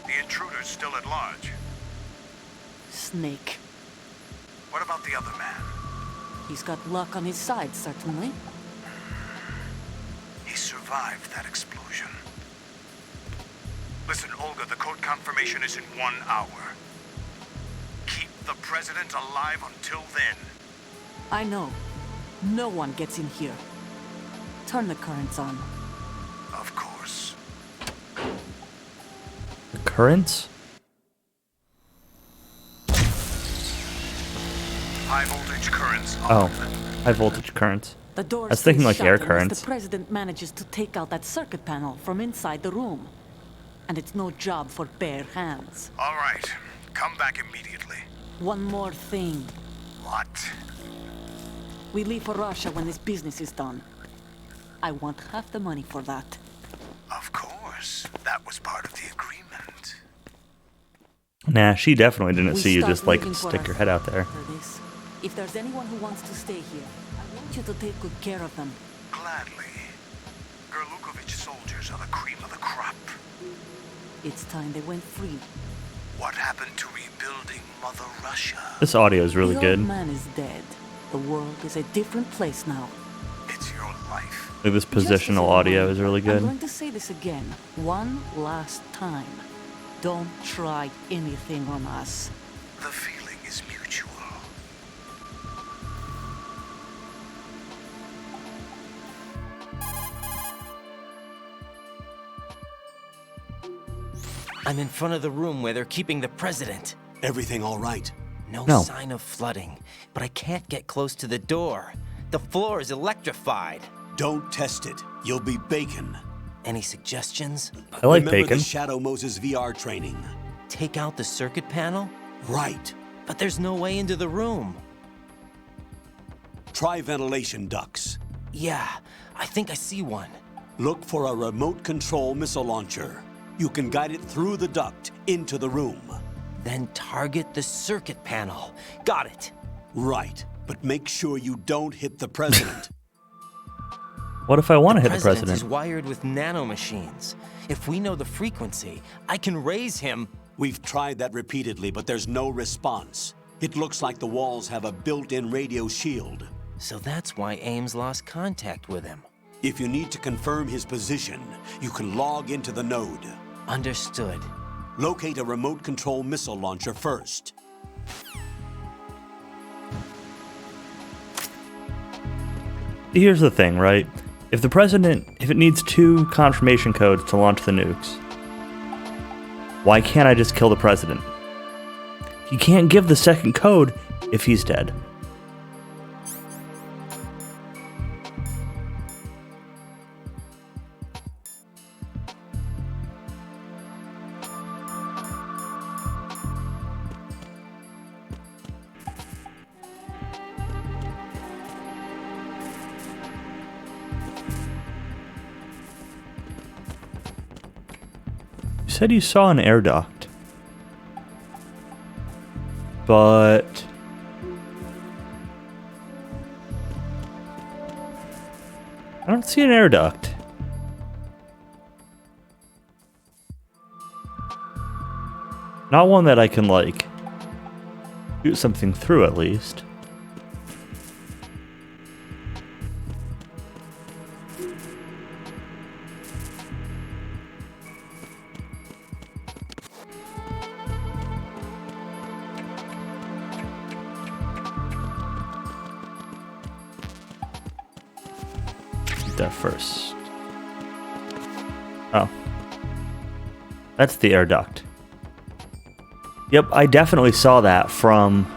The intruder's still at large. Snake. What about the other man? He's got luck on his side, certainly. He survived that explosion. Listen, Olga, the code confirmation is in 1 hour. Keep the president alive until then. I know. No one gets in here. Turn the currents on. Of course. The currents? High voltage currents Oh, on. high voltage currents. The door I was thinking like stays air shut unless currents. The president manages to take out that circuit panel from inside the room. And it's no job for bare hands. All right. Come back immediately. One more thing. What? We leave for Russia when this business is done. I want half the money for that. Of course. That was part of the agreement. Nah, she definitely didn't We see you start just like looking for stick our your head out there. after this. If there's anyone who wants to stay here, I want you to take good care of them. Gladly. Gerlukovich soldiers are the cream of the crop. It's time they went free. What happened to rebuilding Mother Russia? This audio is really The good. old man is dead. The world is a different place now. It's your life. Like this Just as positional a audio reminder, is really I'm good. going to say this again, one last time. Don't try anything on us. The feeling is mutual. I'm in front of the room where they're keeping the president. Everything all right? No sign of flooding, but I can't get close to the door. The floor is electrified. Don't test it. You'll be bacon. Any suggestions? I like Remember bacon. the Shadow Moses VR training? Take out the circuit panel? Right. But there's no way into the room. Try ventilation ducts. Yeah, I think I see one. Look for a remote control missile launcher. You can guide it through the duct into the room. Then target the circuit panel. Got it. Right, but make sure you don't hit the president. What if I want to hit the The president? president is wired with nanomachines. If we know the frequency, I can raise him. We've tried that repeatedly, but there's no response. It looks like the walls have a built-in radio shield. So that's why Ames lost contact with him. If you need to confirm his position, you can log into the node. Understood. Locate a remote control missile launcher first. Here's the thing, right? If it needs 2 confirmation codes to launch the nukes, why can't I just kill the president? You can't give the second code if he's dead. said you saw an air duct. But... I don't see an air duct. Not one that I can, like, shoot something through, at least. That first. Oh. That's the air duct. Yep, I definitely saw that from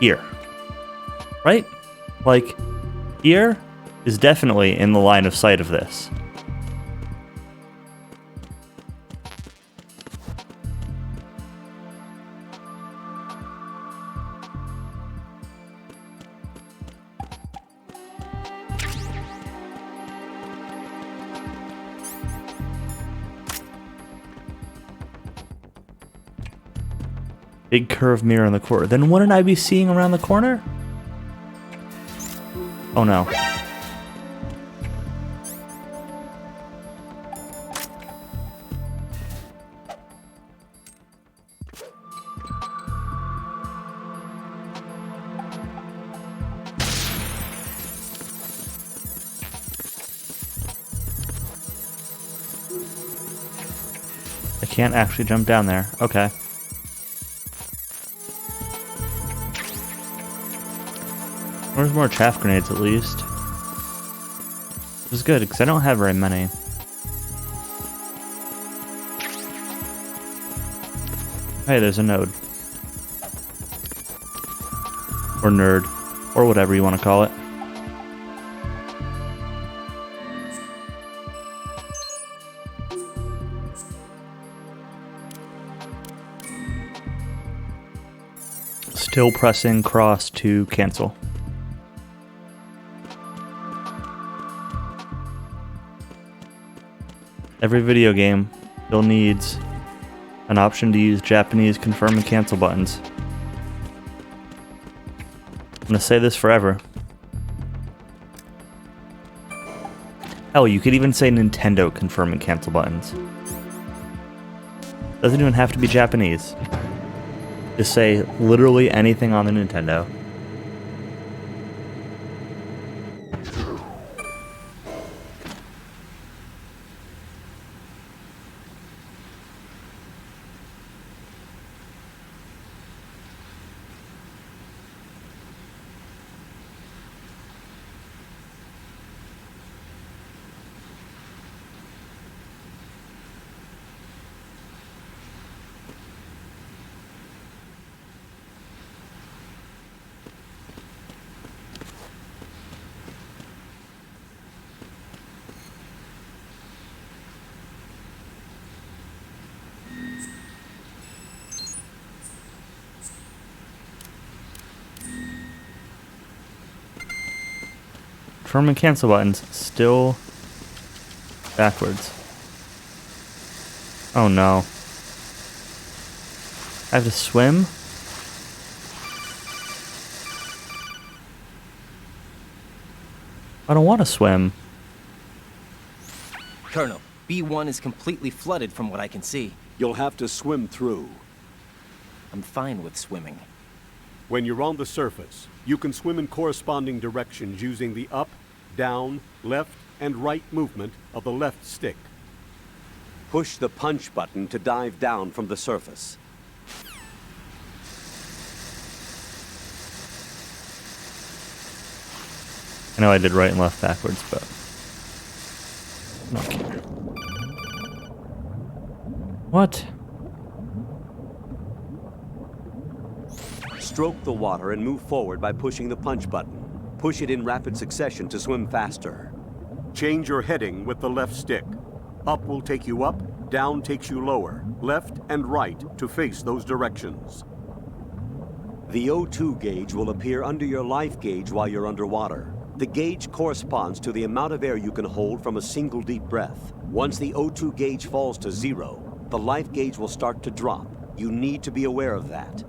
here. Right? Like, here is definitely in the line of sight of this. Big curved mirror in the corner. Then wouldn't I be seeing around the corner? Oh no. I can't actually jump down there. Okay. There's more chaff grenades at least. Which is good, because I don't have very many. Hey, there's a node. Or nerd. Or whatever you want to call it. Still pressing cross to cancel. Every video game still needs an option to use Japanese confirm and cancel buttons. I'm gonna say this forever. Hell, you could even say Nintendo confirm and cancel buttons. Doesn't even have to be Japanese. Just say literally anything on the Nintendo. Confirm and cancel buttons still backwards. Oh no. I have to swim? I don't want to swim. Colonel, B1 is completely flooded from what I can see. You'll have to swim through. I'm fine with swimming. When you're on the surface, you can swim in corresponding directions using the up, down, left, and right movement of the left stick. Push the punch button to dive down from the surface. I know I did right and left backwards, but I don't care. What? Stroke the water and move forward by pushing the punch button. Push it in rapid succession to swim faster. Change your heading with the left stick. Up will take you up, down takes you lower, left and right to face those directions. The O2 gauge will appear under your life gauge while you're underwater. The gauge corresponds to the amount of air you can hold from a single deep breath. Once the O2 gauge falls to 0, the life gauge will start to drop. You need to be aware of that.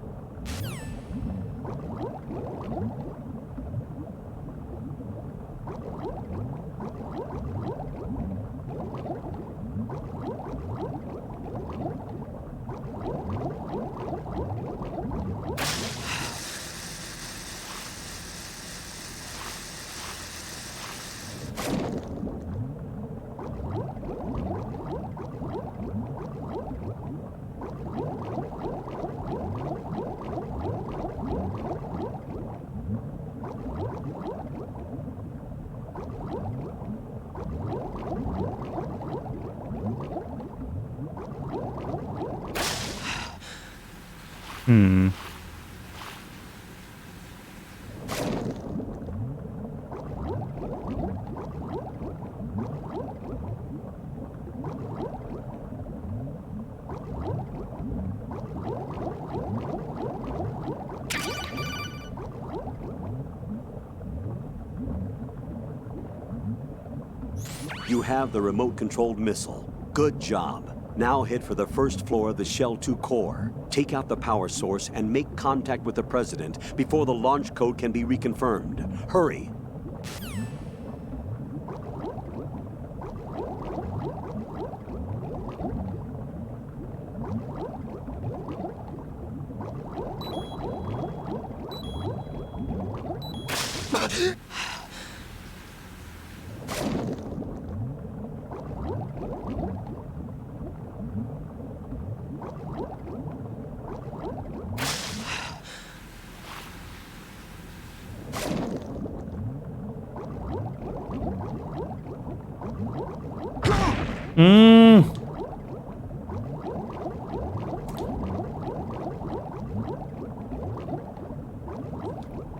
You have the remote-controlled missile. Good job. Now head for the first floor of the Shell 2 core. Take out the power source and make contact with the President before the launch code can be reconfirmed. Hurry!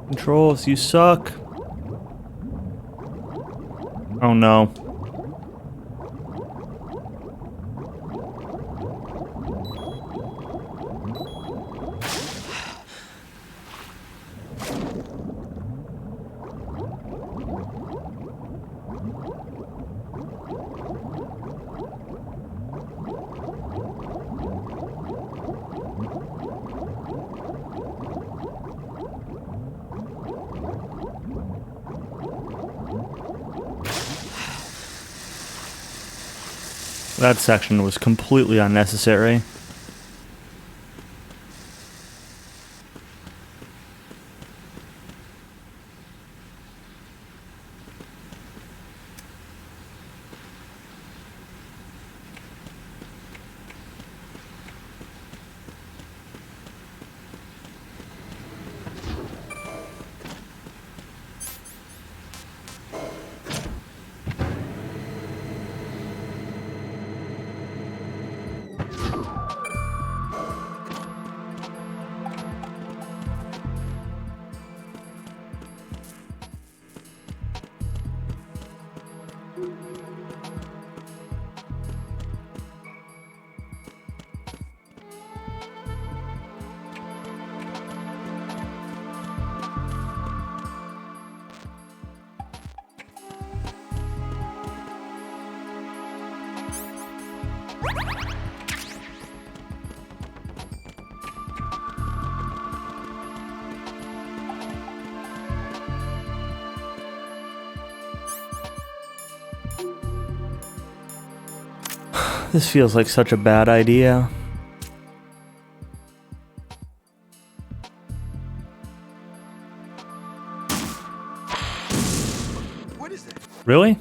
Controls, you suck. Oh no. That section was completely unnecessary. This feels like such a bad idea. What is that? Really?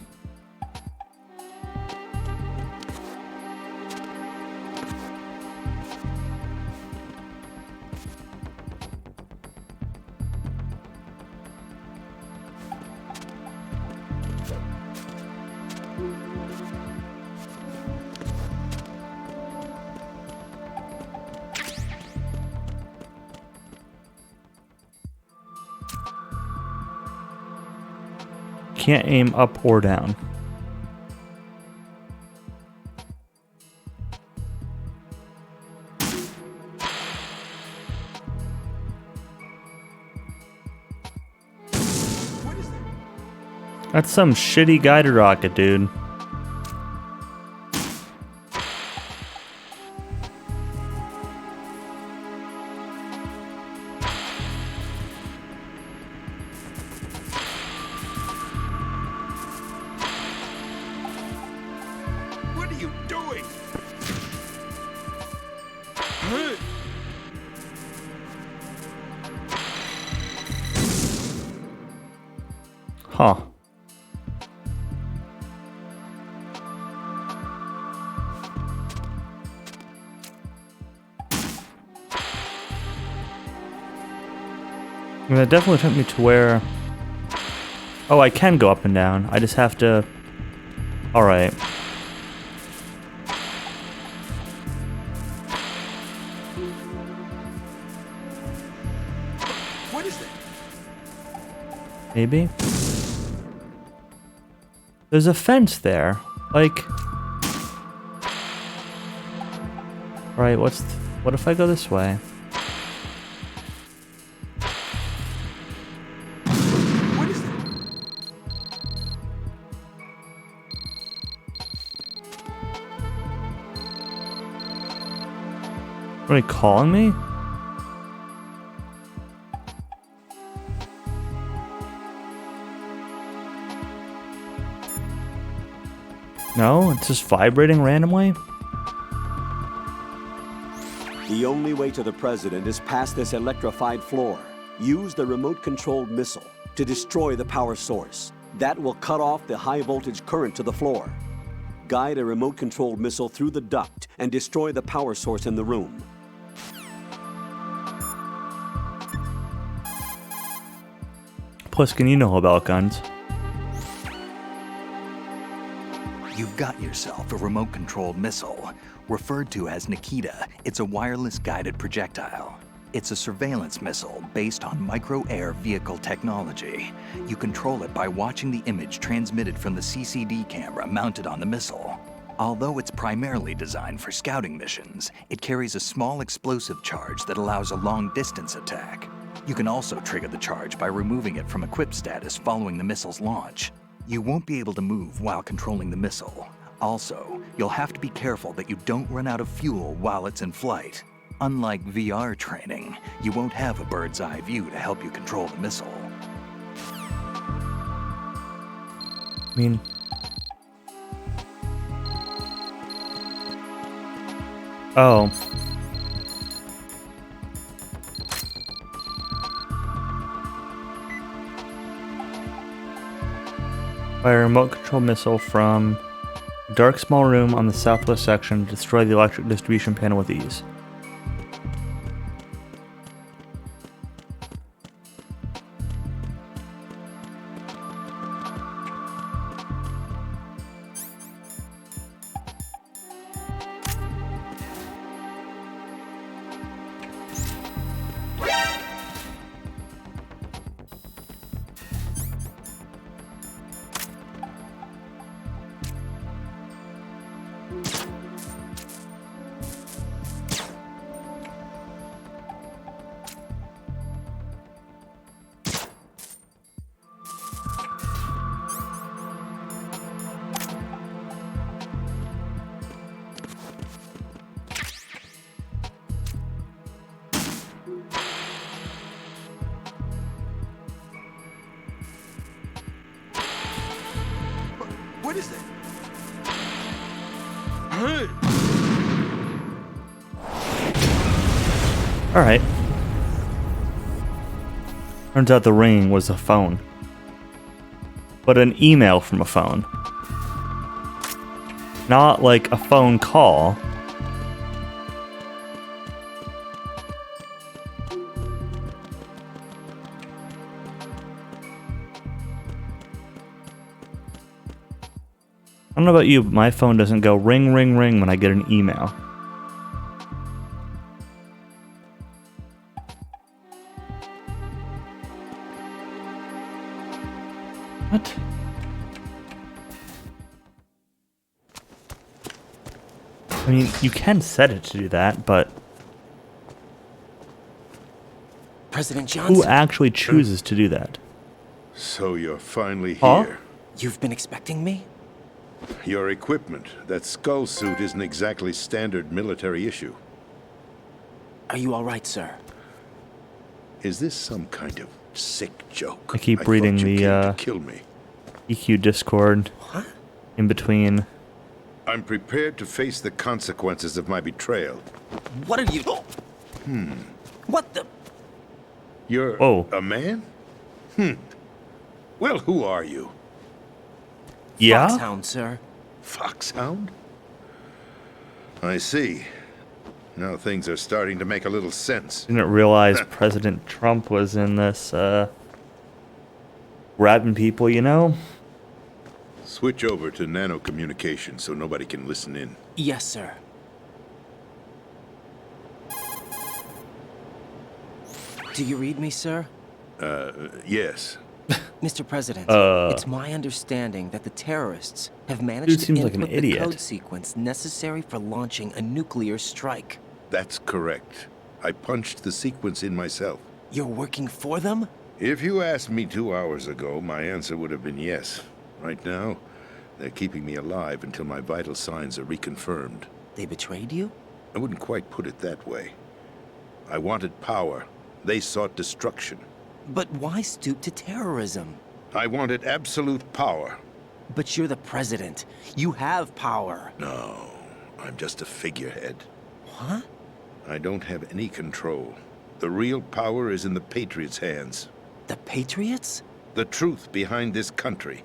Can't aim up or down. What is that? That's some shitty guided rocket, dude. What are you doing? Huh. I mean, that definitely took me to where... Oh, I can go up and down. I just have to... Alright. What is that? Maybe? There's a fence there. Like... Alright, what if I go this way? What is that? Are they calling me? No, it's just vibrating randomly? The only way to the president is past this electrified floor. Use the remote-controlled missile to destroy the power source. That will cut off the high-voltage current to the floor. Guide a remote-controlled missile through the duct and destroy the power source in the room. Pliskin, you know about guns. You've got yourself a remote-controlled missile. Referred to as Nikita, it's a wireless guided projectile. It's a surveillance missile based on micro-air vehicle technology. You control it by watching the image transmitted from the CCD camera mounted on the missile. Although it's primarily designed for scouting missions, it carries a small explosive charge that allows a long-distance attack. You can also trigger the charge by removing it from equipped status following the missile's launch. You won't be able to move while controlling the missile. Also, you'll have to be careful that you don't run out of fuel while it's in flight. Unlike VR training, you won't have a bird's eye view to help you control the missile. I mean... Oh. Fire a remote control missile from a dark small room on the southwest section to destroy the electric distribution panel with ease. What is that? Alright. Turns out the ring was a phone. But an email from a phone. Not like a phone call. I don't know about you, but my phone doesn't go ring, ring, ring when I get an email. What? I mean, you can set it to do that, but... President Johnson. Who actually chooses to do that? So you're finally Huh? here. You've been expecting me? Your equipment, that skull suit isn't exactly standard military issue. Are you all right, sir? Is this some kind of sick joke? I keep reading thought you the came to kill me. EQ Discord in between. I'm prepared to face the consequences of my betrayal. What are you... What the... You're Whoa. a man? Well, who are you? Yeah? Foxhound, sir. Foxhound? I see. Now things are starting to make a little sense. Didn't realize President Trump was in this, grabbing people, you know? Switch over to nano communication so nobody can listen in. Yes, sir. Do you read me, sir? Yes. Mr. President, it's my understanding that the terrorists have managed Dude to seems like input an the idiot. code sequence necessary for launching a nuclear strike. That's correct. I punched the sequence in myself. You're working for them? If you asked me 2 hours ago, my answer would have been yes. Right now, they're keeping me alive until my vital signs are reconfirmed. They betrayed you? I wouldn't quite put it that way. I wanted power. They sought destruction. But why stoop to terrorism? I wanted absolute power. But you're the president. You have power. No, I'm just a figurehead. What? I don't have any control. The real power is in the Patriots' hands. The Patriots? The truth behind this country.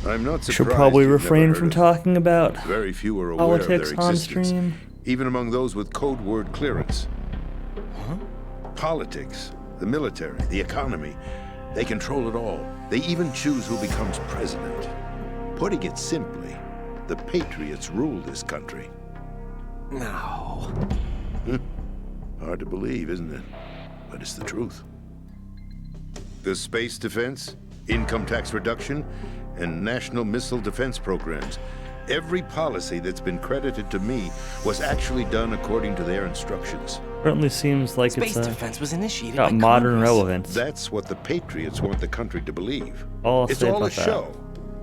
I'm not surprised Should probably you've never refrain heard from of talking about them. Very few are aware of politics their on existence, stream. even among those with code word clearance. Huh? Politics, the military, the economy, they control it all. They even choose who becomes president. Putting it simply, the Patriots rule this country. No. Hard to believe, isn't it? But it's the truth. The space defense, income tax reduction, and national missile defense programs. Every policy that's been credited to me was actually done according to their instructions. Certainly seems like Space it's defense was initiated got by modern Congress. relevance. That's what the Patriots want the country to believe. All I'll It's say all a about that. show.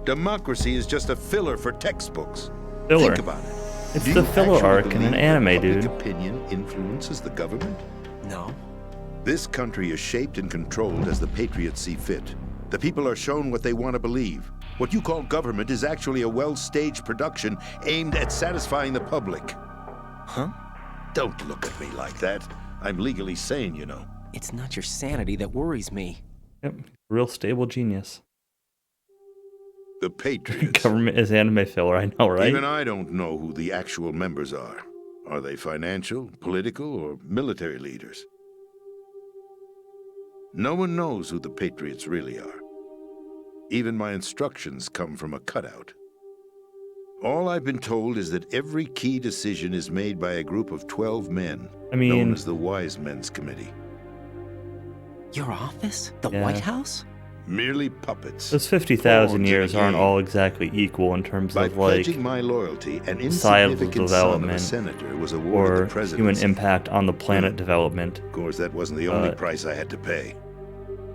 Democracy is just a filler for textbooks. Filler. Think about it. It's Do the you filler actually arc in an believe that anime, public dude. opinion influences the government? No. This country is shaped and controlled as the Patriots see fit. The people are shown what they want to believe. What you call government is actually a well-staged production aimed at satisfying the public. Huh? Don't look at me like that. I'm legally sane, you know. It's not your sanity that worries me. Yep, real stable genius. The Patriots. Government is anime filler, I know, right? Even I don't know who the actual members are. Are they financial, political, or military leaders? No one knows who the Patriots really are. Even my instructions come from a cutout. All I've been told is that every key decision is made by a group of 12 men, known as the Wise Men's Committee. Your office? The Yeah. White House? Merely puppets. Those 50,000 pawns in a years aren't game. all exactly equal in terms By of, like, pledging my loyalty, an societal insignificant son of a development senator was awarded or the presidency. human impact on the planet development. Of course, that wasn't the only price I had to pay.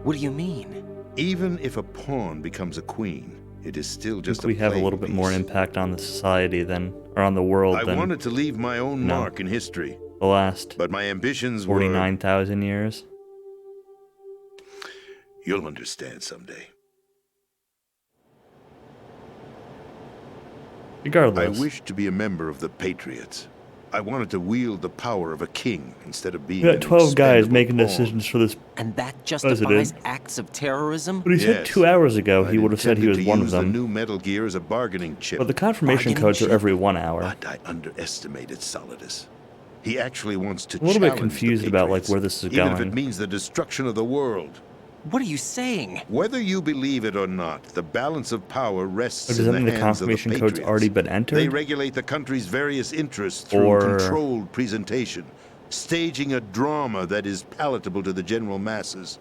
What do you mean? Even if a pawn becomes a queen, it is still I just think we have a little bit more impact on the society than, or on the world I than wanted to leave my own No. mark in history, the last but my ambitions were... 49,000 years. You'll understand someday. Regardless. I wished to be a member of the Patriots. I wanted to wield the power of a king instead of being We got an 12 guys expendable making pawn. decisions for this And that justifies president. acts of terrorism? But he said Yes. 2 hours ago he I'd would have said he was attempted to one of use them. the new Metal Gear as a bargaining chip. But the confirmation Bargaining codes are chip? every 1 hour. But I underestimated Solidus. He actually wants to A little bit challenge the confused about, like, Patriots, where this is even if going. it means the destruction of the world. What are you saying? Whether you believe it or not, the balance of power rests So does in that the mean the hands of the confirmation Patriots. code's already been entered? They regulate the country's various interests through Or- controlled presentation, staging a drama that is palatable to the general masses.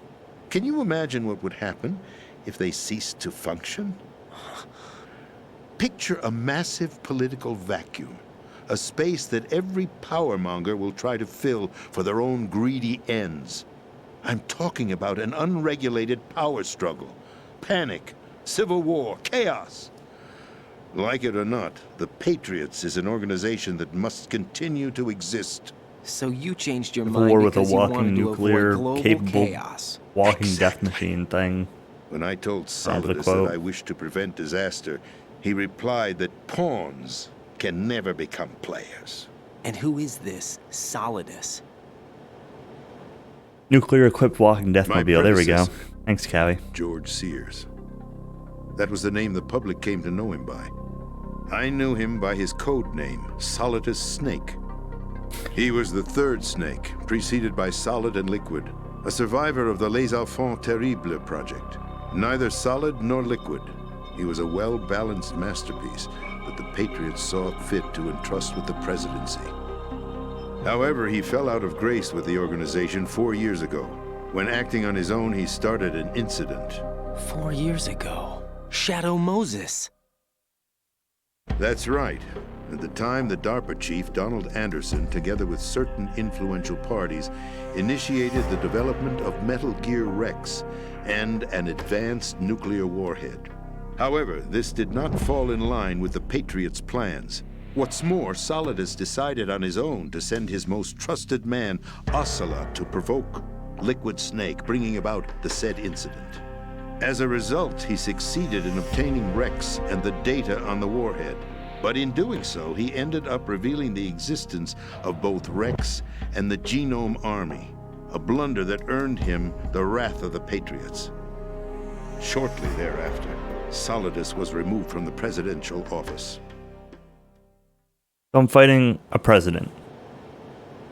Can you imagine what would happen if they ceased to function? Picture a massive political vacuum, a space that every powermonger will try to fill for their own greedy ends. I'm talking about an unregulated power struggle, panic, civil war, chaos. Like it or not, the Patriots is an organization that must continue to exist. So you changed your A mind war with a because you walking wanted to avoid nuclear global capable chaos. walking death machine thing. When I told End of the Solidus quote. that I wished to prevent disaster, he replied that pawns can never become players. And who is this Solidus? Nuclear-equipped walking My deathmobile. There we go. predecessor. Thanks, Callie. George Sears. That was the name the public came to know him by. I knew him by his code name, Solidus Snake. He was the third Snake, preceded by Solid and Liquid, a survivor of the Les Enfants Terribles project. Neither solid nor liquid, he was a well-balanced masterpiece that the Patriots saw fit to entrust with the presidency. However, he fell out of grace with the organization 4 years ago. When acting on his own, he started an incident. 4 years ago. Shadow Moses. That's right. At the time, the DARPA chief, Donald Anderson, together with certain influential parties, initiated the development of Metal Gear Rex and an advanced nuclear warhead. However, this did not fall in line with the Patriots' plans. What's more, Solidus decided on his own to send his most trusted man, Ocelot, to provoke Liquid Snake, bringing about the said incident. As a result, he succeeded in obtaining Rex and the data on the warhead. But in doing so, he ended up revealing the existence of both Rex and the Genome Army, a blunder that earned him the wrath of the Patriots. Shortly thereafter, Solidus was removed from the presidential office. So I'm fighting a president.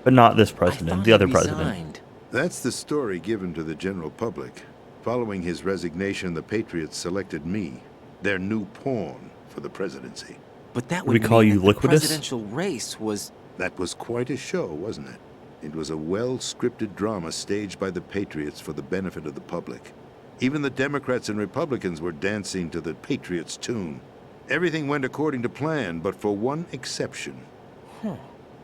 But not this president, the other president. That's the story given to the general public. Following his resignation, the Patriots selected me, their new pawn, for the presidency. But that We would call mean you that the Liquidus? presidential race was... That was quite a show, wasn't it? It was a well-scripted drama staged by the Patriots for the benefit of the public. Even the Democrats and Republicans were dancing to the Patriots' tune. Everything went according to plan, but for one exception.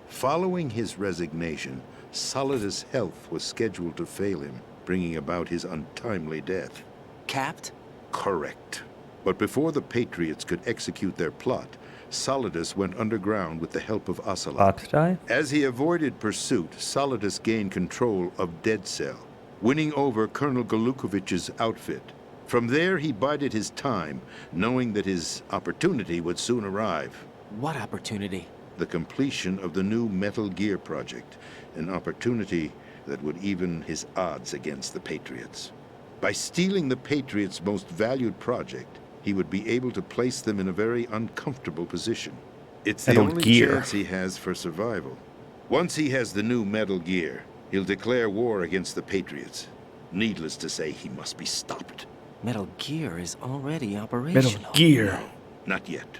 Following his resignation, Solidus' health was scheduled to fail him, bringing about his untimely death. Capped? Correct. But before the Patriots could execute their plot, Solidus went underground with the help of Ocelot. Oxdie? As he avoided pursuit, Solidus gained control of Dead Cell, winning over Colonel Golukovich's outfit. From there, he bided his time, knowing that his opportunity would soon arrive. What opportunity? The completion of the new Metal Gear project, an opportunity that would even his odds against the Patriots. By stealing the Patriots' most valued project, he would be able to place them in a very uncomfortable position. It's the Metal only Gear. chance he has for survival. Once he has the new Metal Gear, he'll declare war against the Patriots. Needless to say, he must be stopped. Metal Gear is already operational. Metal Gear. Not yet.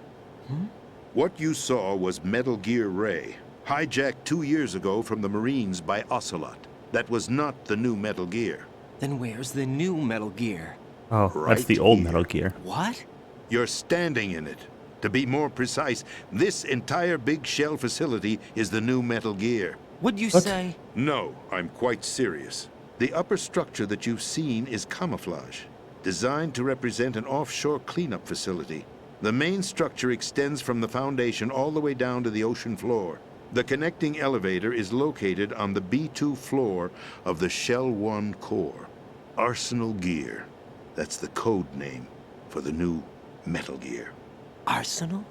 What you saw was Metal Gear Ray, hijacked 2 years ago from the Marines by Ocelot. That was not the new Metal Gear. Then where's the new Metal Gear? Oh, that's the old Metal Gear. What? You're standing in it. To be more precise, this entire big shell facility is the new Metal Gear. What'd you say? No, I'm quite serious. The upper structure that you've seen is camouflage, designed to represent an offshore cleanup facility. The main structure extends from the foundation all the way down to the ocean floor. The connecting elevator is located on the B2 floor of the Shell 1 core. Arsenal Gear. That's the code name for the new Metal Gear. Arsenal?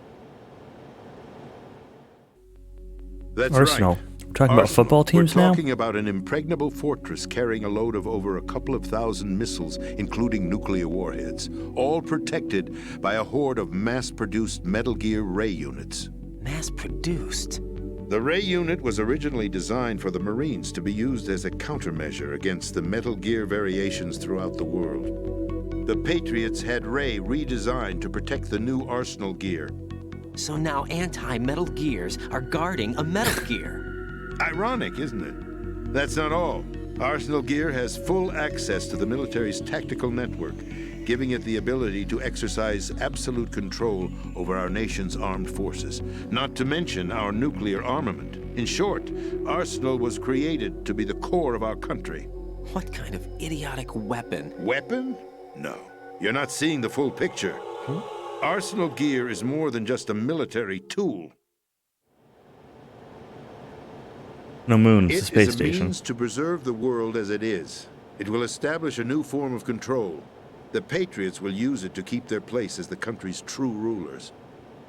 That's Arsenal. right. We're talking about football teams We're now? talking about an impregnable fortress carrying a load of over a couple of thousand missiles, including nuclear warheads, all protected by a horde of mass-produced Metal Gear Ray units. Mass-produced? The Ray unit was originally designed for the Marines to be used as a countermeasure against the Metal Gear variations throughout the world. The Patriots had Ray redesigned to protect the new Arsenal Gear. So now anti-Metal Gears are guarding a Metal Gear. Ironic, isn't it? That's not all. Arsenal Gear has full access to the military's tactical network, giving it the ability to exercise absolute control over our nation's armed forces, not to mention our nuclear armament. In short, Arsenal was created to be the core of our country. What kind of idiotic weapon? Weapon? No. You're not seeing the full picture. Arsenal gear is more than just a military tool. No moon, it's a It space is a station. means to preserve the world as it is. It will establish a new form of control. The Patriots will use it to keep their place as the country's true rulers.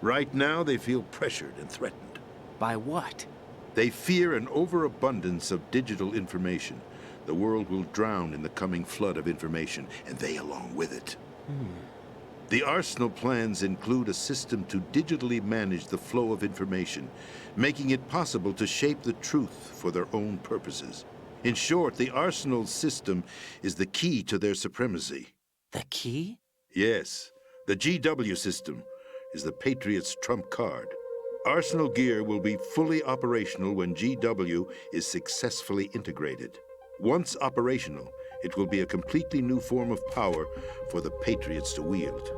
Right now, they feel pressured and threatened. By what? They fear an overabundance of digital information. The world will drown in the coming flood of information, and they along with it. The Arsenal plans include a system to digitally manage the flow of information, making it possible to shape the truth for their own purposes. In short, the Arsenal system is the key to their supremacy. The key? Yes. The GW system is the Patriots' trump card. Arsenal gear will be fully operational when GW is successfully integrated. Once operational, it will be a completely new form of power for the Patriots to wield.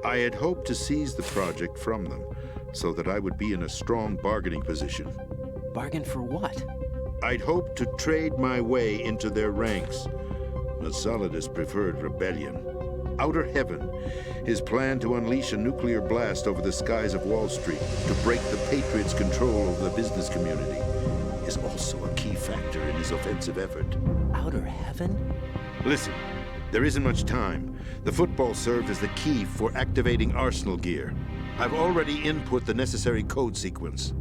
I had hoped to seize the project from them, so that I would be in a strong bargaining position. Bargain for what? I'd hoped to trade my way into their ranks, but Solidus preferred rebellion. Outer Heaven, his plan to unleash a nuclear blast over the skies of Wall Street to break the Patriots' control over the business community, is also a key factor in his offensive effort. Outer Heaven? Listen, there isn't much time. The football served as the key for activating Arsenal gear. I've already input the necessary code sequence.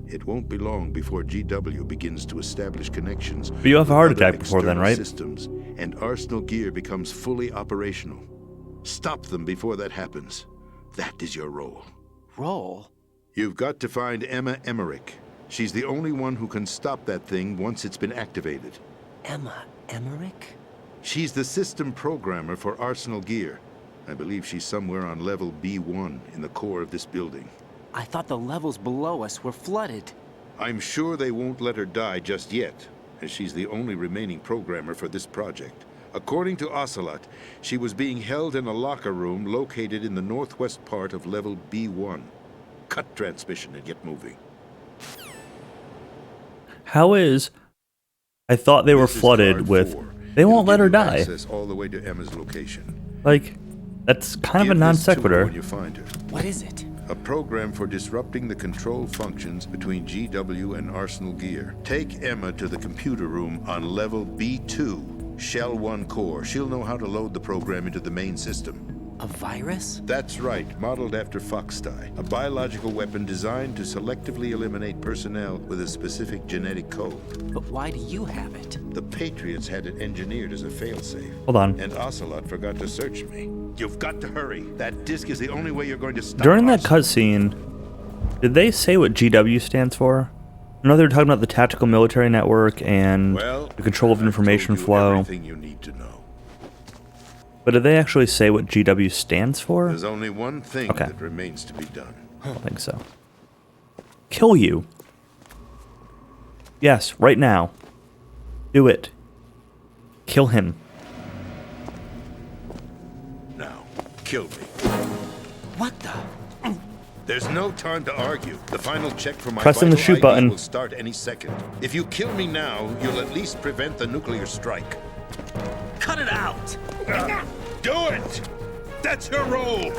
It won't be long before GW begins to establish connections. But you have a heart with other attack before then, external right? Systems, and Arsenal gear becomes fully operational. Stop them before that happens. That is your role. Role? You've got to find Emma Emmerich. She's the only one who can stop that thing once it's been activated. Emma Emmerich? She's the system programmer for Arsenal gear. I believe she's somewhere on level B1 in the core of this building. I thought the levels below us were flooded. I'm sure they won't let her die just yet, as she's the only remaining programmer for this project. According to Ocelot, she was being held in a locker room located in the northwest part of level B1. Cut transmission and get moving. How is... I thought they were This is flooded card with... 4. They won't It'll let give her you die. access all the way to Emma's location. Like, that's kind of a Give non this to her sequitur. when you find her. What is it? A program for disrupting the control functions between GW and Arsenal gear. Take Emma to the computer room on level B2, Shell 1 core. She'll know how to load the program into the main system. A virus? That's right, modeled after Foxdie, a biological weapon designed to selectively eliminate personnel with a specific genetic code. But why do you have it? The Patriots had it engineered as a failsafe. Hold on. And Ocelot forgot to search me. You've got to hurry. That disk is the only way you're going to stop During that Arsenal. cutscene, did they say what GW stands for? I know they were talking about the Tactical Military Network and the control of information flow. Everything you need to know. But did they actually say what GW stands for? There's only one thing Okay. that remains to be done. I don't think so. Kill you. Yes, right now. Do it. Kill him. Now, kill me. What the? There's no time to argue. The final check for my Pressing the vital shoot ID button. will start any second. If you kill me now, you'll at least prevent the nuclear strike. Cut it out! Do it! That's your role!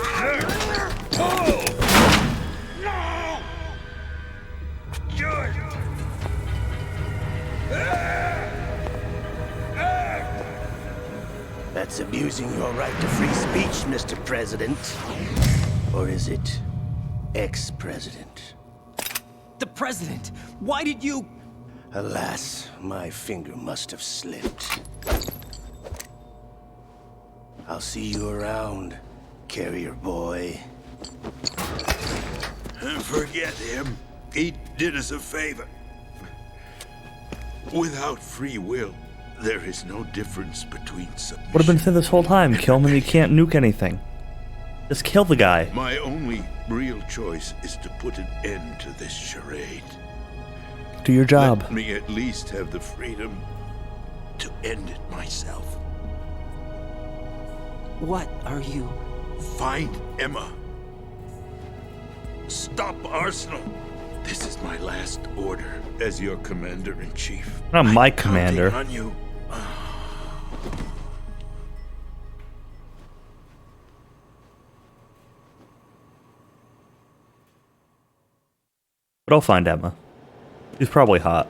That's abusing your right to free speech, Mr. President. Or is it ex-president? The president! Why did you... Alas, my finger must have slipped. I'll see you around, carrier boy. Forget him. He did us a favor. Without free will, there is no difference between submission. Would have been said this whole time. Kill him and you can't nuke anything. Just kill the guy. My only real choice is to put an end to this charade. Do your job. Let me at least have the freedom to end it myself. What are you... Find Emma. Stop Arsenal. This is my last order as your commander-in-chief. Not my I'm commander. counting on you. But I'll find Emma. She's probably hot.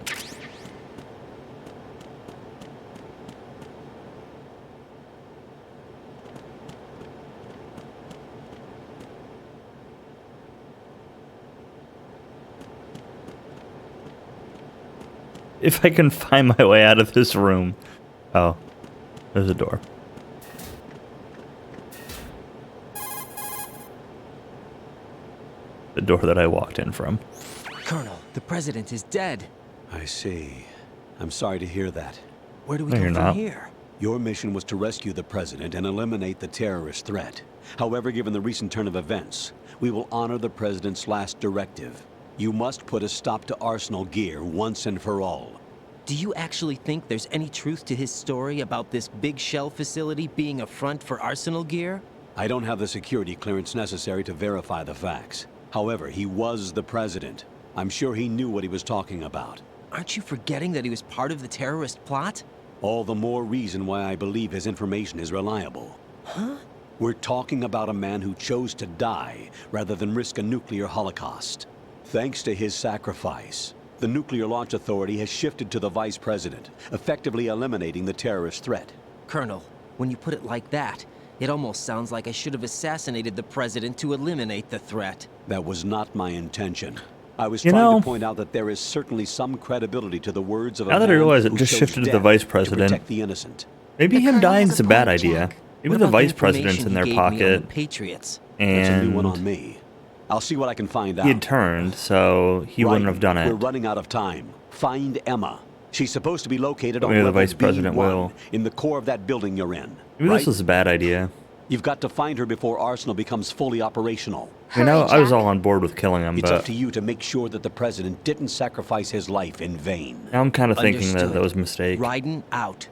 If I can find my way out of this room. Oh, there's a door. The door that I walked in from. Colonel, the president is dead. I see. I'm sorry to hear that. Where do we go from here? Your mission was to rescue the president and eliminate the terrorist threat. However, given the recent turn of events, we will honor the president's last directive. You must put a stop to Arsenal Gear once and for all. Do you actually think there's any truth to his story about this big shell facility being a front for Arsenal Gear? I don't have the security clearance necessary to verify the facts. However, he was the president. I'm sure he knew what he was talking about. Aren't you forgetting that he was part of the terrorist plot? All the more reason why I believe his information is reliable. Huh? We're talking about a man who chose to die rather than risk a nuclear holocaust. Thanks to his sacrifice, the Nuclear Launch Authority has shifted to the vice president, effectively eliminating the terrorist threat. Colonel, when you put it like that, it almost sounds like I should have assassinated the president to eliminate the threat. That was not my intention. I was trying to point out that there is certainly some credibility to the words of a man now that I realize it who just chose shifted to the death vice to president. protect the innocent. Maybe him dying is a bad idea. Maybe the vice president's in their pocket. Patriots. That's a new one And on me. I'll see what I can find out. he had turned, so he wouldn't have done We're it. running out of time. Find Emma. She's supposed to be located on Maybe the level vice president B1 will. in the core of that building you're in. Maybe this was a bad idea. You've got to find her before Arsenal becomes fully operational. You know, I was all on board with killing him, It's up but to you to make sure that the president didn't sacrifice his life in vain. now I'm kind of thinking that Understood. that was a mistake. Raiden out.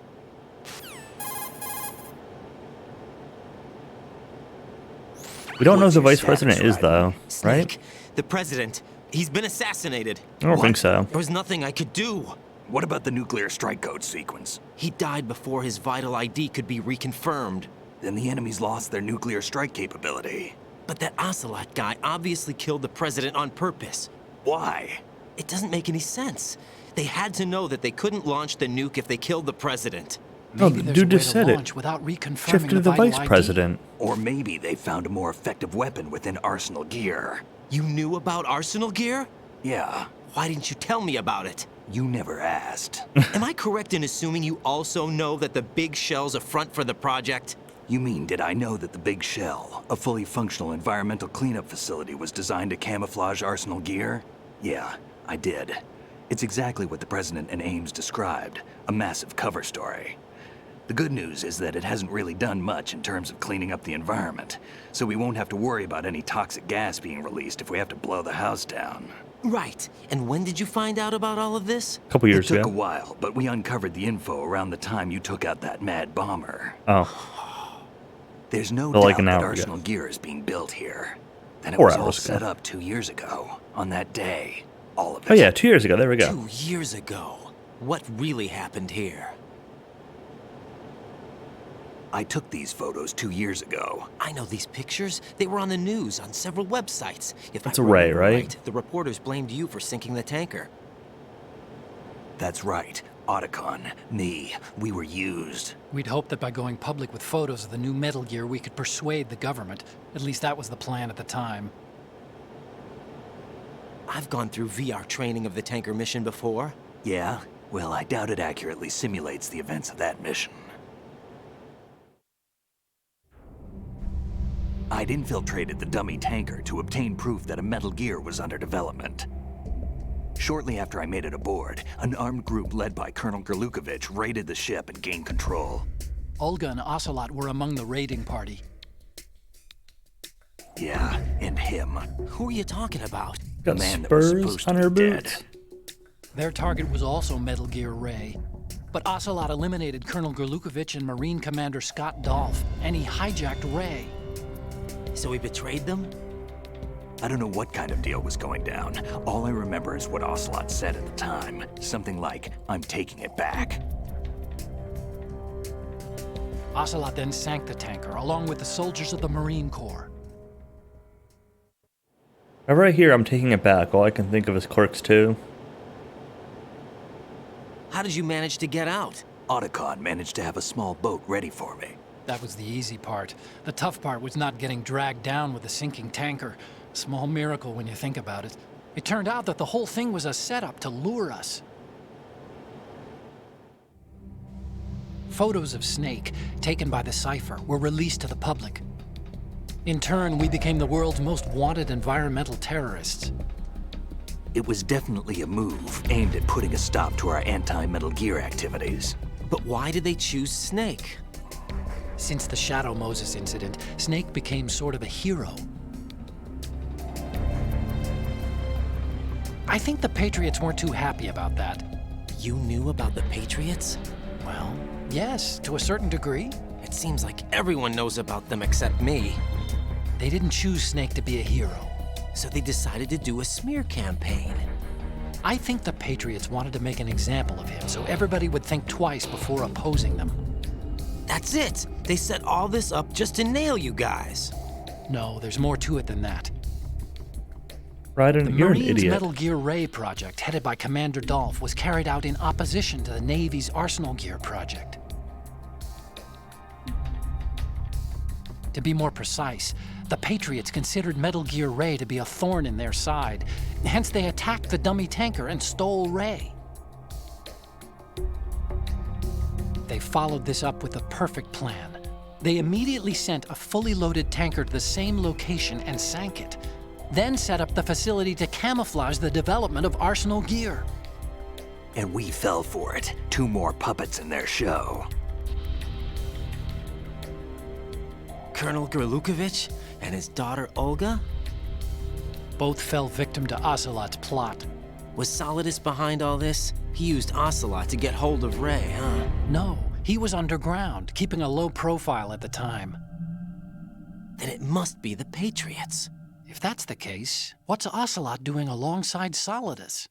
We don't know who the vice president is, though, right? The president, he's been assassinated. I don't think so. There was nothing I could do. What about the nuclear strike code sequence? He died before his vital ID could be reconfirmed. Then the enemy's lost their nuclear strike capability. But that Ocelot guy obviously killed the president on purpose. Why? It doesn't make any sense. They had to know that they couldn't launch the nuke if they killed the president. No, Maybe the there's dude a way just to said it. launch without reconfirming Shifted to the vital vice ID. president. Or maybe they found a more effective weapon within Arsenal Gear. You knew about Arsenal Gear? Yeah, Why didn't you tell me about it? you never asked. Am I correct in assuming you also know that the big shell's a front for the project? You mean, did I know that the Big Shell, a fully functional environmental cleanup facility, was designed to camouflage Arsenal Gear? Yeah, I did. It's exactly what the President and Ames described, a massive cover story. The good news is that it hasn't really done much in terms of cleaning up the environment, so we won't have to worry about any toxic gas being released if we have to blow the house down. Right. And when did you find out about all of this? A couple years It took ago. a while, but we uncovered the info around the time you took out that mad bomber. Oh, There's no Well, like doubt an that hour ago. Arsenal Gear is being built here. Then it 4 was all hours ago. set up 2 years ago, on that day. All of it. oh yeah, 2 years ago. There we go. 2 years ago. What really happened here? I took these photos 2 years ago. I know these pictures. They were on the news on several websites. If That's I a Ray, remember right? The reporters blamed you for sinking the tanker. That's right. Otacon, me, we were used. We'd hoped that by going public with photos of the new Metal Gear, we could persuade the government. At least that was the plan at the time. I've gone through VR training of the tanker mission before. Yeah? Well, I doubt it accurately simulates the events of that mission. I'd infiltrated the dummy tanker to obtain proof that a Metal Gear was under development. Shortly after I made it aboard, an armed group led by Colonel Gerlukovich raided the ship and gained control. Olga and Ocelot were among the raiding party. Yeah, and him. Who are you talking about? The Got man that was spurs supposed on to her be dead. boots. Their target was also Metal Gear Ray. But Ocelot eliminated Colonel Gerlukovich and Marine Commander Scott Dolph, and he hijacked Ray. So he betrayed them? I don't know what kind of deal was going down. All I remember is what Ocelot said at the time. Something like, "I'm taking it back." Ocelot then sank the tanker, along with the soldiers of the Marine Corps. Whenever I hear I'm taking it back, all I can think of is Clerks 2. How did you manage to get out? Otacon managed to have a small boat ready for me. That was the easy part. The tough part was not getting dragged down with a sinking tanker. Small miracle when you think about it. It turned out that the whole thing was a setup to lure us. Photos of Snake, taken by the Cypher, were released to the public. In turn, we became the world's most wanted environmental terrorists. It was definitely a move aimed at putting a stop to our anti-Metal Gear activities. But why did they choose Snake? Since the Shadow Moses incident, Snake became sort of a hero. I think the Patriots weren't too happy about that. You knew about the Patriots? Well, yes, to a certain degree. It seems like everyone knows about them except me. They didn't choose Snake to be a hero. So they decided to do a smear campaign. I think the Patriots wanted to make an example of him so everybody would think twice before opposing them. That's it! They set all this up just to nail you guys. No, there's more to it than that. Raiden, you're an Marines' idiot. Metal Gear Ray project, headed by Commander Dolph, was carried out in opposition to the Navy's Arsenal Gear project. To be more precise, the Patriots considered Metal Gear Ray to be a thorn in their side. Hence, they attacked the dummy tanker and stole Ray. They followed this up with a perfect plan. They immediately sent a fully loaded tanker to the same location and sank it. Then set up the facility to camouflage the development of Arsenal Gear. And we fell for it. 2 more puppets in their show. Colonel Gerlukovich and his daughter Olga? Both fell victim to Ocelot's plot. Was Solidus behind all this? He used Ocelot to get hold of Ray, huh? No, he was underground, keeping a low profile at the time. Then it must be the Patriots. If that's the case, what's Ocelot doing alongside Solidus?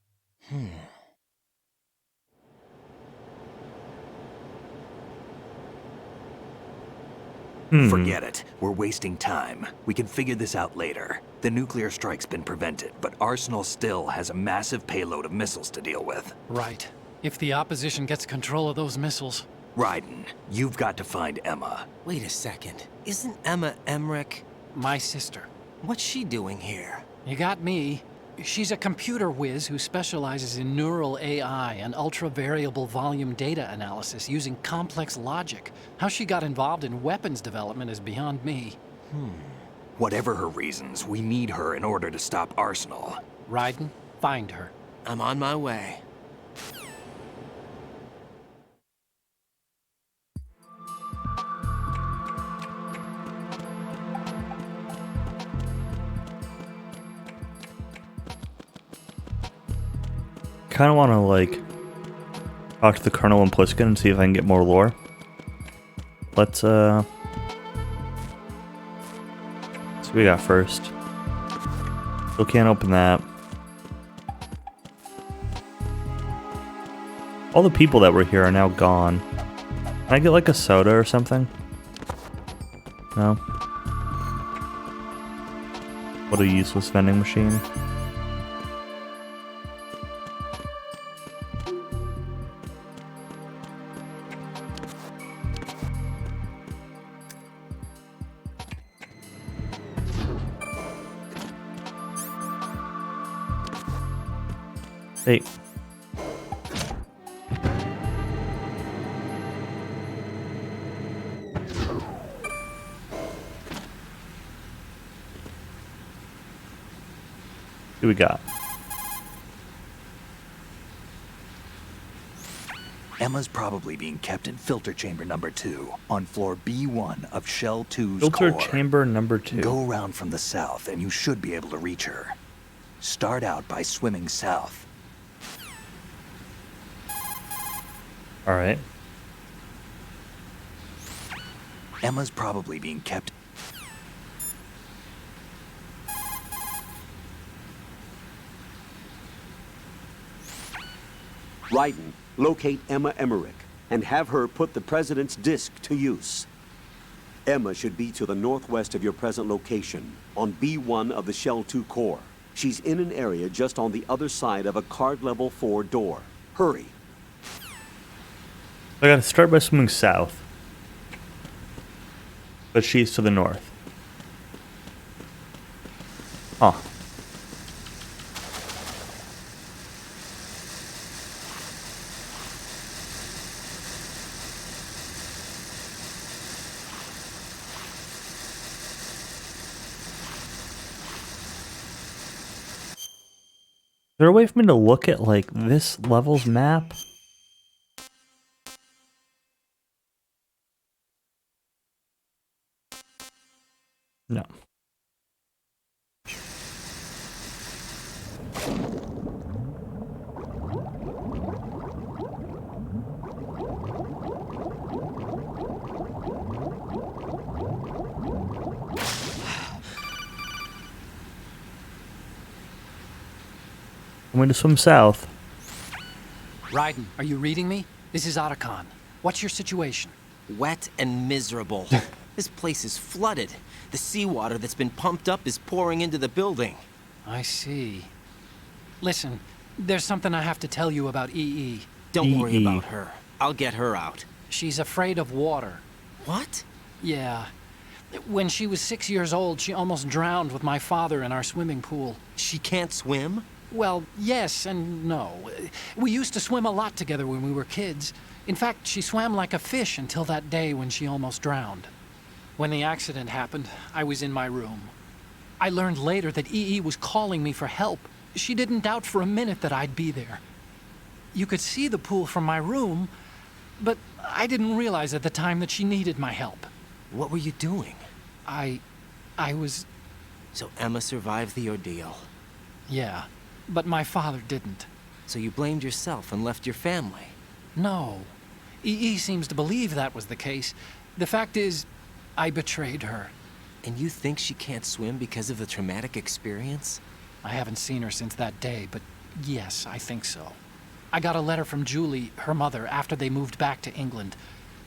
Forget it. We're wasting time. We can figure this out later. The nuclear strike's been prevented, but Arsenal still has a massive payload of missiles to deal with. Right. If the opposition gets control of those missiles... Raiden, you've got to find Emma. Wait a second. Isn't Emma Emmerich... my sister? What's she doing here? You got me. She's a computer whiz who specializes in neural AI and ultra-variable volume data analysis using complex logic. How she got involved in weapons development is beyond me. Whatever her reasons, we need her in order to stop Arsenal. Raiden, find her. I'm on my way. Kind of want to, like, talk to the Colonel and Pliskin and see if I can get more lore. Let's, see what we got first. Still can't open that. All the people that were here are now gone. Can I get, like, a soda or something? No? What a useless vending machine. Hey. Who we got? Emma's probably being kept in filter chamber number 2 on floor B1 of Shell 2's Filter core. chamber number 2. Go around from the south and you should be able to reach her. Start out by swimming south. All right. Emma's probably being kept. Raiden, locate Emma Emmerich and have her put the President's disc to use. Emma should be to the northwest of your present location, on B1 of the Shell 2 core. She's in an area just on the other side of a card level 4 door. Hurry. I gotta start by swimming south. But she's to the north. Huh. Is there a way for me to look at, like, this level's map? No. I'm going to swim south. Raiden, are you reading me? This is Otacon. What's your situation? Wet and miserable. This place is flooded. The seawater that's been pumped up is pouring into the building. I see. Listen, there's something I have to tell you about EE. Don't worry about her. I'll get her out. She's afraid of water. What? Yeah. When she was 6 years old, she almost drowned with my father in our swimming pool. She can't swim? Well, yes and no. We used to swim a lot together when we were kids. In fact, she swam like a fish until that day when she almost drowned. When the accident happened, I was in my room. I learned later that EE was calling me for help. She didn't doubt for a minute that I'd be there. You could see the pool from my room, but I didn't realize at the time that she needed my help. What were you doing? I was... So Emma survived the ordeal? Yeah, but my father didn't. So you blamed yourself and left your family? No. EE seems to believe that was the case. The fact is, I betrayed her. And you think she can't swim because of the traumatic experience? I haven't seen her since that day, but yes, I think so. I got a letter from Julie, her mother, after they moved back to England.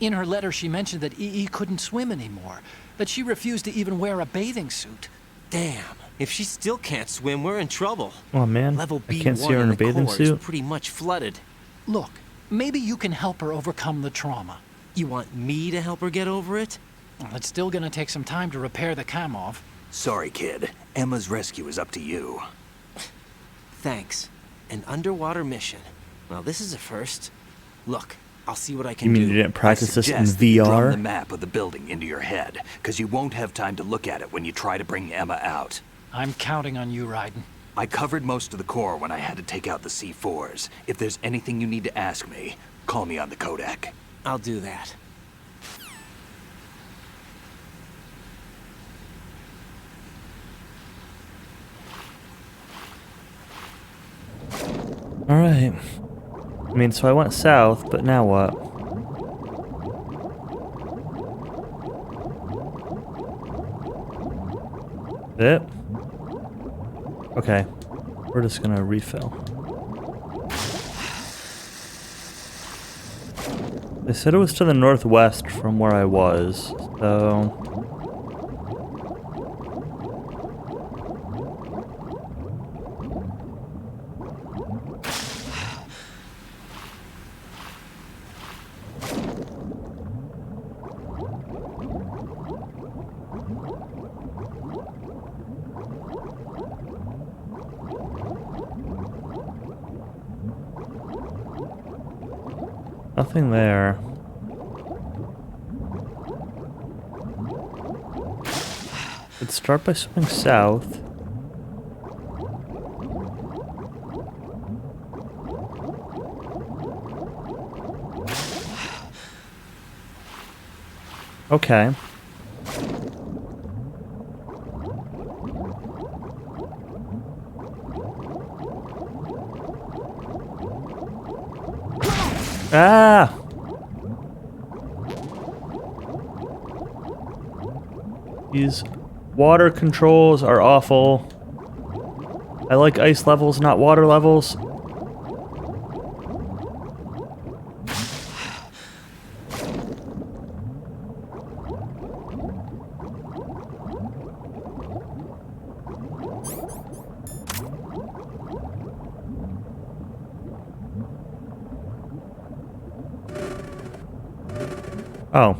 In her letter, she mentioned that EE couldn't swim anymore, that she refused to even wear a bathing suit. Damn. If she still can't swim, we're in trouble. Oh man, Level I can't B1 see her in a bathing core is suit. pretty much flooded. Look, maybe you can help her overcome the trauma. You want me to help her get over it? Well, it's still gonna take some time to repair the Kamov. Sorry, kid. Emma's rescue is up to you. Thanks. An underwater mission. Well, this is a first. Look, I'll see what I can You do. mean you didn't practice this in Suggest that you drum the VR? map of the building into your head, because you won't have time to look at it when you try to bring Emma out. I'm counting on you, Raiden. I covered most of the core when I had to take out the C4s. If there's anything you need to ask me, call me on the codec. I'll do that. Alright. I mean, so I went south, but now what? It? Okay. We're just gonna refill. They said it was to the northwest from where I was, so... Nothing there. Let's start by swimming south. Okay. Ah! These water controls are awful. I like ice levels, not water levels. Oh.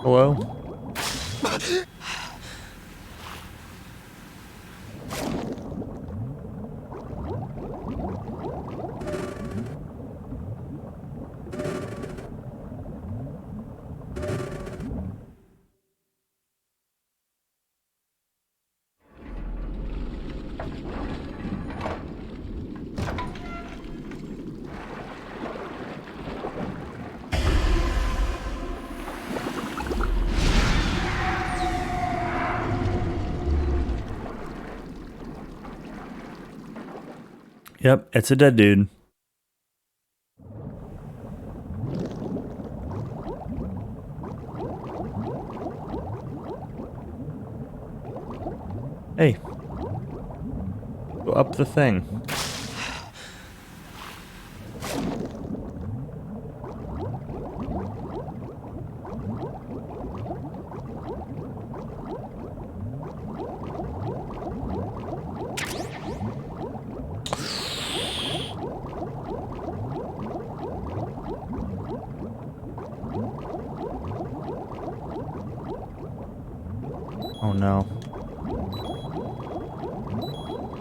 Hello? Yep, it's a dead dude. Hey. Go up the thing. Oh no.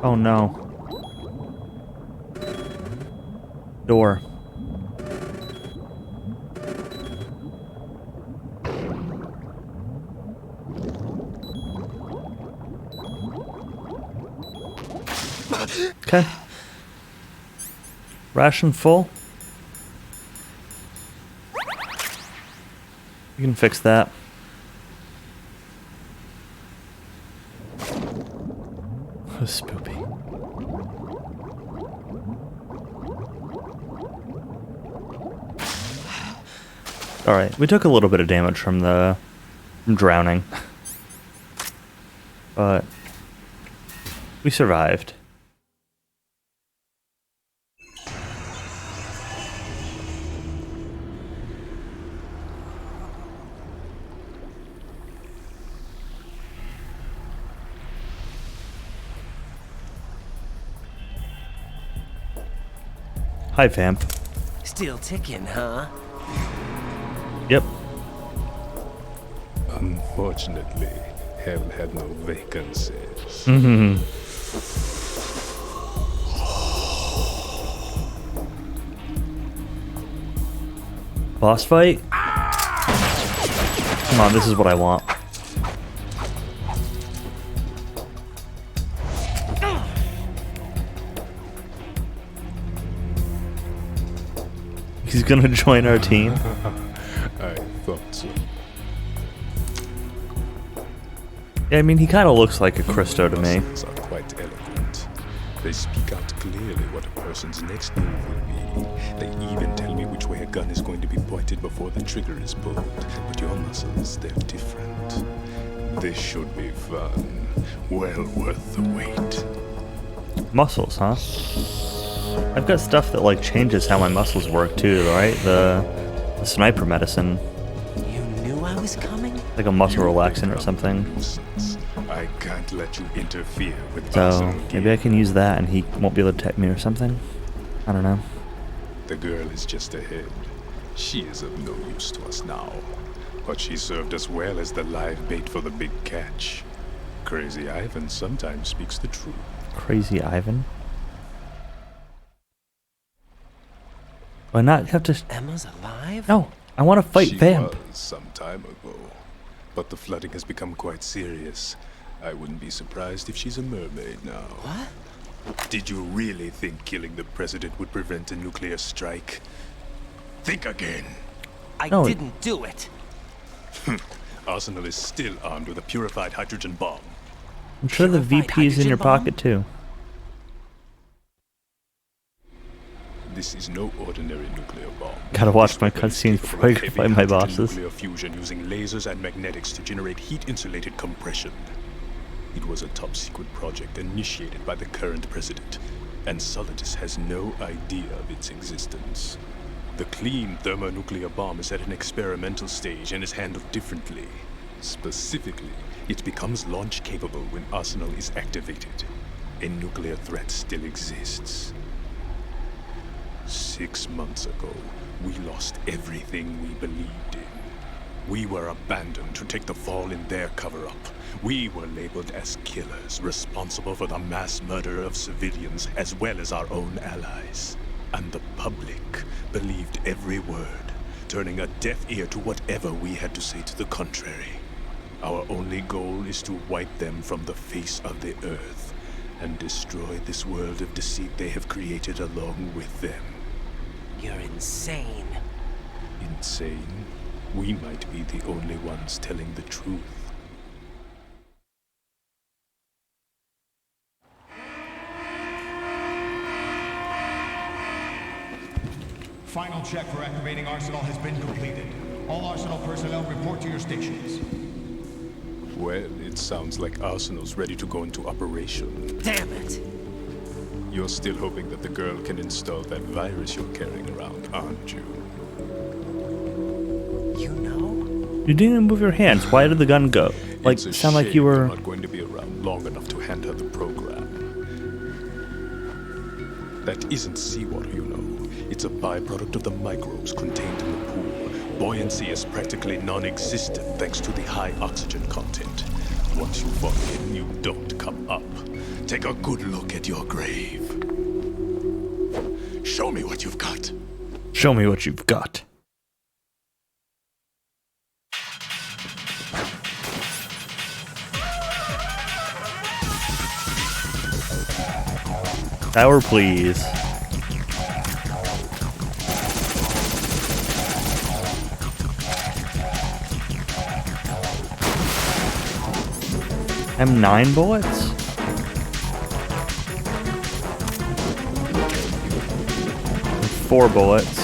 Oh no. Door. Okay. Ration full. We can fix that. Spoopy. Alright, we took a little bit of damage from drowning. But we survived. Hi, Vamp. Still ticking, huh? Yep. Unfortunately, hell had no vacancies. Boss fight? Come on, this is what I want. He's gonna join our team. I thought so. Yeah, I mean, he kind of looks like a Christo to me. Muscles are quite eloquent. They speak out clearly what a person's next move will be. They even tell me which way a gun is going to be pointed before the trigger is pulled. But your muscles, they're different. This should be fun. Well worth the wait. Muscles, huh? I've got stuff that like changes how my muscles work too, right? The sniper medicine. You knew I was coming? Like a muscle relaxant or something. I can't let you interfere with So maybe I can use that and he won't be able to detect me or something. I don't know. The girl is just ahead. She is of no use to us now. But she served us well as the live bait for the big catch. Crazy Ivan sometimes speaks the truth. Crazy Ivan? Why not have to... Emma's alive? No, I want to fight Vamp. Was some time ago. But the flooding has become quite serious. I wouldn't be surprised if she's a mermaid now. What? Did you really think killing the president would prevent a nuclear strike? Think again. I didn't do it. Arsenal is still armed with a purified hydrogen bomb. I'm sure the VP is in your pocket too. This is no ordinary nuclear bomb. Gotta watch my cutscenes before I fight my bosses. Nuclear fusion using lasers and magnetics to generate heat-insulated compression. It was a top-secret project initiated by the current president, and Solidus has no idea of its existence. The clean thermonuclear bomb is at an experimental stage and is handled differently. Specifically, it becomes launch-capable when Arsenal is activated. a nuclear threat still exists. 6 months ago, we lost everything we believed in. We were abandoned to take the fall in their cover-up. We were labeled as killers, responsible for the mass murder of civilians as well as our own allies. And the public believed every word, turning a deaf ear to whatever we had to say to the contrary. Our only goal is to wipe them from the face of the earth and destroy this world of deceit they have created along with them. You're insane. Insane? We might be the only ones telling the truth. Final check for activating Arsenal has been completed. All Arsenal personnel report to your stations. Well, it sounds like Arsenal's ready to go into operation. Damn it! You're still hoping that the girl can install that virus you're carrying around, aren't you? You know? You didn't even move your hands. Why did the gun go? Like, It's a sound like shame you were... you're not going to be around long enough to hand her the program. That isn't seawater, you know. It's a byproduct of the microbes contained in the pool. Buoyancy is practically non-existent thanks to the high oxygen content. Once you fall in, you don't come up. Take a good look at your grave. Show me what you've got. Show me what you've got. Tower, please. M9 bullets? Four bullets.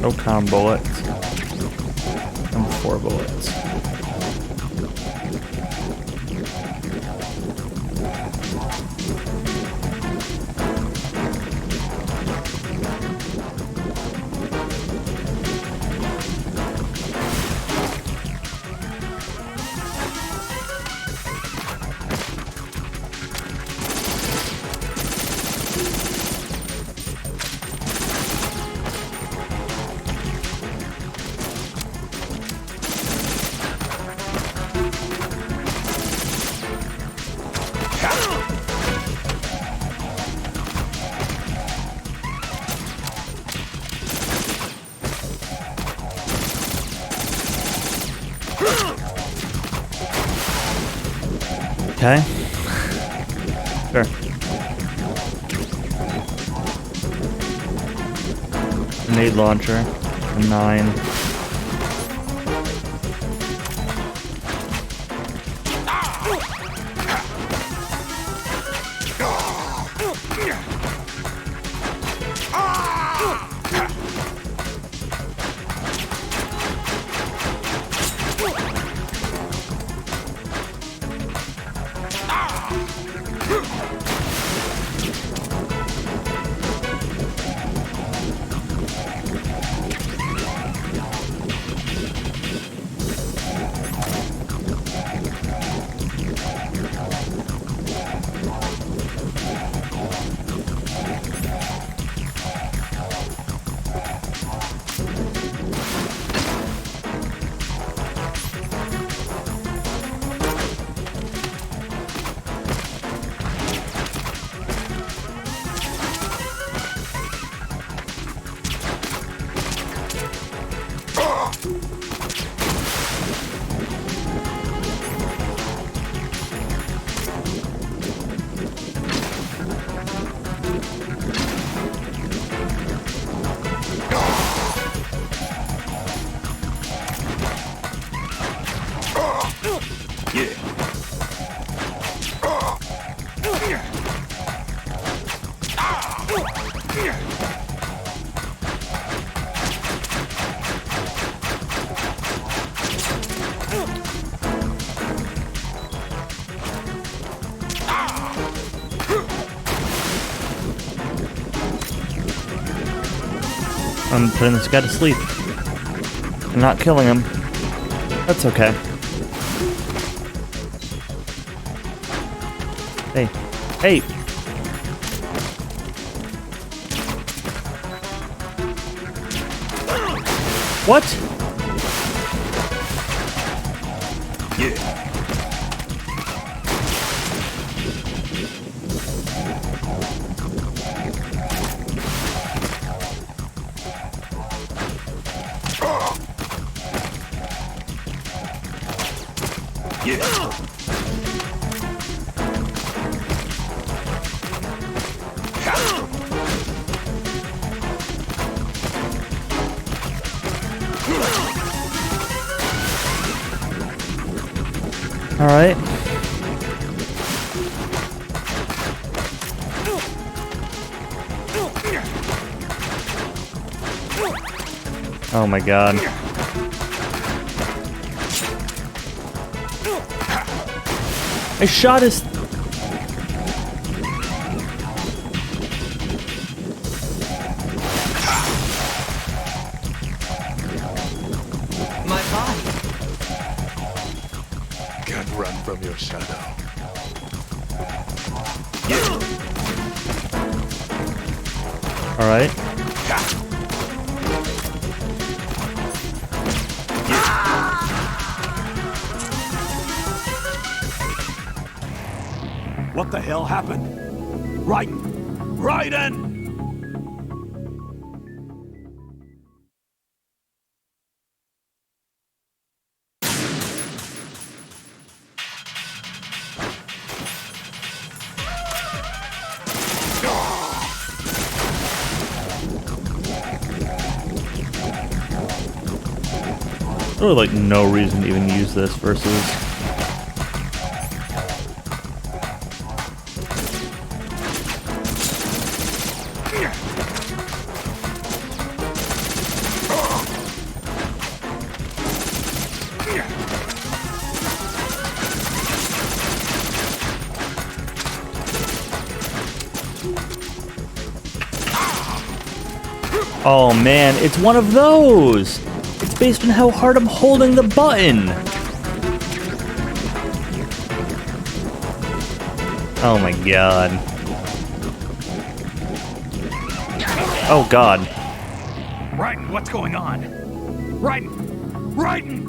SOCOM bullets. And 4 bullets. Okay. Sure. Grenade launcher. A 9. I'm putting this guy to sleep. I'm not killing him. That's okay. Hey. Hey! What? Yeah. All right. Oh my god. I shot his... My body. Can't run from your shadow. All right. What the hell happened? Raiden! Raiden! Really, like, no reason to even use this versus... Oh man, it's one of those! It's based on how hard I'm holding the button! Oh my god. Oh god. Raiden, what's going on? Raiden! Raiden!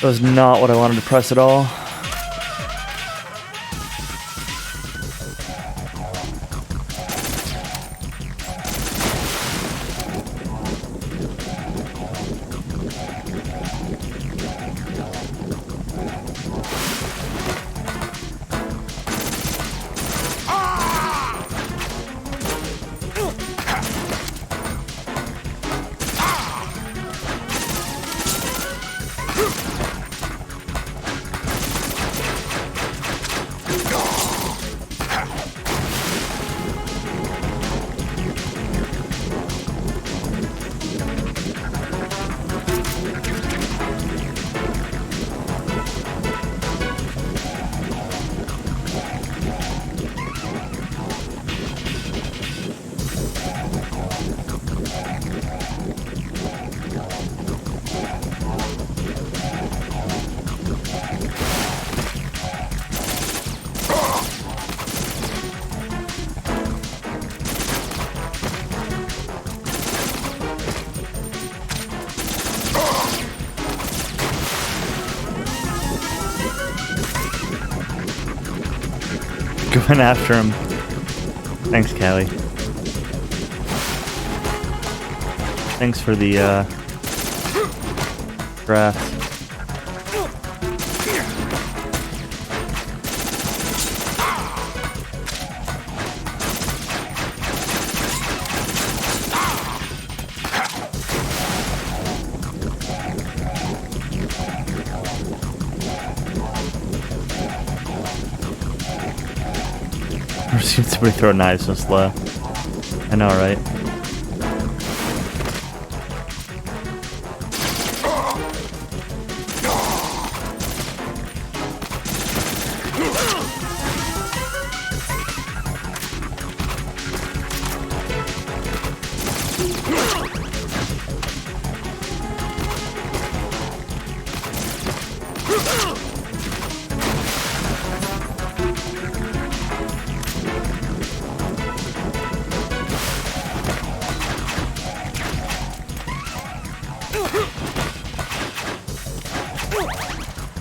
That was not what I wanted to press at all. Going after him. Thanks, Callie. Thanks for the draft. Never seen somebody throw knives so slow. I know, right?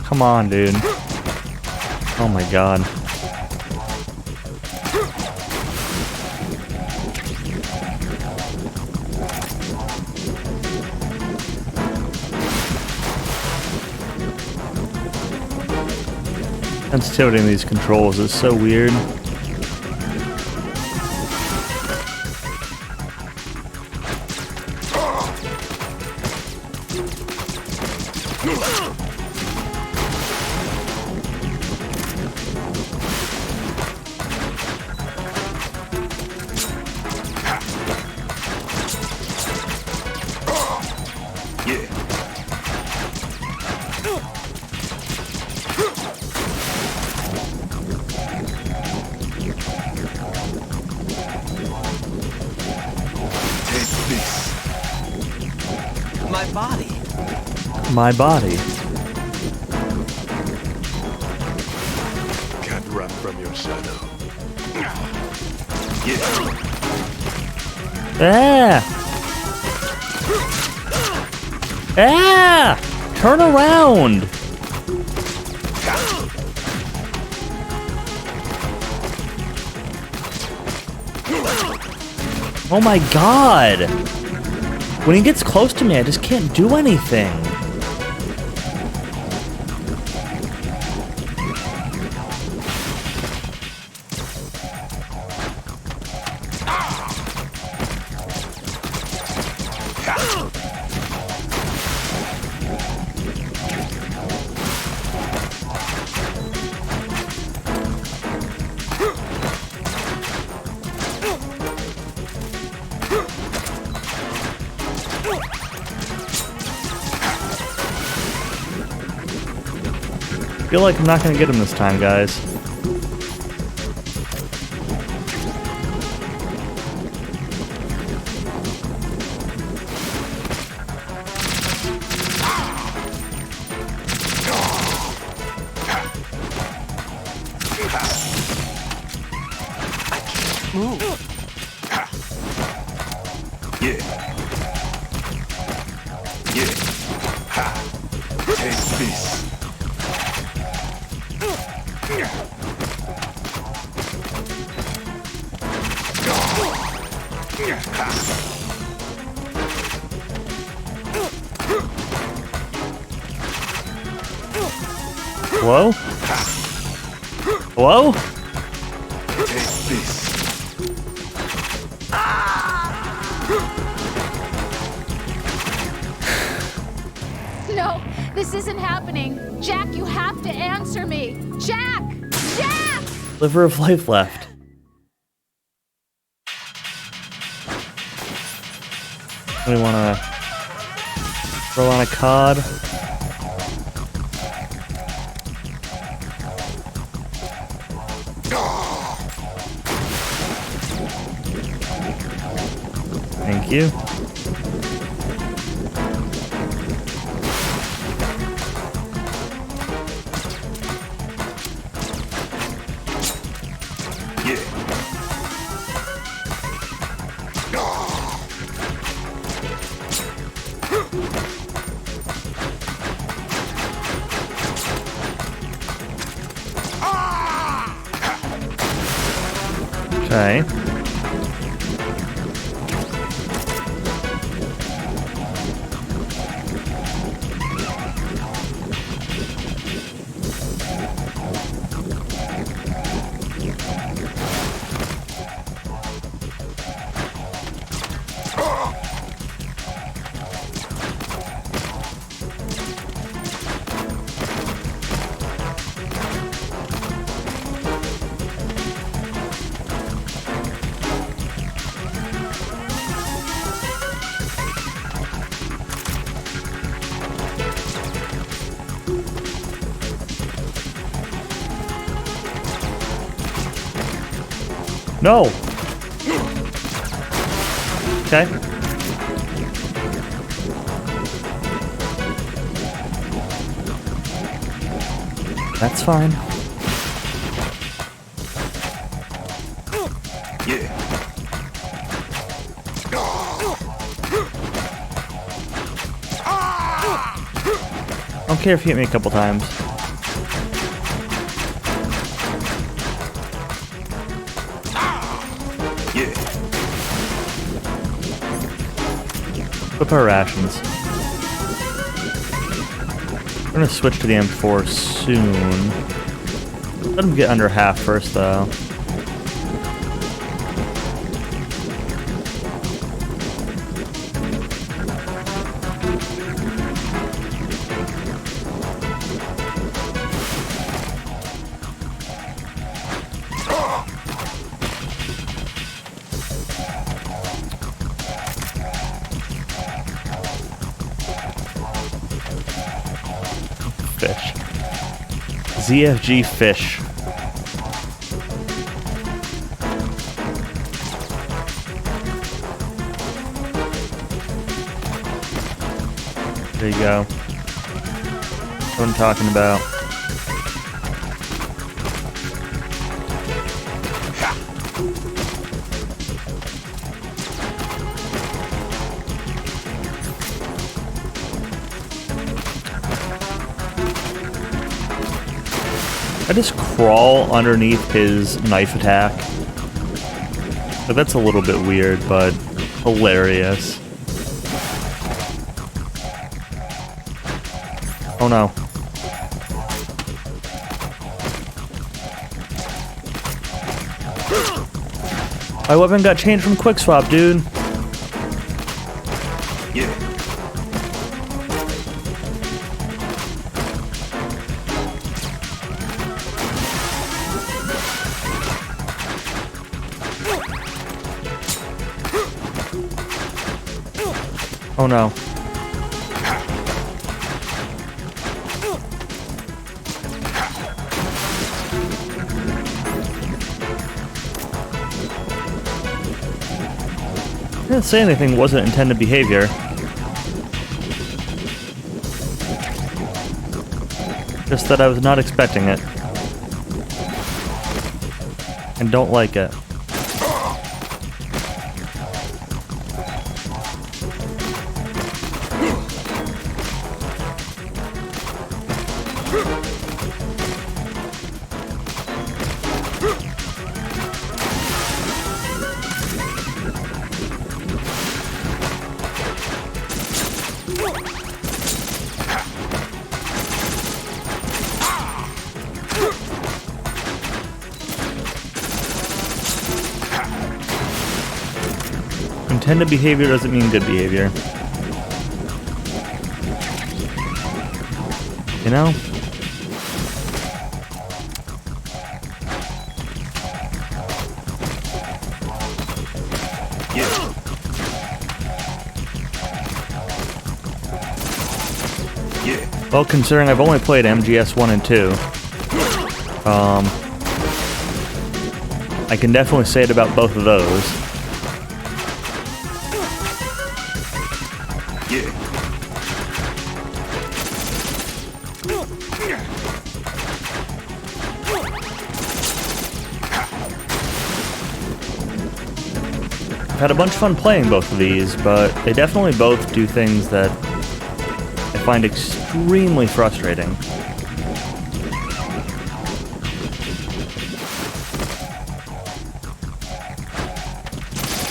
Come on, dude. Oh my god. Sensitivity in these controls is so weird. My body. Can't run from your shadow. Ah! Ah! Turn around! Oh my god! When he gets close to me, I just can't do anything. I feel like I'm not gonna get him this time, guys. Hello? Hello? No, this isn't happening. Jack, you have to answer me. Jack! Jack! Sliver of life left. We wanna roll on a cod. Thank you. Okay. No. Okay. That's fine. Don't care if you hit me a couple times. Flip our rations. We're gonna switch to the M4 soon. Let him get under half first, though. Fish. ZFG fish. There you go. That's what I'm talking about. I just crawl underneath his knife attack. So that's a little bit weird, but hilarious. Oh no. My weapon got changed from quick swap, dude. Oh no. I didn't say anything wasn't intended behavior. Just that I was not expecting it. And don't like it. Intended behavior doesn't mean good behavior. You know? Well, considering I've only played MGS 1 and 2, I can definitely say it about both of those. Had a bunch of fun playing both of these, but they definitely both do things that I find extremely frustrating.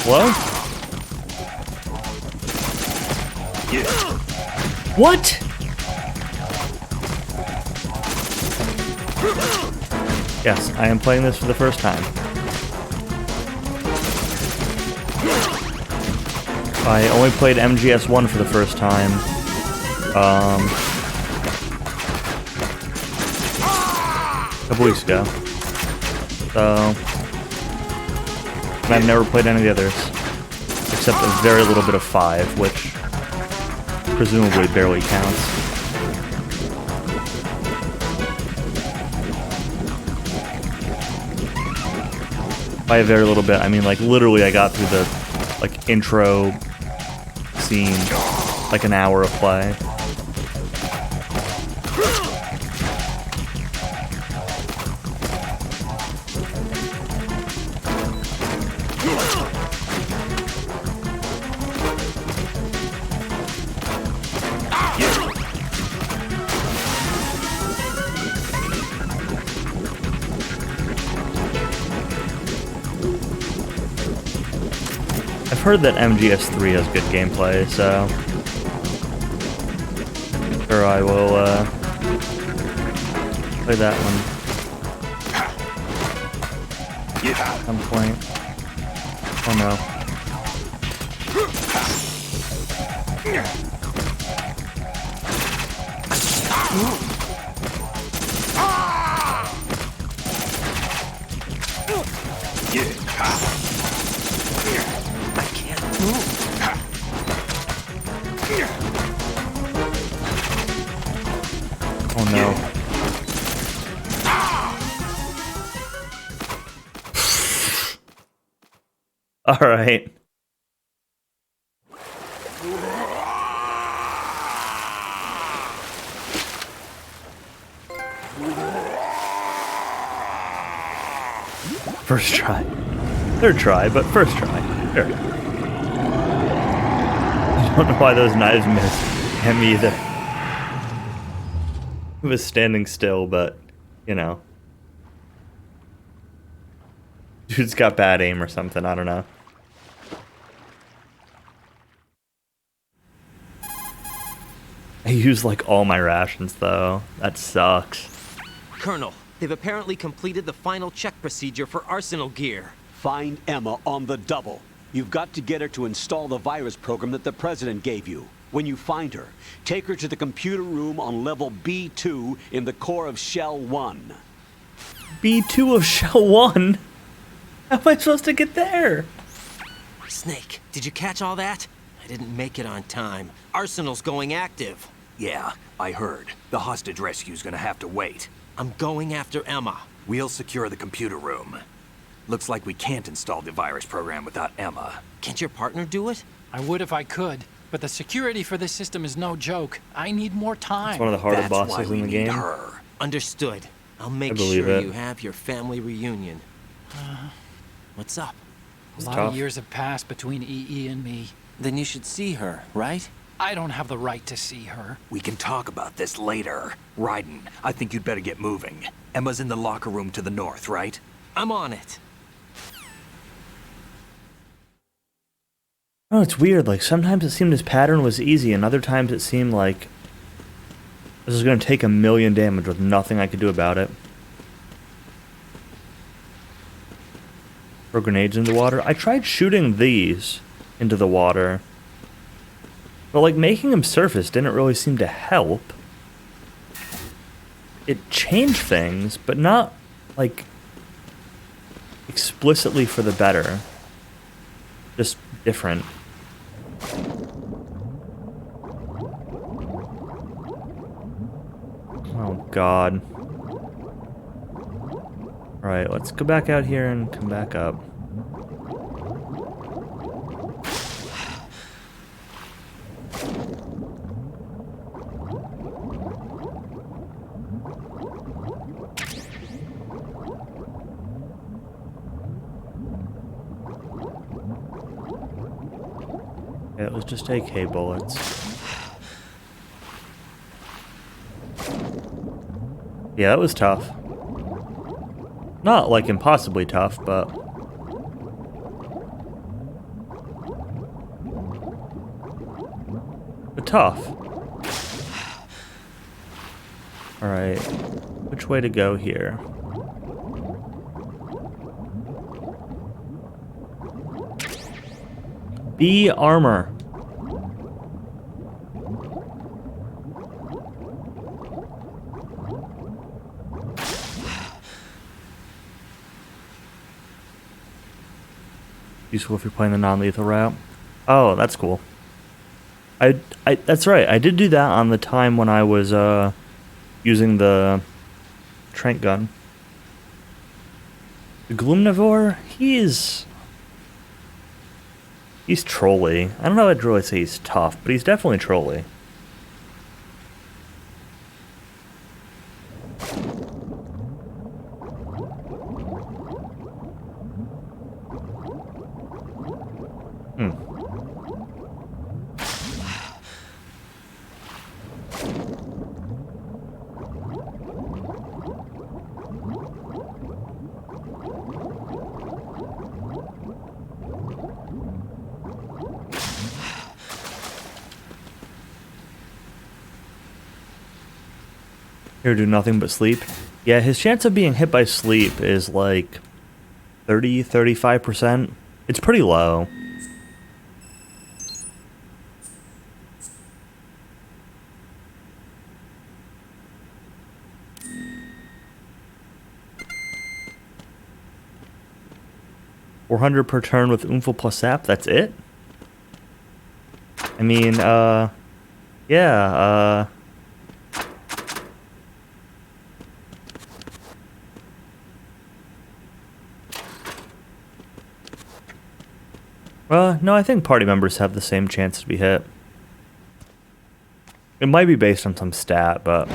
Hello? What? Yes, I am playing this for the first time. I only played MGS 1 for the first time. A couple weeks ago. So, and I've never played any of the others. Except a very little bit of 5, which presumably barely counts. By a very little bit, I mean like literally I got through the like intro scene, like an hour of play. I've heard that MGS3 has good gameplay, so sure I will play that one at some point. Oh no. I can't move. Oh no. All right. First try. Third try, but first try. Sure. I don't know why those knives missed him either. He was standing still, but, you know. Dude's got bad aim or something, I don't know. I used like all my rations though. That sucks. Colonel, they've apparently completed the final check procedure for arsenal gear. Find Emma on the double. You've got to get her to install the virus program that the President gave you. When you find her, take her to the computer room on level B2 in the core of Shell 1. B2 of Shell 1? How am I supposed to get there? Snake, did you catch all that? I didn't make it on time. Arsenal's going active. Yeah, I heard. The hostage rescue's gonna have to wait. I'm going after Emma. We'll secure the computer room. Looks like we can't install the virus program without Emma. Can't your partner do it? I would if I could, but the security for this system is no joke. I need more time. It's one of the harder That's why bosses we in the need game. her. Understood. I'll make believe sure it. you have your family reunion. What's up? A lot tough. of years have passed between EE and me. Then you should see her, right? I don't have the right to see her. We can talk about this later. Raiden, I think you'd better get moving. Emma's in the locker room to the north, right? I'm on it. Oh, it's weird. Like, sometimes it seemed his pattern was easy, and other times it seemed like this is going to take 1,000,000 damage with nothing I could do about it. Throw grenades into the water. I tried shooting these into the water, but, like, making them surface didn't really seem to help. It changed things, but not, like, explicitly for the better. Just different. Oh god. Alright, let's go back out here and come back up. Okay, it was just AK bullets. Yeah, that was tough. Not like impossibly tough, but tough. Alright, which way to go here? B armor. Useful if you're playing the non-lethal route. Oh, that's cool. That's right. I did do that on the time when I was using the trank gun. The Gloomnivore, he's trolly. I don't know if I'd really say he's tough, but he's definitely trolly. Here, do nothing but sleep. Yeah, his chance of being hit by sleep is like 35%. It's pretty low. $400 per turn with Oomphel plus Sap, that's it? I mean, yeah, no, I think party members have the same chance to be hit. It might be based on some stat, but...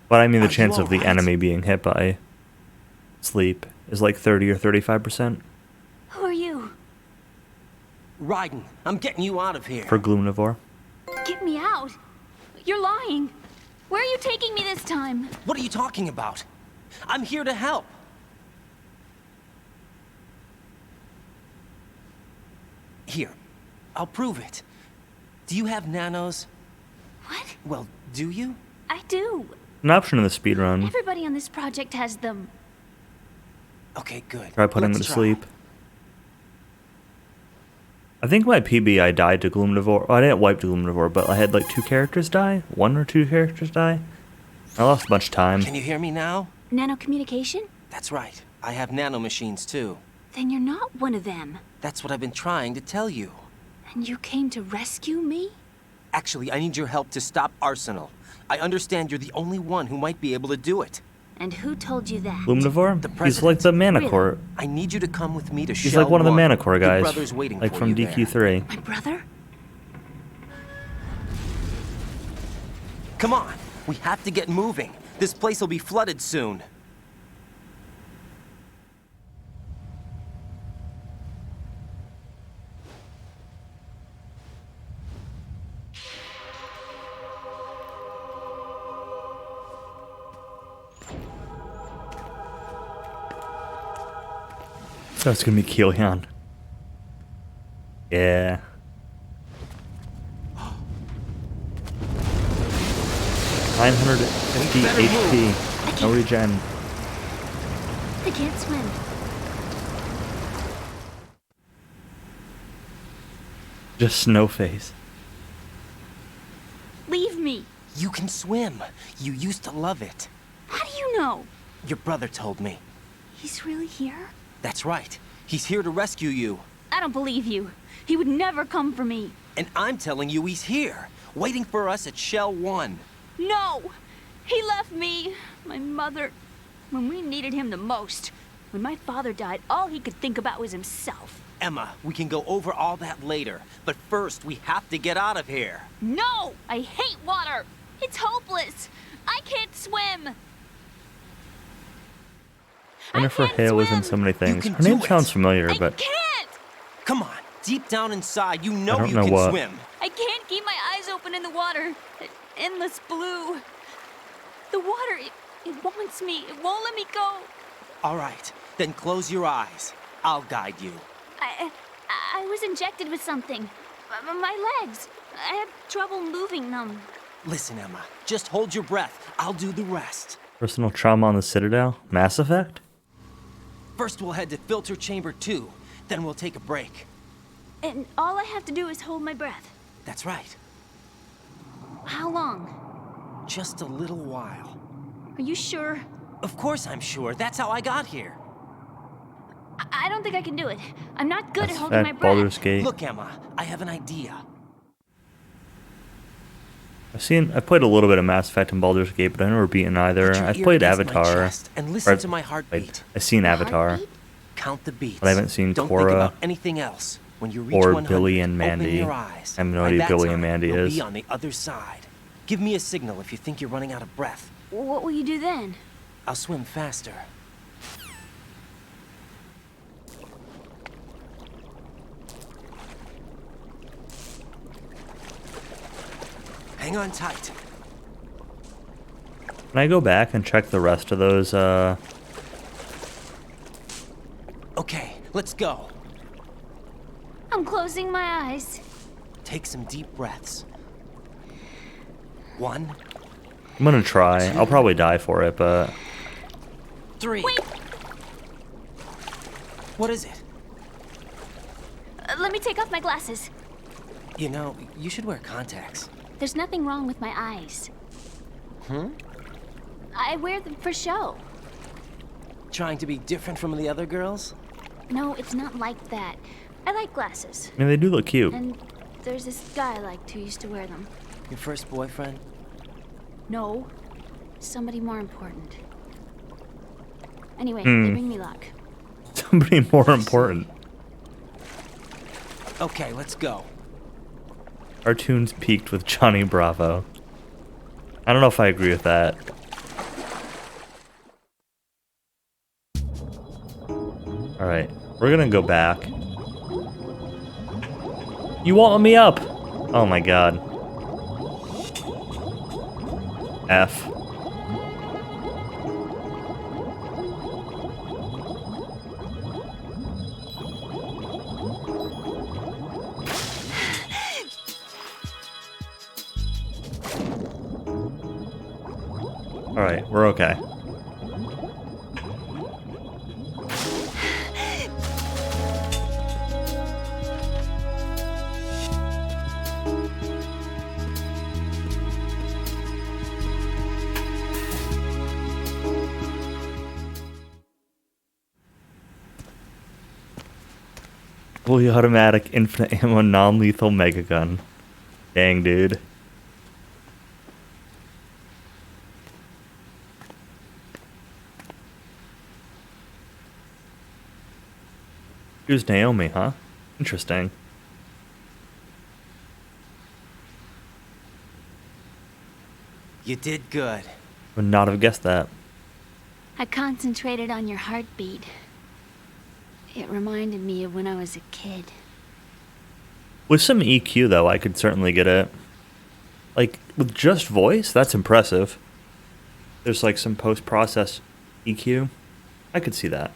But I mean, the chance of the enemy being hit by sleep is like 30 or 35%. Who are you? Raiden, I'm getting you out of here. For Gloomnivore. Get me out. You're lying. Where are you taking me this time? What are you talking about? I'm here to help. Here, I'll prove it. Do you have nanos? What? Well, do you? I do. An option in the speedrun. Everybody on this project has them. Okay, good. Try putting them to sleep. I think my PB I died to Gloomnivore. Oh, I didn't wipe to Gloomnivore, but I had like 2 characters die. 1 or 2 characters die. I lost a bunch of time. Can you hear me now? Nanocommunication? That's right. I have nanomachines too. Then you're not one of them. That's what I've been trying to tell you. And you came to rescue me? Actually, I need your help to stop Arsenal. I understand you're the only one who might be able to do it. And who told you that? Gloomnivore? He's like the Manticore. Really? I need you to come with me to He's Shell like one of the Manticore Your guys. brother's waiting Like for from you there. DQ3. My brother? Come on, we have to get moving. This place will be flooded soon. So it's gonna be Keelyan. Yeah. $950 HP. No regen. I can't swim. Just Snowface. Leave me. You can swim. You used to love it. How do you know? Your brother told me. He's really here? That's right. He's here to rescue you. I don't believe you. He would never come for me. And I'm telling you he's here, waiting for us at Shell 1. No! He left me, my mother, when we needed him the most. When my father died, all he could think about was himself. Emma, we can go over all that later. But first, we have to get out of here. No! I hate water! It's hopeless! I can't swim! Jennifer Hale was in so many things. Her name sounds familiar, but Can't! Come on, deep down inside, you know don't you know can what. swim. I can't keep my eyes open in the water. That endless blue. The water, it wants me. It won't let me go. All right, then close your eyes. I'll guide you. I was injected with something. My legs. I have trouble moving them. Listen, Emma, just hold your breath. I'll do the rest. personal trauma on the Citadel? Mass Effect? First, we'll head to Filter Chamber 2. Then we'll take a break. And all I have to do is hold my breath. That's right. How long? Just a little while. Are you sure? Of course I'm sure. That's how I got here. I don't think I can do it. I'm not good Mass at holding my Effect, breath. Baldur's Gate. Look, Emma, I have an idea. I've played a little bit of Mass Effect and Baldur's Gate, but I've never beaten either. I've ear played against my Avatar. chest and listen to my heartbeat. I've seen Avatar, Count the beats. but I haven't seen Don't think Korra about anything else. When you reach or 100, Billy and open Mandy. your I eyes. have no By idea that Billy time, and Mandy you'll is. be on the other side. Give me a signal if you think you're running out of breath. What will you do then? I'll swim faster. Hang on tight. Can I go back and check the rest of those, Okay, let's go. I'm closing my eyes. Take some deep breaths. 1, I'm gonna try. I'll probably die for it, but 3. Wait. What is it? Let me take off my glasses. You know, you should wear contacts. There's nothing wrong with my eyes. I wear them for show. Trying to be different from the other girls? No, it's not like that. I like glasses. I mean, they do look cute. And there's this guy I liked who used to wear them. Your first boyfriend? No. Somebody more important. Anyway, they bring me luck. Somebody more important. Okay, let's go. Cartoons peaked with Johnny Bravo. I don't know if I agree with that. Alright, we're gonna go back. You won't let me up! Oh my god. F. Alright, we're okay. Fully automatic, infinite ammo, non-lethal mega gun. Dang, dude. Who's Naomi, huh? Interesting. You did good. Would not have guessed that. I concentrated on your heartbeat. It reminded me of when I was a kid. With some EQ, though, I could certainly get it. Like, with just voice, that's impressive. There's like some post-process EQ. I could see that.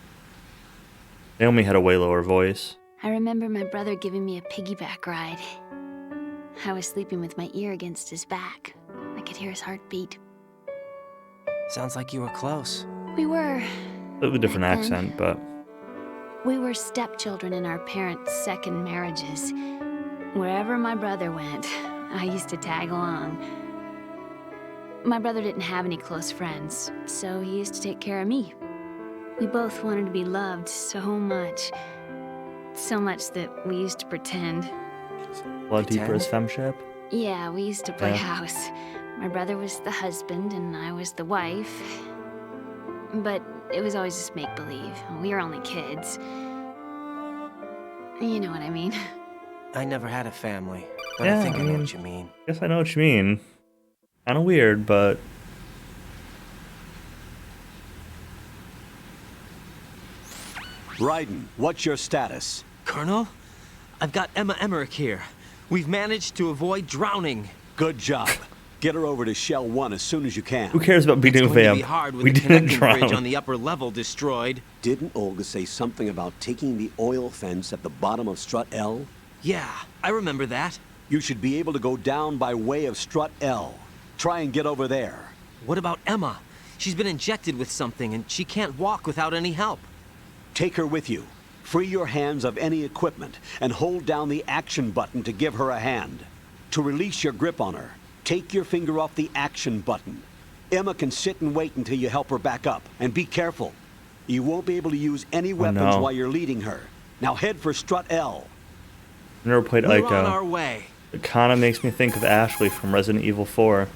Naomi had a way lower voice. I remember my brother giving me a piggyback ride. I was sleeping with my ear against his back. I could hear his heartbeat. Sounds like you were close. We were. Slightly different back then. accent, but We were stepchildren in our parents' second marriages. Wherever my brother went, I used to tag along. My brother didn't have any close friends, so he used to take care of me. We both wanted to be loved so much. So much that we used to pretend. Blood Deeper's femship. Yeah, we used to play Yeah. house. My brother was the husband and I was the wife. But it was always just make-believe. We were only kids. You know what I mean. I never had a family, but Yeah, I think I know mean, what you mean. guess I know what you mean. Kinda weird, but Raiden, what's your status? Colonel, I've got Emma Emmerich here. We've managed to avoid drowning. Good job. Get her over to Shell 1 as soon as you can. who cares about beating It's going to be Vamp? hard with We the didn't connecting bridge drown. on the upper level destroyed. Didn't Olga say something about taking the oil fence at the bottom of Strut L? Yeah, I remember that. You should be able to go down by way of Strut L. Try and get over there. What about Emma? She's been injected with something and she can't walk without any help. Take her with you. Free your hands of any equipment and hold down the action button to give her a hand. To release your grip on her, take your finger off the action button. Emma can sit and wait until you help her back up. And be careful. You won't be able to use any weapons no. while you're leading her. Now head for Strut L. I've never played We're on Ico. our way. It kinda makes me think of Ashley from Resident Evil 4.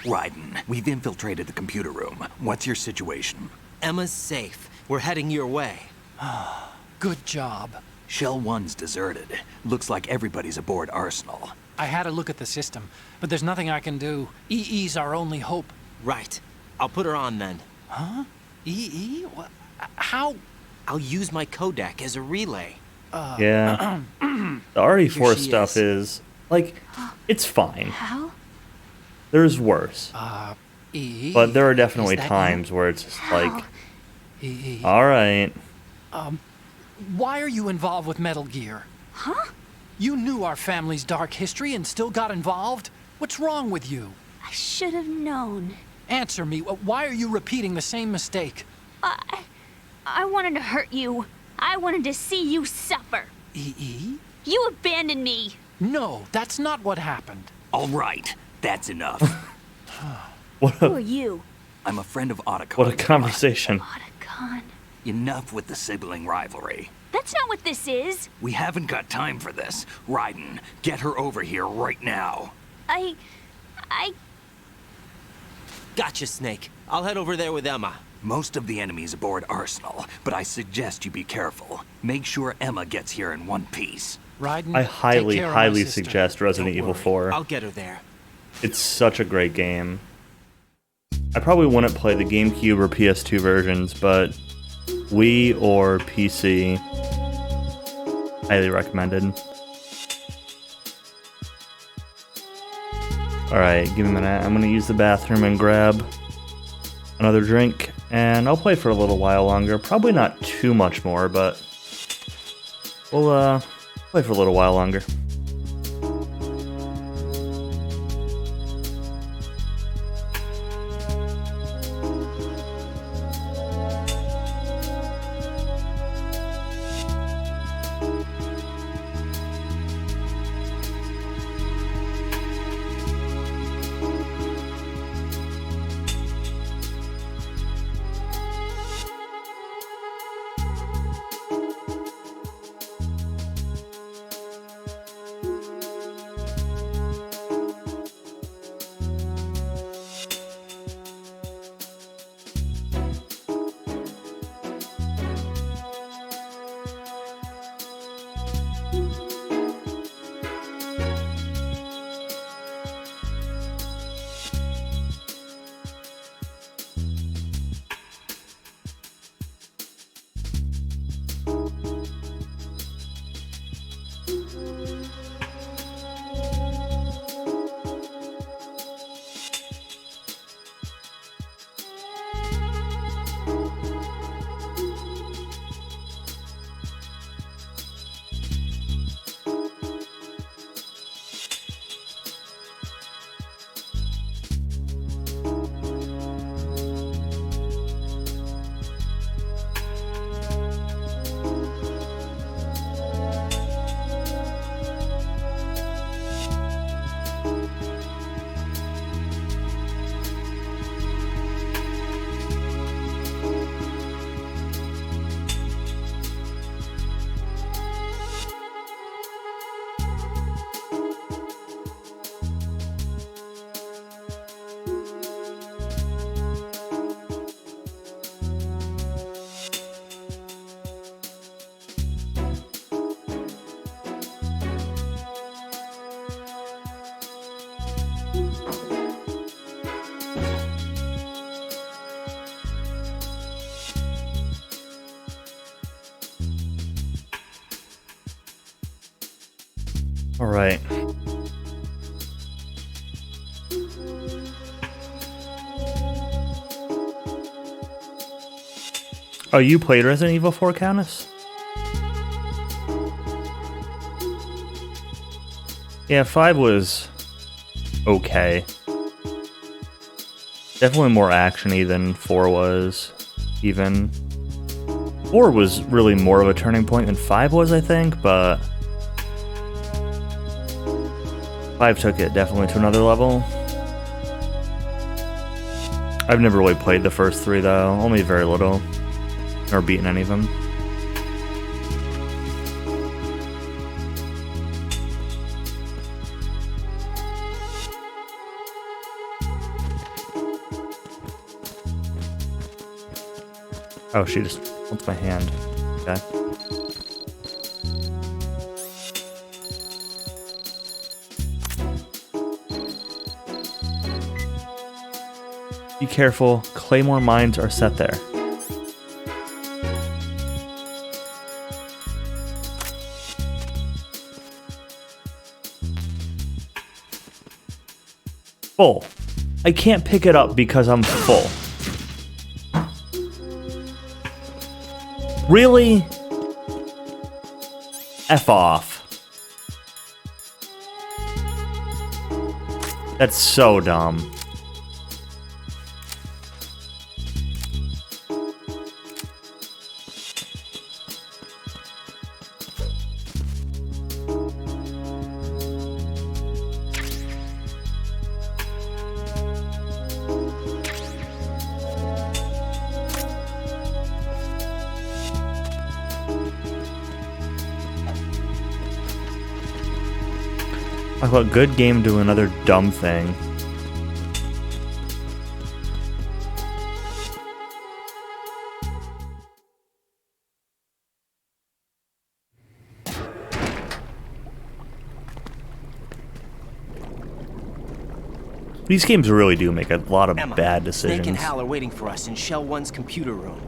Raiden, we've infiltrated the computer room. What's your situation? Emma's safe. We're heading your way. Good job. Shell 1's deserted. Looks like everybody's aboard Arsenal. I had a look at the system, but there's nothing I can do. EE's our only hope. Right. I'll put her on then. Huh? EE? What? How? I'll use my Kodak as a relay. Yeah. The RE4 Here she stuff is, like, it's fine. How? There's worse. EE? But there are definitely Is that you? times where it's just like, EE? alright. Why are you involved with Metal Gear? Huh? You knew our family's dark history and still got involved? What's wrong with you? I should have known. Answer me. Why are you repeating the same mistake? I wanted to hurt you. I wanted to see you suffer. E.E.? You abandoned me. No, that's not what happened. All right, that's enough. Who are you? I'm a friend of Otacon. What a conversation. Otacon. Enough with the sibling rivalry. That's not what this is. We haven't got time for this. Raiden, get her over here right now. I... Gotcha, Snake. I'll head over there with Emma. Most of the enemies aboard Arsenal, but I suggest you be careful. Make sure Emma gets here in one piece. Raiden, I highly suggest Resident Evil 4. I'll get her there. It's such a great game. I probably wouldn't play the GameCube or PS2 versions, but Wii or PC, highly recommended. Alright, give me a minute. I'm gonna use the bathroom and grab another drink, and I'll play for a little while longer. Probably not too much more, but we'll play for a little while longer. All right. Oh, you played Resident Evil 4, Countess? Yeah, 5 was okay. Definitely more action-y than 4 was, even. 4 was really more of a turning point than 5 was, I think, but 5 took it definitely to another level. I've never really played the first 3, though. Only very little. Or beaten any of them. Oh, she just wants my hand. Okay. Be careful, Claymore mines are set there. Full. I can't pick it up because I'm full. Really? F off. That's so dumb. Talk about good game to another dumb thing. These games really do make a lot of Emma, bad Snake and decisions. Hal are waiting for us in Shell 1's computer room.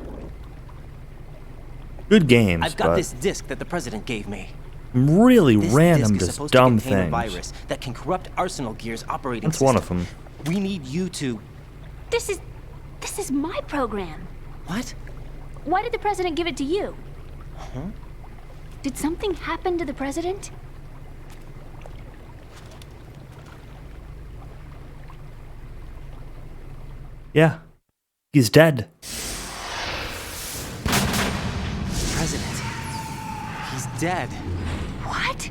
Good games, I've got but this disk that the president gave me. really This random, disk is just supposed dumb to contain a things. virus that can corrupt Arsenal Gear's operating That's system. one of them. We need you to... This is my program. What? Why did the president give it to you? Huh? Did something happen to the president? Yeah. He's dead. President. He's dead. What?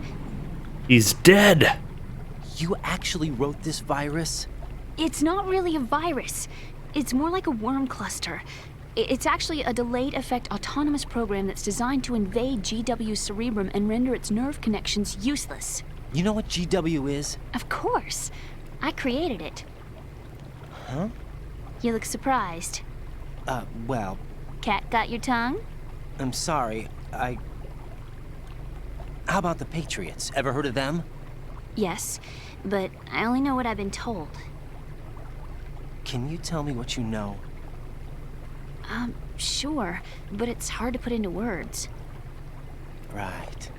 He's dead. You actually wrote this virus? It's not really a virus. It's more like a worm cluster. It's actually a delayed effect autonomous program that's designed to invade GW's cerebrum and render its nerve connections useless. You know what GW is? Of course. I created it. Huh? You look surprised. Well, Cat got your tongue? I'm sorry. How about the Patriots? Ever heard of them? Yes, but I only know what I've been told. Can you tell me what you know? Sure, but it's hard to put into words. Right.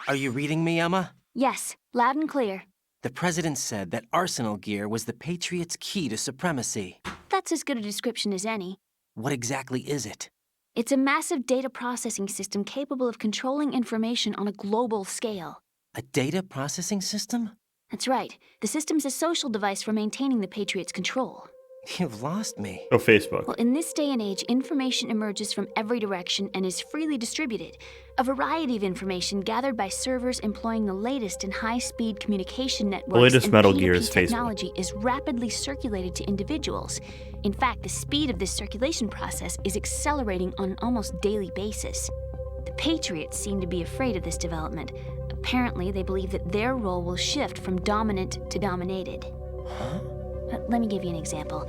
Are you reading me, Emma? Yes, loud and clear. The president said that Arsenal Gear was the Patriots' key to supremacy. That's as good a description as any. What exactly is it? It's a massive data processing system capable of controlling information on a global scale. A data processing system? That's right. The system's a social device for maintaining the Patriots' control. You've lost me. Oh, Facebook. Well, in this day and age, information emerges from every direction and is freely distributed. A variety of information gathered by servers employing the latest in high-speed communication networks latest and Metal Gear is P2P Facebook. technology is rapidly circulated to individuals. In fact, the speed of this circulation process is accelerating on an almost daily basis. The Patriots seem to be afraid of this development. Apparently, they believe that their role will shift from dominant to dominated. Huh? Let me give you an example.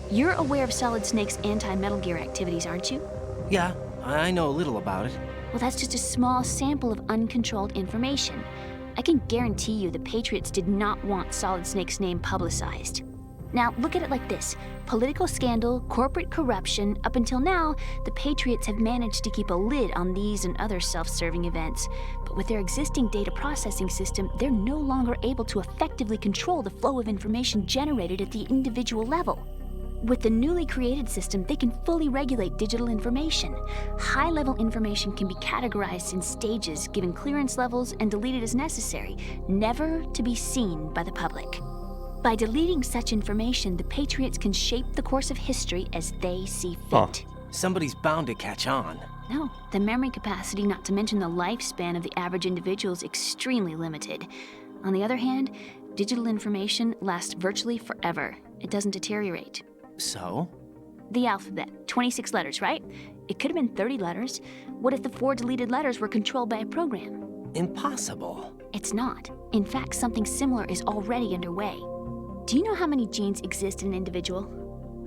You're aware of Solid Snake's anti-Metal Gear activities, aren't you? Yeah, I know a little about it. Well, that's just a small sample of uncontrolled information. I can guarantee you the Patriots did not want Solid Snake's name publicized. Now, look at it like this. Political scandal, corporate corruption, up until now, the Patriots have managed to keep a lid on these and other self-serving events. But with their existing data processing system, they're no longer able to effectively control the flow of information generated at the individual level. With the newly created system, they can fully regulate digital information. High-level information can be categorized in stages, given clearance levels, and deleted as necessary, never to be seen by the public. By deleting such information, the Patriots can shape the course of history as they see fit. Somebody's bound to catch on. No, the memory capacity, not to mention the lifespan of the average individual, is extremely limited. On the other hand, digital information lasts virtually forever. It doesn't deteriorate. So? The alphabet, 26 letters, right? It could have been 30 letters. What if the 4 deleted letters were controlled by a program? Impossible. It's not. In fact, something similar is already underway. Do you know how many genes exist in an individual?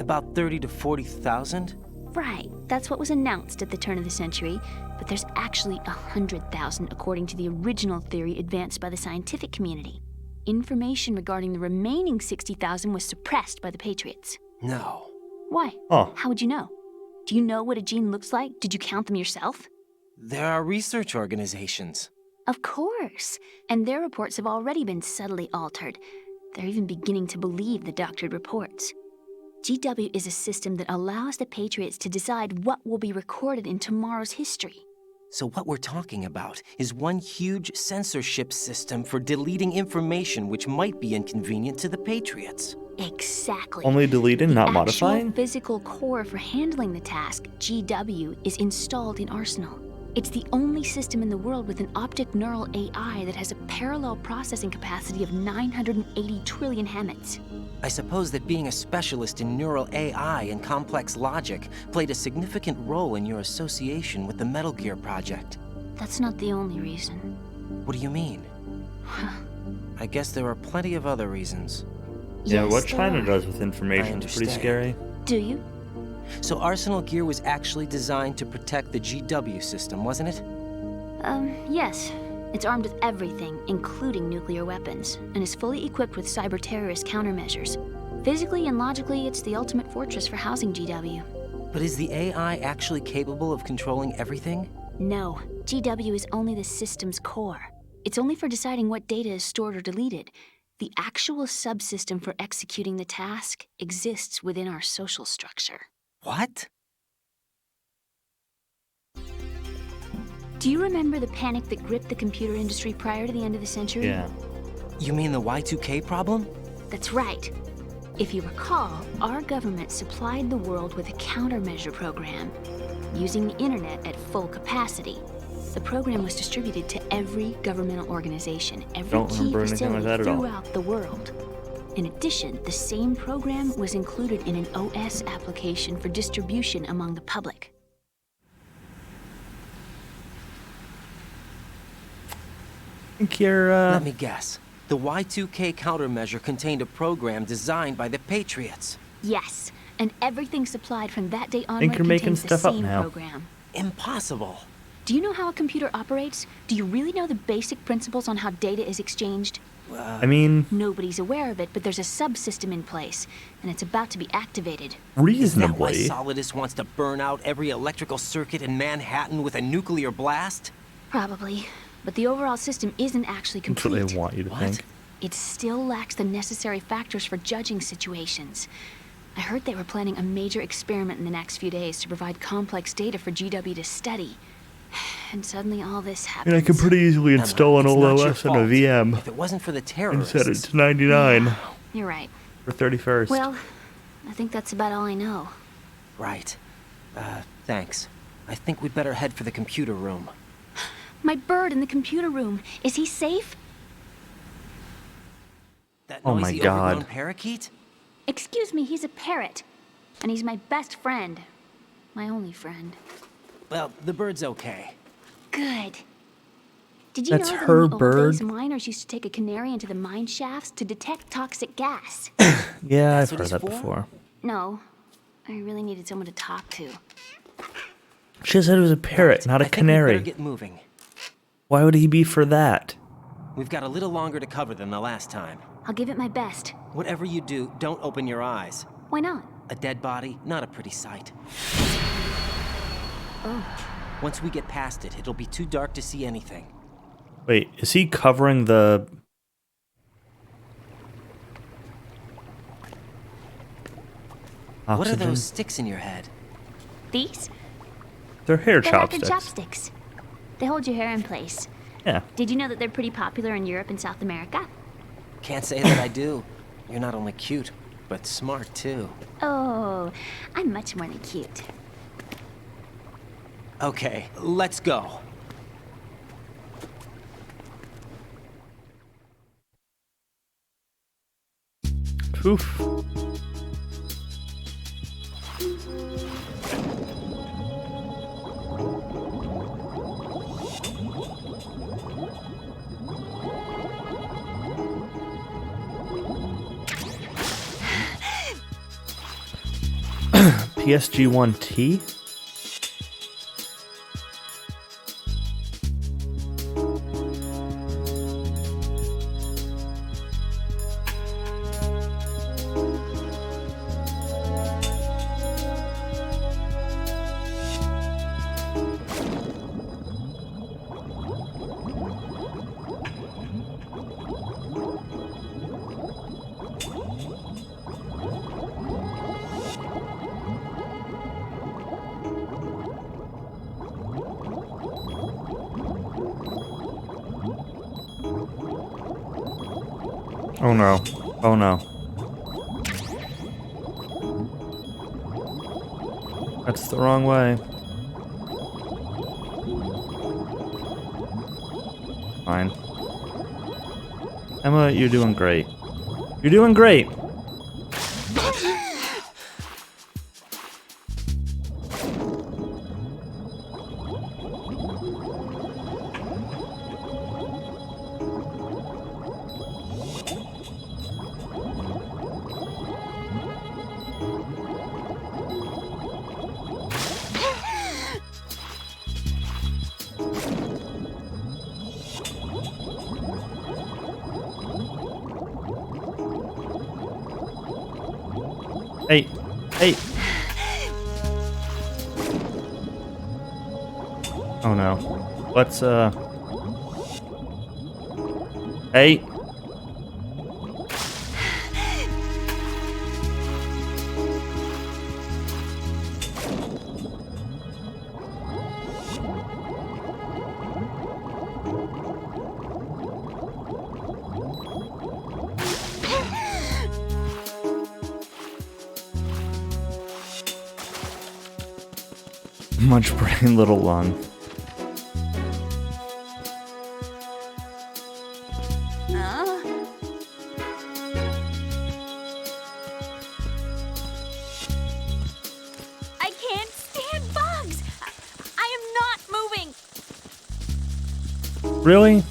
About 30 to 40,000? Right, that's what was announced at the turn of the century, but there's actually 100,000 according to the original theory advanced by the scientific community. Information regarding the remaining 60,000 was suppressed by the Patriots. No. Why? Oh. How would you know? Do you know what a gene looks like? Did you count them yourself? There are research organizations. Of course, and their reports have already been subtly altered. They're even beginning to believe the doctored reports. GW is a system that allows the Patriots to decide what will be recorded in tomorrow's history. So what we're talking about is one huge censorship system for deleting information which might be inconvenient to the Patriots. Exactly. Only deleting, not The modifying? actual physical core for handling the task, GW, is installed in Arsenal. It's the only system in the world with an optic neural AI that has a parallel processing capacity of 980 trillion Hammets. I suppose that being a specialist in neural AI and complex logic played a significant role in your association with the Metal Gear project. That's not the only reason. What do you mean? I guess there are plenty of other reasons. Yeah, Yes, what there China are. does with information is pretty understand. scary. Do you? So Arsenal Gear was actually designed to protect the GW system, wasn't it? Yes. It's armed with everything, including nuclear weapons, and is fully equipped with cyber-terrorist countermeasures. Physically and logically, it's the ultimate fortress for housing GW. But is the AI actually capable of controlling everything? No, GW is only the system's core. It's only for deciding what data is stored or deleted. The actual subsystem for executing the task exists within our social structure. What? Do you remember the panic that gripped the computer industry prior to the end of the century? Yeah. You mean the Y2K problem? That's right. If you recall, our government supplied the world with a countermeasure program, using the internet at full capacity. The program was distributed to every governmental organization, every Don't key remember anything like facility that at all. throughout the world. In addition, the same program was included in an OS application for distribution among the public. I think you're, Let me guess. The Y2K countermeasure contained a program designed by the Patriots. Yes, and everything supplied from that day onward think you're making contains the stuff up same now. program. Impossible. Do you know how a computer operates? Do you really know the basic principles on how data is exchanged? I mean, Nobody's aware of it, but there's a subsystem in place, and it's about to be activated. Is that why reasonably. Solidus wants to burn out every electrical circuit in Manhattan with a nuclear blast? Probably. But the overall system isn't actually That's what complete. they want you to think. It still lacks the necessary factors for judging situations. I heard they were planning a major experiment in the next few days to provide complex data for GW to study. And suddenly all this happens. And I could pretty easily install an it's old not your OS and a fault. VM If it wasn't for the and terrorists... set it to 99 You're right. for 31st. Well, I think that's about all I know. Right. Thanks. I think we'd better head for the computer room. My bird in the computer room. Is he safe? That Oh my noisy God. overgrown parakeet? Excuse me, he's a parrot. And he's my best friend. My only friend. Well, the bird's okay. Good. Did you That's know that her in the old bird? days, miners used to take a canary into the mine shafts to detect toxic gas? Yeah, I've what heard he's that for? before. No, I really needed someone to talk to. She said it was a parrot, not a I think we better canary. get moving. Why would he be for that? We've got a little longer to cover than the last time. I'll give it my best. Whatever you do, don't open your eyes. Why not? A dead body, not a pretty sight. Oh. Once we get past it, it'll be too dark to see anything. Wait, is he covering the... What are Oxygen? those sticks in your head? These? They're hair They're like chopsticks. chopsticks. They hold your hair in place. Yeah. Did you know that they're pretty popular in Europe and South America? Can't say that I do. You're not only cute, but smart too. Oh, I'm much more than cute. Okay, let's go. Oof. PSG-1T? Oh no. Oh no. That's the wrong way. Fine. Emma, you're doing great. You're doing great! Hey, hey. Oh no. Let's, Hey. Much brain, little lung. I can't stand bugs. I am not moving. Really?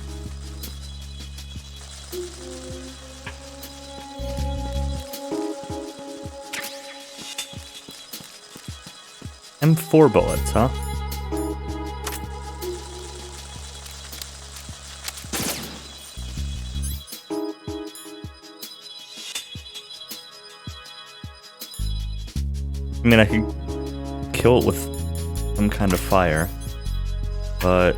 M4 bullets, huh? I mean, I could kill it with some kind of fire, but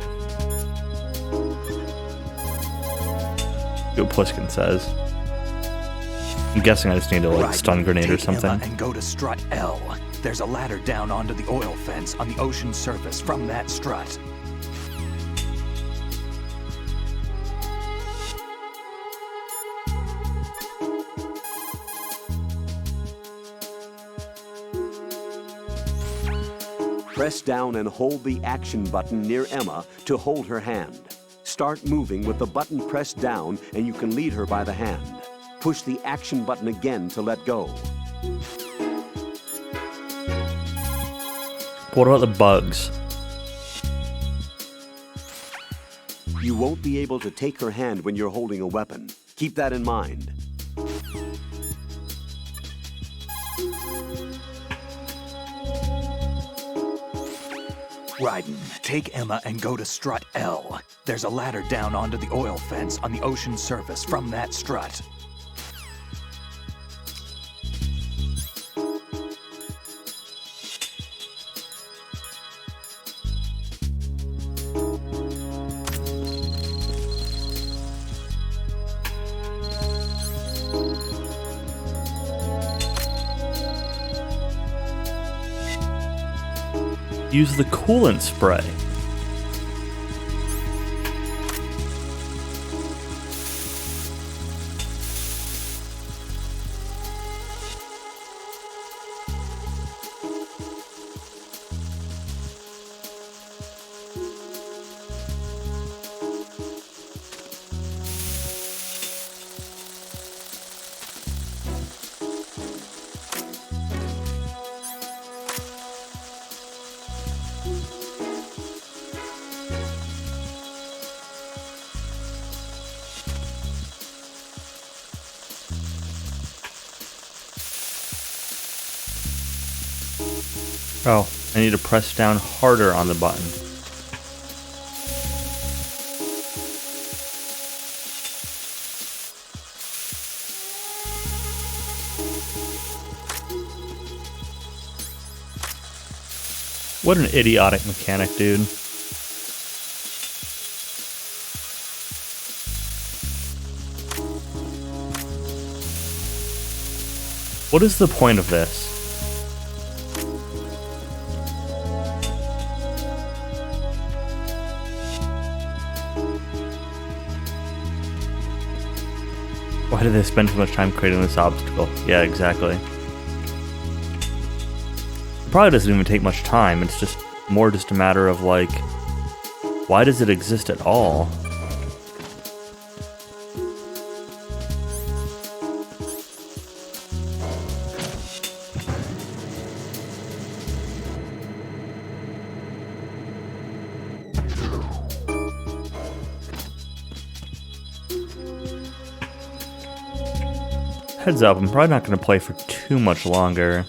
see what Pliskin says. I'm guessing I just need to like stun grenade or something. Emma and go to strut L. There's a ladder down onto the oil fence on the ocean surface from that strut. Press down and hold the action button near Emma to hold her hand. Start moving with the button pressed down and you can lead her by the hand. Push the action button again to let go. What about the bugs? You won't be able to take her hand when you're holding a weapon. Keep that in mind. Raiden, take Emma and go to strut L. There's a ladder down onto the oil fence on the ocean surface from that strut. Use the coolant spray. Oh, I need to press down harder on the button. What an idiotic mechanic, dude. What is the point of this? Why did they spend so much time creating this obstacle? Yeah, exactly. It probably doesn't even take much time. It's just more just a matter of like, why does it exist at all? Heads up, I'm probably not going to play for too much longer.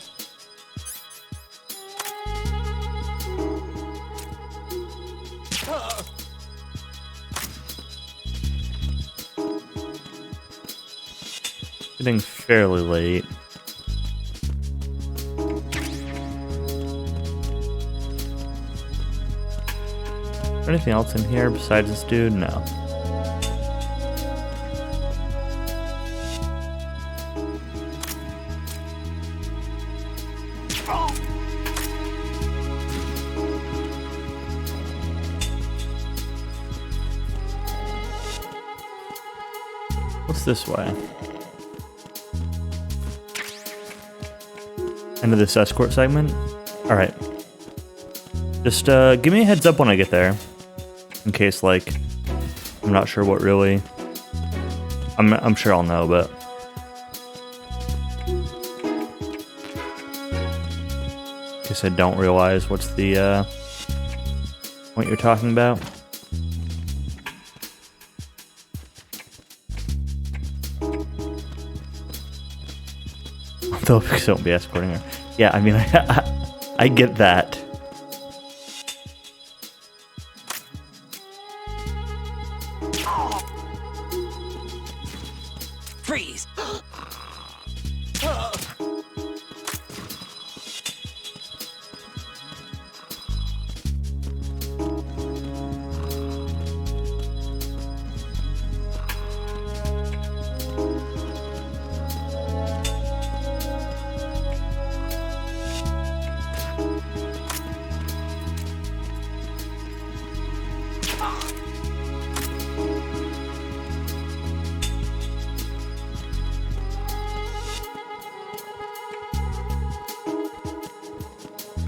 Getting fairly late. Is there anything else in here besides this dude? No. What's this way? End of this escort segment? Alright. Just give me a heads up when I get there. In case, like, I'm not sure what really... I'm sure I'll know, but... in case I don't realize what's the, what you're talking about. Though, because I won't be escorting her. Yeah, I mean, I get that. Freeze!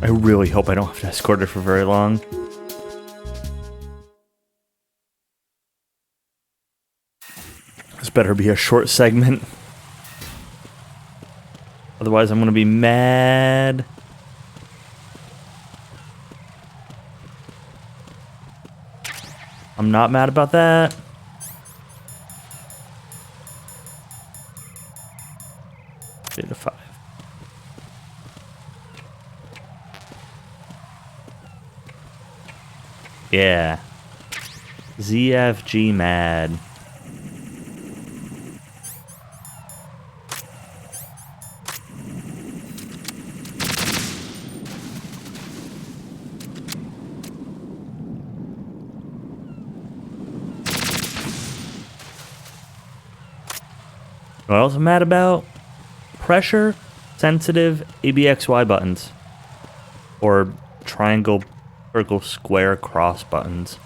I really hope I don't have to escort her for very long. This better be a short segment. Otherwise, I'm gonna be mad. I'm not mad about that. Three to 5. Yeah. ZFG mad. What else I'm mad about? Pressure sensitive ABXY buttons. Or triangle, circle, square, cross buttons.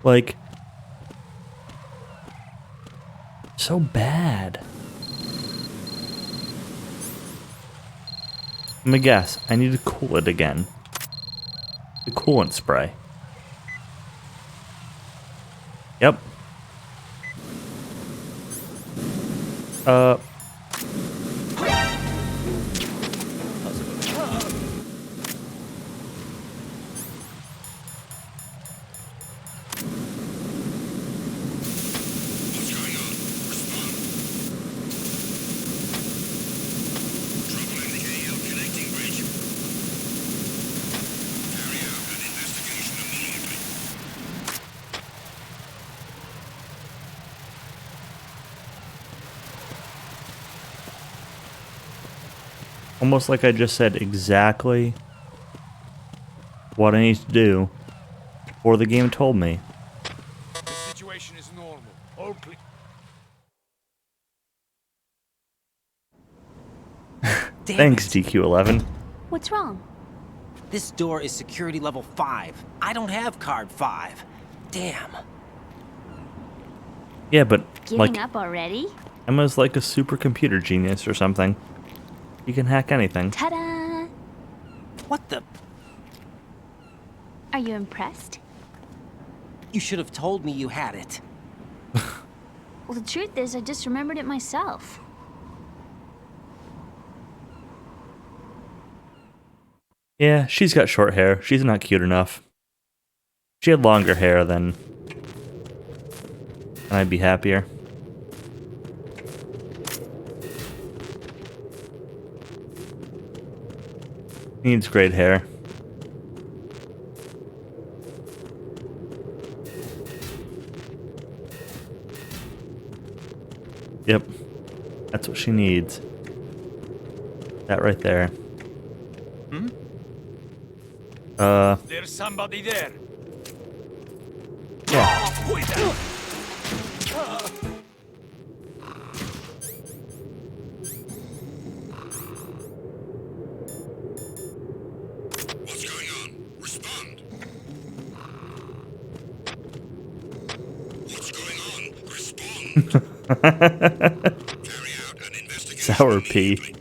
Like, so bad. Let me guess, I need to cool it again. The coolant spray. Yep. Almost like I just said exactly what I need to do before the game told me. The situation is normal. All clear. Thanks, DQ11. What's wrong? This door is security level 5. I don't have card 5. Damn. Yeah, but Giving like up already? Emma's like a supercomputer genius or something. You can hack anything. Ta-da! What the? Are you impressed? You should have told me you had it. Well, the truth is, I just remembered it myself. Yeah, she's got short hair. She's not cute enough. If she had longer hair, then I'd be happier. Needs great hair. Yep. That's what she needs. That right there. Hmm? There's somebody there. Yeah. What's going on? Respond. What's going on? Respond. Carry out an investigation. Sour pea.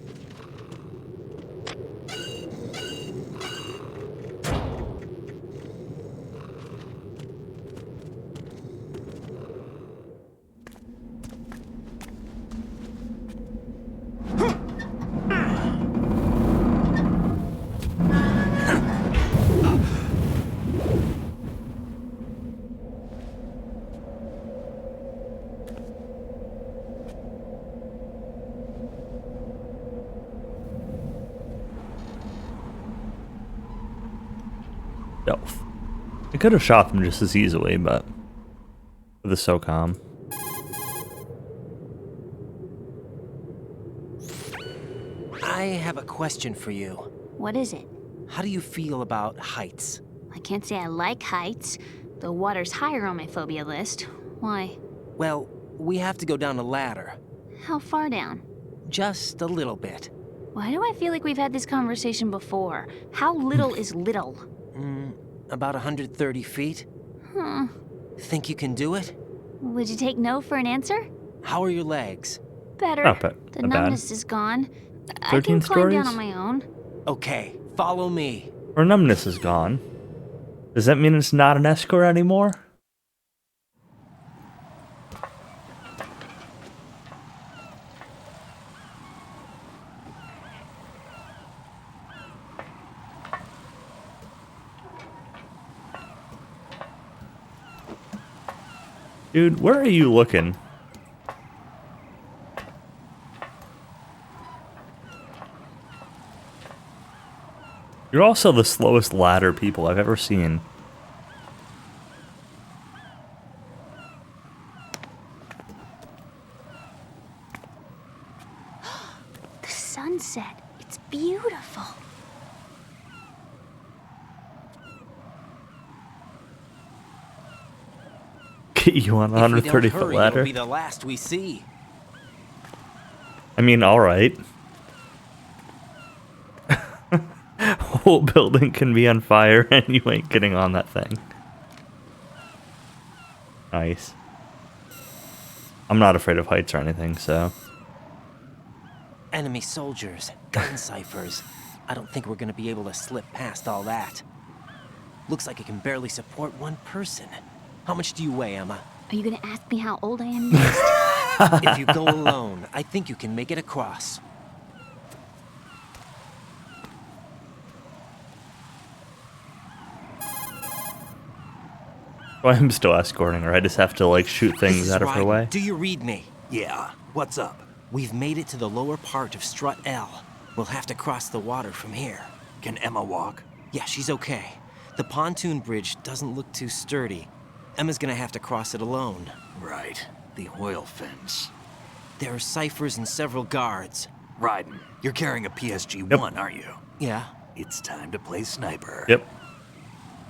Stealth. I could have shot them just as easily, but with the SOCOM. I have a question for you. What is it? How do you feel about heights? I can't say I like heights. The water's higher on my phobia list. Why? Well, we have to go down a ladder. How far down? Just a little bit. Why do I feel like we've had this conversation before? How little is little? About 130 feet. Huh. Think you can do it? Would you take no for an answer? How are your legs? Better. Not bad. The Not bad. numbness is gone. I 13 can climb down stories? on my own. Okay, follow me. Her numbness is gone. Does that mean it's not an escort anymore? Dude, where are you looking? You're also the slowest ladder people I've ever seen. The sunset. It's beautiful. Get you on a If we 130 don't foot hurry, ladder. it'll be the last we see. I mean, alright. Whole building can be on fire and you ain't getting on that thing. Nice. I'm not afraid of heights or anything, so. Enemy soldiers, gun ciphers. I don't think we're gonna be able to slip past all that. Looks like it can barely support one person. How much do you weigh, Emma? Are you gonna ask me how old I am next? If you go alone, I think you can make it across. So I'm still escorting her. I just have to, like, shoot This things is out of her Ryden. way. Do you read me? Yeah, what's up? We've made it to the lower part of Strut L. We'll have to cross the water from here. Can Emma walk? Yeah, she's okay. The pontoon bridge doesn't look too sturdy. Emma's gonna have to cross it alone. Right. The oil fence. There are ciphers and several guards. Ryden, you're carrying a PSG-1, aren't you? Yeah. It's time to play sniper. Yep.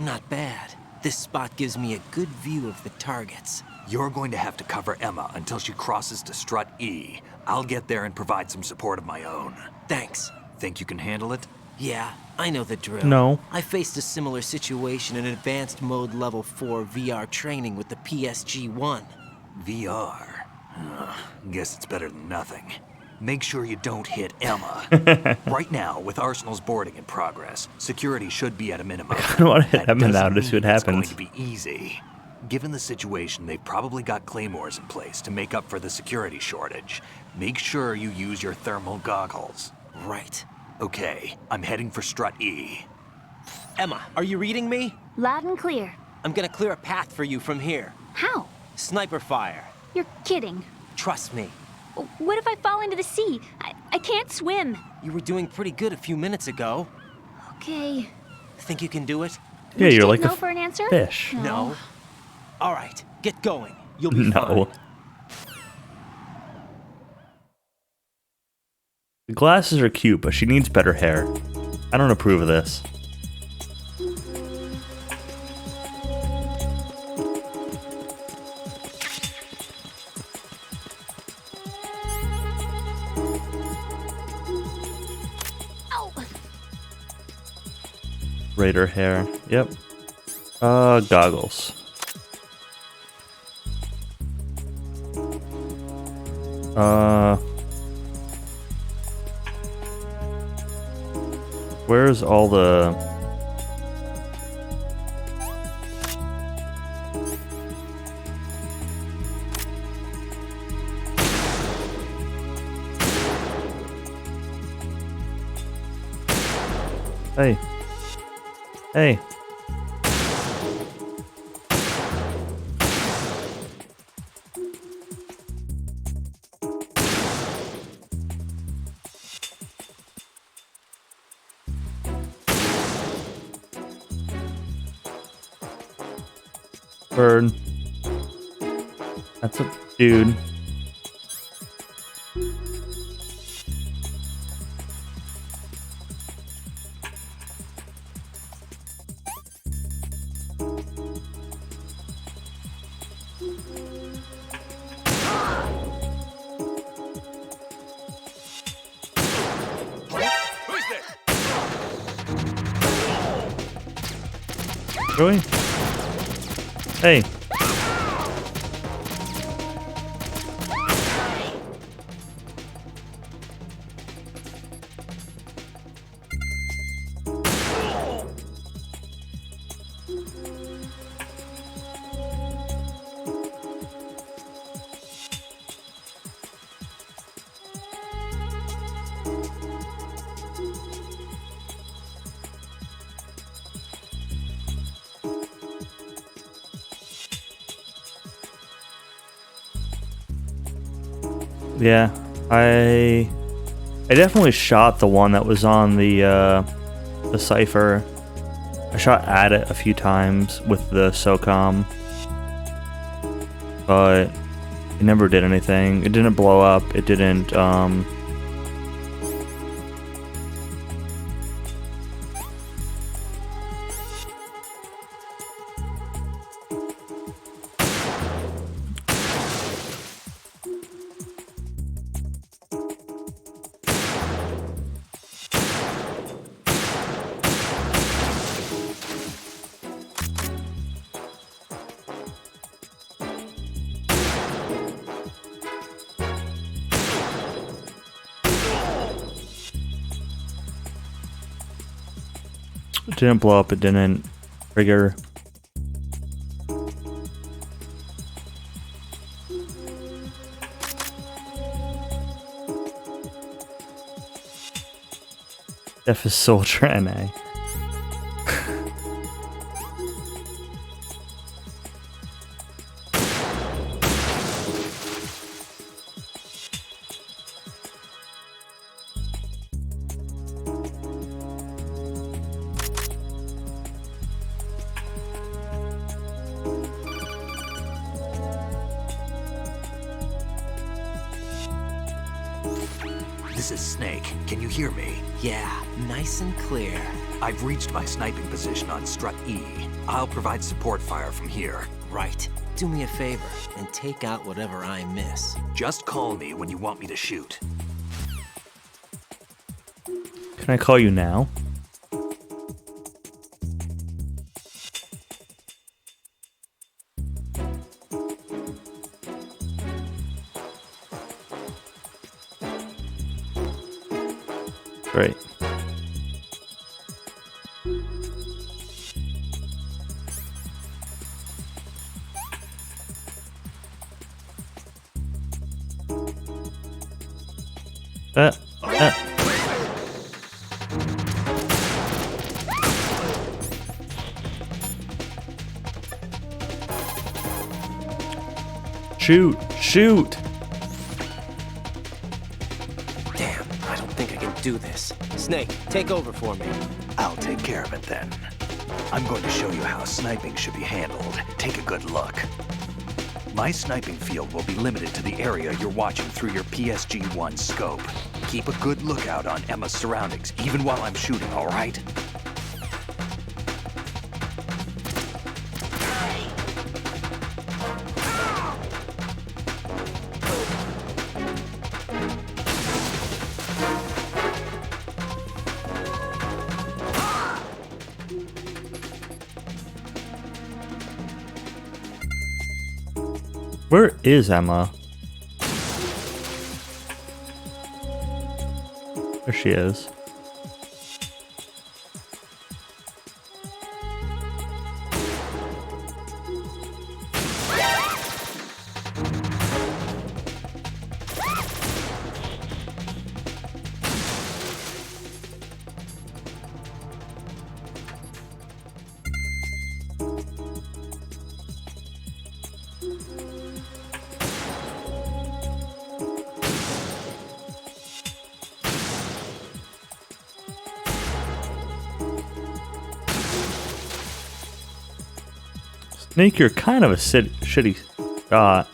Not bad. This spot gives me a good view of the targets. You're going to have to cover Emma until she crosses to Strut E. I'll get there and provide some support of my own. Thanks. Think you can handle it? Yeah, I know the drill. No. I faced a similar situation in advanced mode level 4 VR training with the PSG-1. VR? Guess it's better than nothing. Make sure you don't hit Emma. Right now, with Arsenal's boarding in progress, security should be at a minimum. I don't want to hit Emma now to see what It's happens. going to be easy. Given the situation, they've probably got claymores in place to make up for the security shortage. Make sure you use your thermal goggles. Right. Okay, I'm heading for Strut E. Emma, are you reading me? Loud and clear. I'm gonna clear a path for you from here. How? Sniper fire. You're kidding. Trust me. What if I fall into the sea? I can't swim. You were doing pretty good a few minutes ago. Okay. Think you can do it? Yeah, you're like no a for an answer? fish. No. All right, get going. You'll be fine. No. The glasses are cute, but she needs better hair. I don't approve of this. Raider hair. Yep. Goggles. Where's all the... Hey. Hey. Bird. That's a dude. Really? Hey. Yeah, I definitely shot the one that was on the Cypher. I shot at it a few times with the SOCOM, but it never did anything. It didn't blow up. It didn't, it didn't blow up. It didn't trigger. F is Soldier NA. This is Snake. Can you hear me? Yeah, nice and clear. I've reached my sniping position on Strut E. I'll provide support fire from here. Right. Do me a favor and take out whatever I miss. Just call me when you want me to shoot. Can I call you now? Great. Shoot! Shoot! Damn, I don't think I can do this. Snake, take over for me. I'll take care of it then. I'm going to show you how sniping should be handled. Take a good look. My sniping field will be limited to the area you're watching through your PSG-1 scope. Keep a good lookout on Emma's surroundings, even while I'm shooting, all right? Where is Emma? There she is. Snake, you're kind of a shitty shot.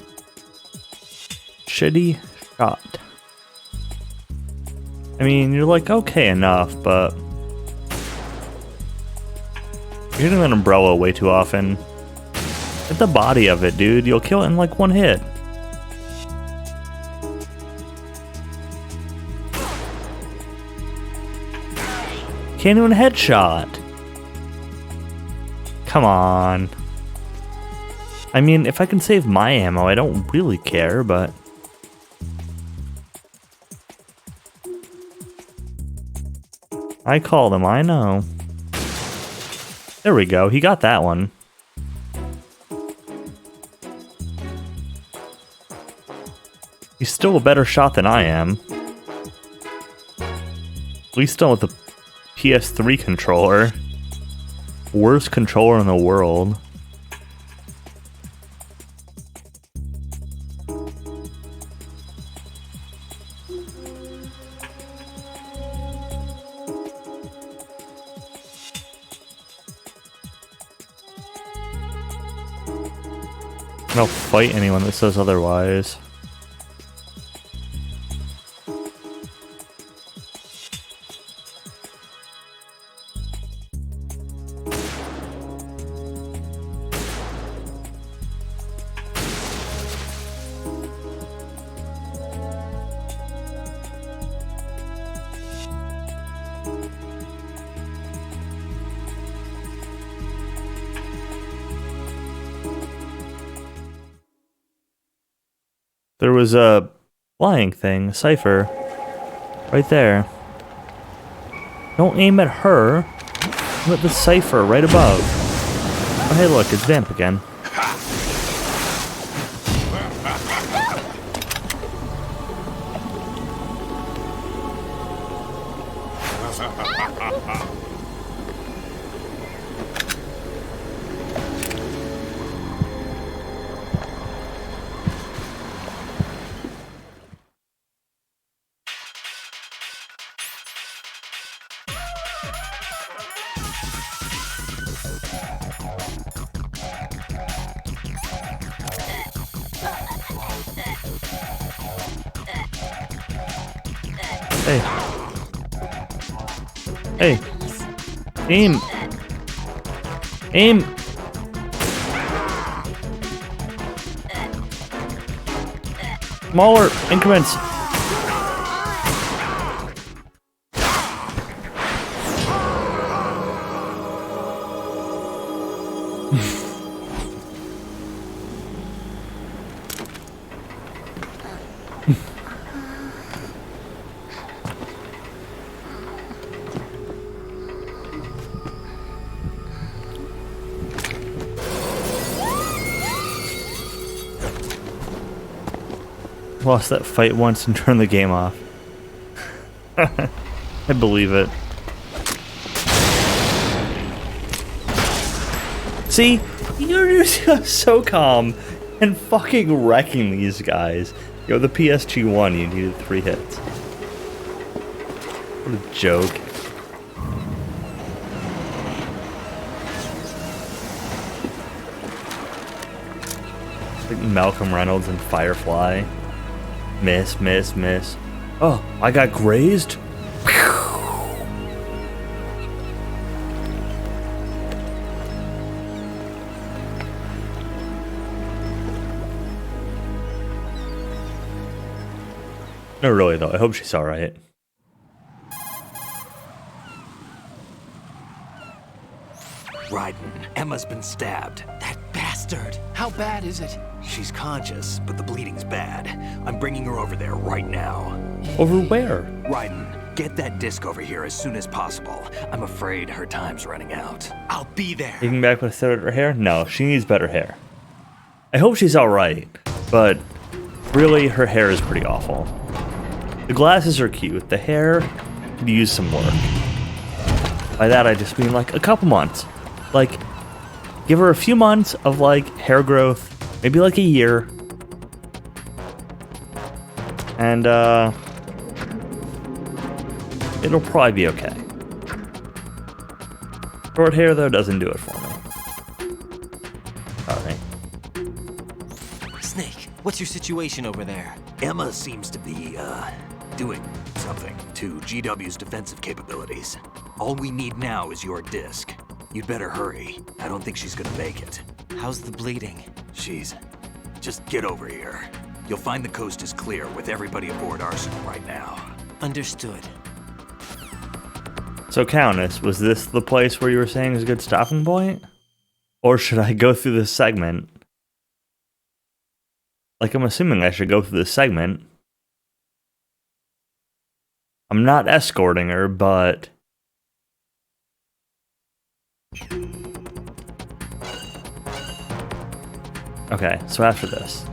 Shitty shot. I mean, you're like okay enough, but you're hitting that umbrella way too often. Hit the body of it, dude. You'll kill it in like one hit. Can't even headshot. Come on. I mean, if I can save my ammo, I don't really care, but... I called him, I know. There we go, he got that one. He's still a better shot than I am. At least still with the PS3 controller. Worst controller in the world. I'll fight anyone that says otherwise. There was a flying thing, Cypher, right there. Don't aim at her. Aim at the Cypher right above. Oh, hey, look, it's Vamp again. Hey. Hey. Aim. Aim. Smaller increments. lost that fight once and turned the game off. I believe it. See, you're just so calm and fucking wrecking these guys. Yo, the PSG-1, you needed 3 hits. What a joke. Like Malcolm Reynolds in Firefly. Miss, miss, miss. Oh, I got grazed? No, really though. I hope she's alright. Raiden, Emma's been stabbed. That bastard. How bad is it? She's conscious, but the bleeding's bad. I'm bringing her over there right now. Over where? Raiden, get that disc over here as soon as possible. I'm afraid her time's running out. I'll be there. Taking back what I said about her hair? No, she needs better hair. I hope she's alright, but really, her hair is pretty awful. The glasses are cute. The hair could use some work. By that, I just mean like a couple months. Like, give her a few months of like hair growth, maybe like a year. And it'll probably be okay. Short hair though doesn't do it for me. Alright. Snake, what's your situation over there? Emma seems to be, doing something to GW's defensive capabilities. All we need now is your disc. You'd better hurry. I don't think she's gonna make it. How's the bleeding? Just get over here. You'll find the coast is clear with everybody aboard Arsenal right now. Understood. So Countess, was this the place where you were saying is a good stopping point? Or should I go through this segment? Like, I'm assuming I should go through this segment. I'm not escorting her, but... Okay, so after this.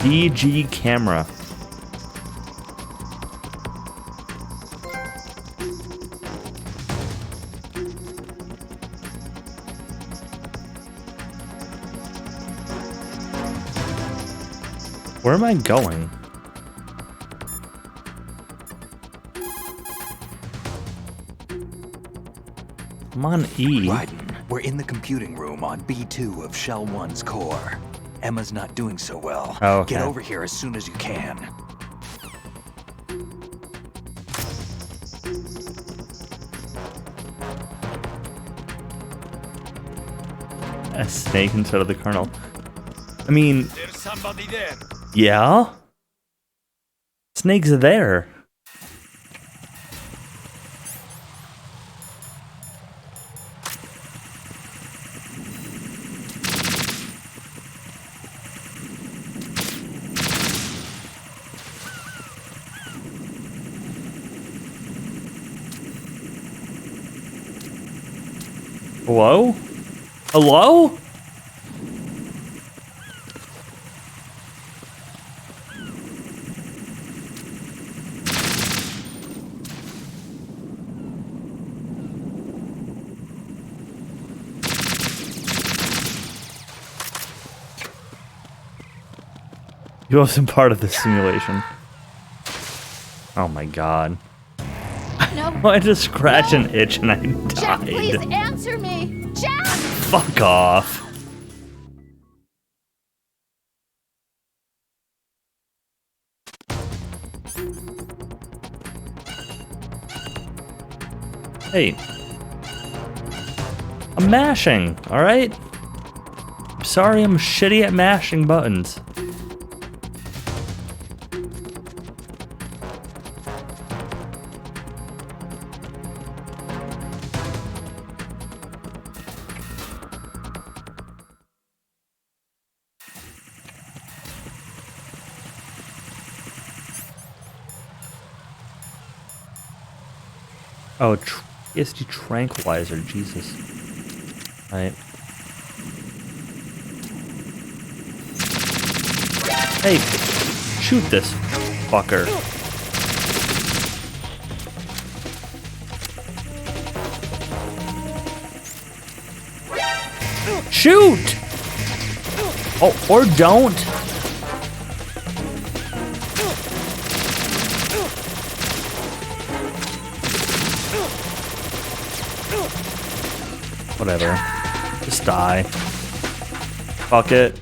DG camera. Where am I going? I'm on E. Raiden, we're in the computing room on B2 of Shell 1's core. Emma's not doing so well. Oh, okay. Get over here as soon as you can. A snake instead of the colonel. I mean, There's somebody there. yeah? Snake's there. Hello? Hello? He wasn't part of the simulation. Oh my god. No. I just scratched an itch and I Jack, died. please answer me! Jack! Fuck off. Hey. I'm mashing, alright? I'm sorry I'm shitty at mashing buttons. Oh, ESD tranquilizer. Jesus. Right. Hey, shoot this fucker. Shoot! Oh, or don't. Whatever. Just die. Fuck it.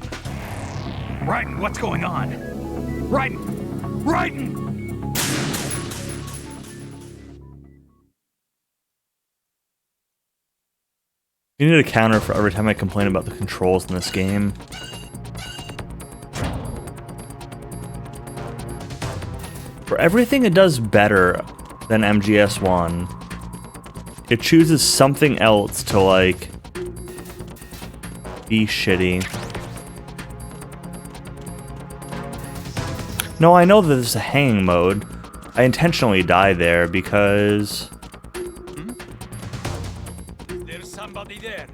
Raiden, what's going on? Raiden! Raiden! You need a counter for every time I complain about the controls in this game. For everything it does better than MGS1, it chooses something else to, like, be shitty. No, I know that there's a hanging mode. I intentionally die there because... There's somebody there.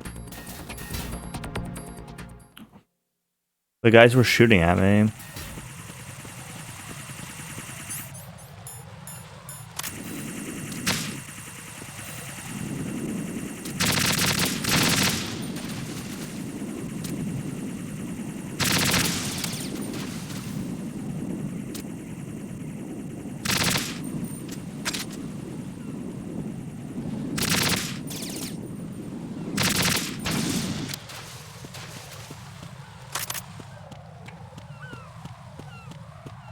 the guys were shooting at me.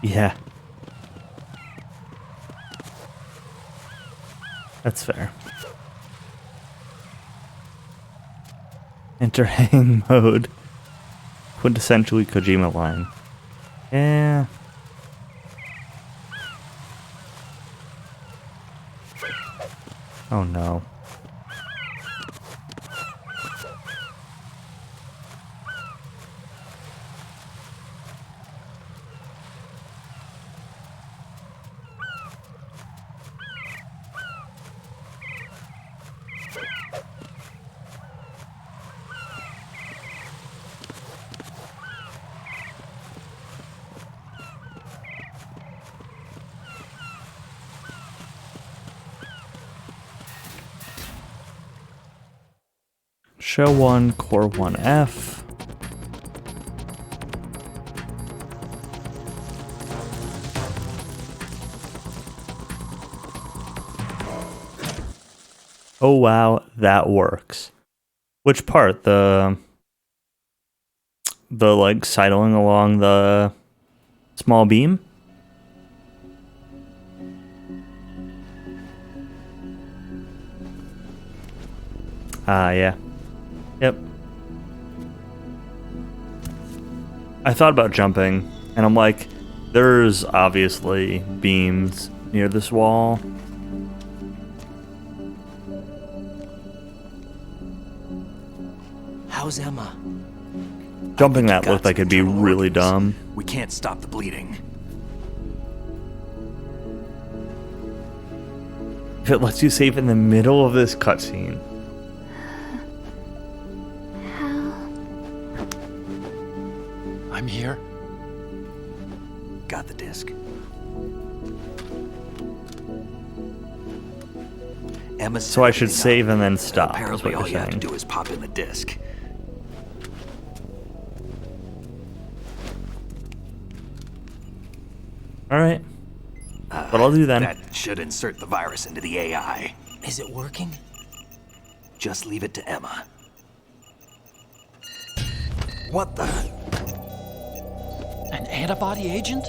Yeah. That's fair. Enter hang mode. Quintessentially Kojima line. Yeah. Oh no. Show 1, Core 1F. Oh wow, that works. Which part? The like sidling along the small beam? Yeah. Yep. I thought about jumping, and I'm like, there's obviously beams near this wall. How's Emma? Jumping that looked like it'd be really dumb. We can't stop the bleeding. If it lets you save in the middle of this cutscene. I'm here. Got the disc. Emma's So I should save and then stop. Apparently, all you have to do is pop in the disc. Alright. What I'll do then. That should insert the virus into the AI. Is it working? Just leave it to Emma. What the? An antibody agent?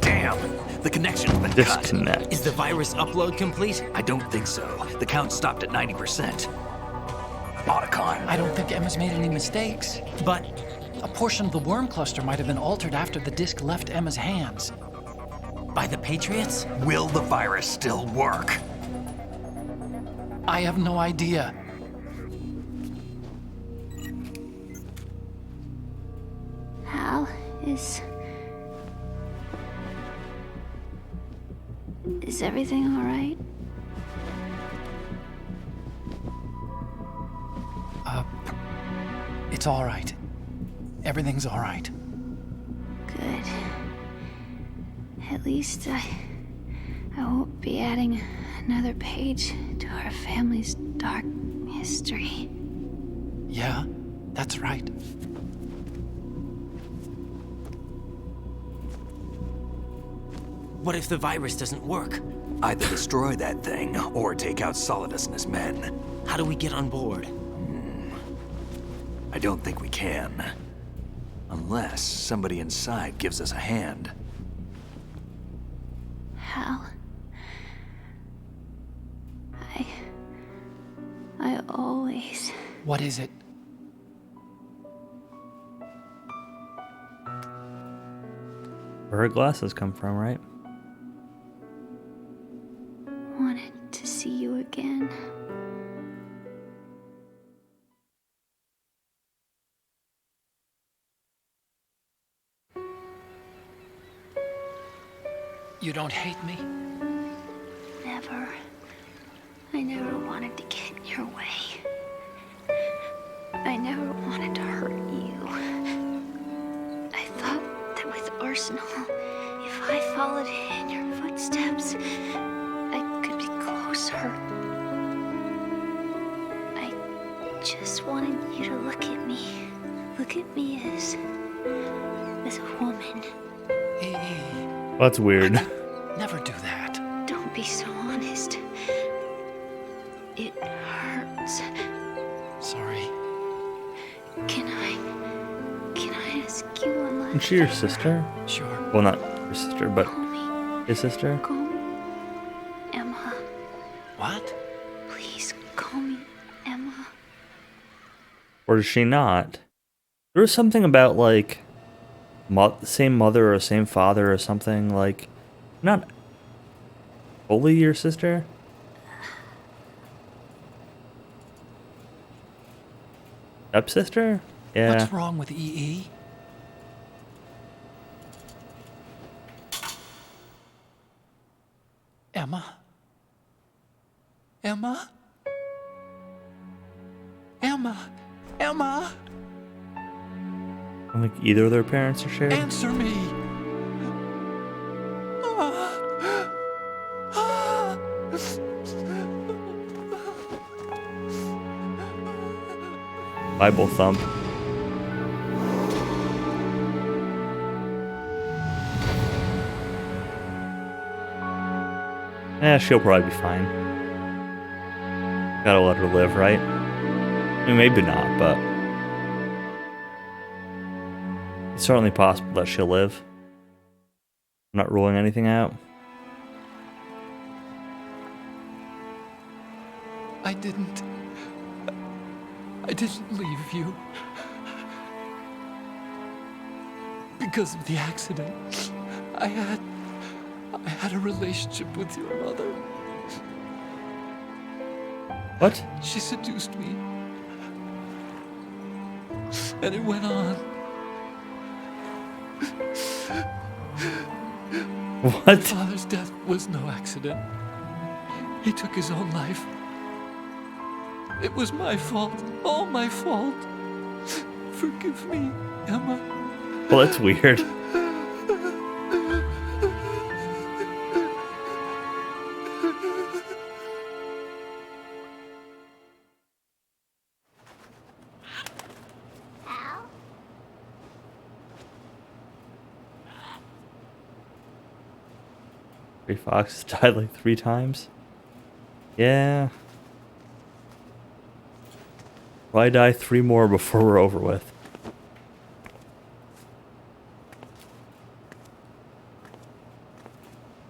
Damn! The connection's been Disconnect. cut. Is the virus upload complete? I don't think so. The count stopped at 90%. Otacon. I don't think Emma's made any mistakes. But a portion of the worm cluster might have been altered after the disc left Emma's hands. By the Patriots? Will the virus still work? I have no idea. Hal is... Is everything all right? It's all right. Everything's all right. Good. At least I won't be adding another page to our family's dark history. Yeah, that's right. What if the virus doesn't work? Either destroy that thing, or take out Solidus and his men. How do we get on board? I don't think we can. Unless somebody inside gives us a hand. Hal. I always... What is it? Where her glasses come from, right? wanted to see you again. You don't hate me? Never. I never wanted to get in your way. I never wanted to hurt you. I thought that with Arsenal, if I followed in your footsteps, I could be closer. I just wanted you to look at me. Look at me as a woman. That's weird. Never do that. Don't be so honest. It hurts. Sorry. Can I ask you one last Isn't she your sister? Sure. Well, not your sister, but his sister? Call me Emma. What? Please call me Emma. Or does she not? There was something about, like, same mother or same father or something, like, not fully your sister? Stepsister? Yeah. What's wrong with EE? Emma? Emma? Emma? Emma? I don't think either of their parents are shared. Answer me! Bible thump. She'll probably be fine. Gotta let her live, right? I mean, maybe not, but it's certainly possible that she'll live. I'm not ruling anything out. I didn't leave you. Because of the accident. I had a relationship with your mother. What? She seduced me. And it went on. What? My father's death was no accident. He took his own life. It was my fault. All my fault. Forgive me, Emma. Well, that's weird. Gray Fox died like 3 times. Yeah. Probably die 3 more before we're over with.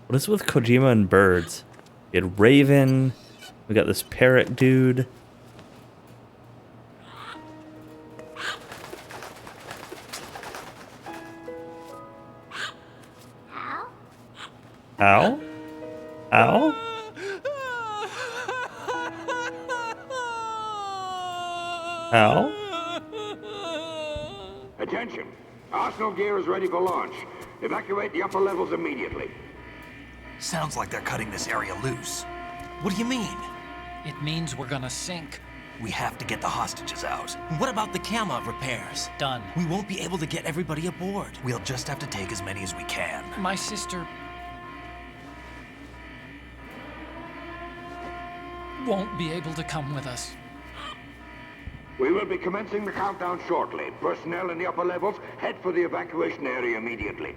What is with Kojima and birds? We had Raven. We got this parrot dude. Ow? Ow? Ow? Attention! Arsenal gear is ready for launch. Evacuate the upper levels immediately. Sounds like they're cutting this area loose. What do you mean? It means we're gonna sink. We have to get the hostages out. What about the camo repairs? Done. We won't be able to get everybody aboard. We'll just have to take as many as we can. My sister won't be able to come with us. We will be commencing the countdown shortly. Personnel in the upper levels, head for the evacuation area immediately.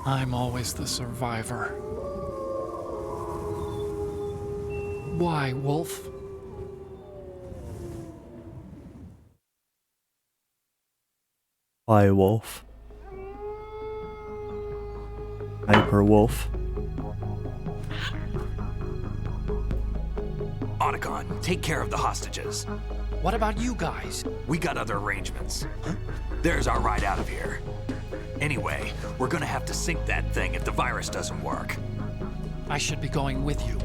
I'm always the survivor. Why, Wolf? Why, Wolf? Hyper Wolf. Otacon, take care of the hostages. What about you guys? We got other arrangements. There's our ride out of here. Anyway, we're gonna have to sink that thing if the virus doesn't work. I should be going with you.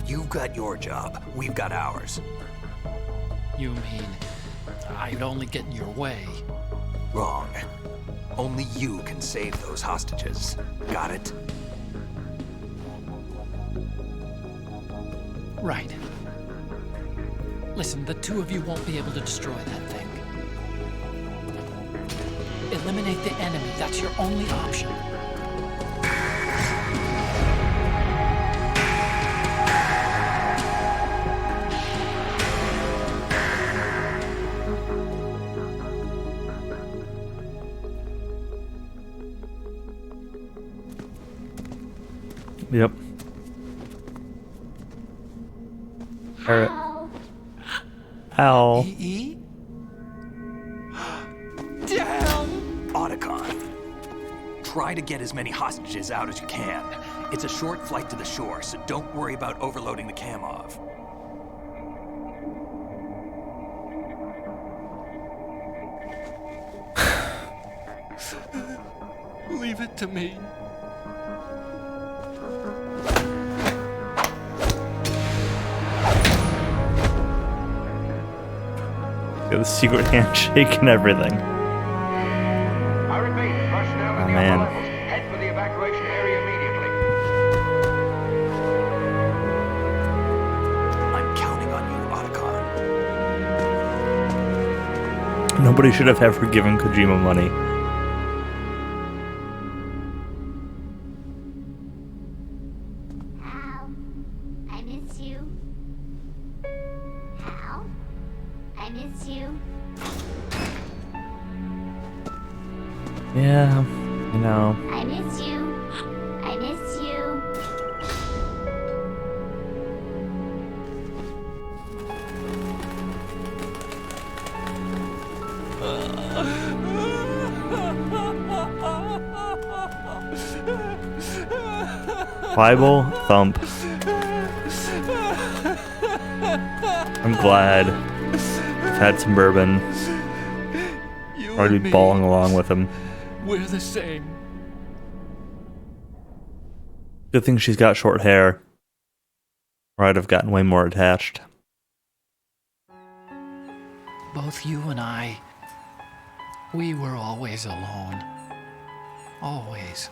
You've got your job. We've got ours. You mean I'd only get in your way? Wrong. Only you can save those hostages. Got it? Right. Listen, the two of you won't be able to destroy that thing. Eliminate the enemy. That's your only option. Yep. Alright. Ow. E? Damn! Otacon, try to get as many hostages out as you can. It's a short flight to the shore, so don't worry about overloading the Kamov. Leave it to me. Got the secret handshake and everything. I repeat, personnel in the man. upper levels, head for the evacuation area immediately. I'm counting on you, Otacon. Nobody should have ever given Kojima money. Hal, I miss you. Hal, I miss you. Yeah, I know. I miss you. I miss you. Bible thump. I'm glad I've had some bourbon. You Already and me, bawling along with him. we're the same. Good thing she's got short hair. Or I'd have gotten way more attached. Both you and I, we were always alone. Always.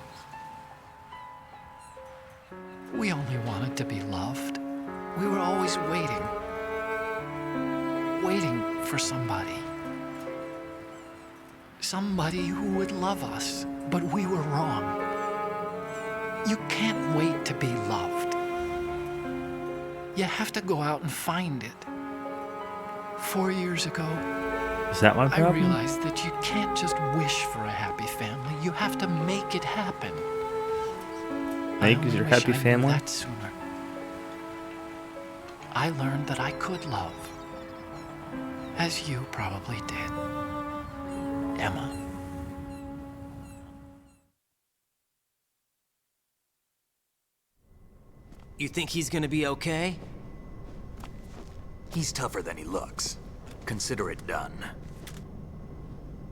We only wanted to be loved. We were always waiting. Waiting for somebody. Somebody who would love us. But we were wrong. You can't wait to be loved. You have to go out and find it. 4 years ago, Is that my I problem? realized that you can't just wish for a happy family. You have to make it happen. Make I is your only wish happy I knew family? that sooner. I learned that I could love, as you probably did, Emma. You think he's gonna be okay? He's tougher than he looks. Consider it done.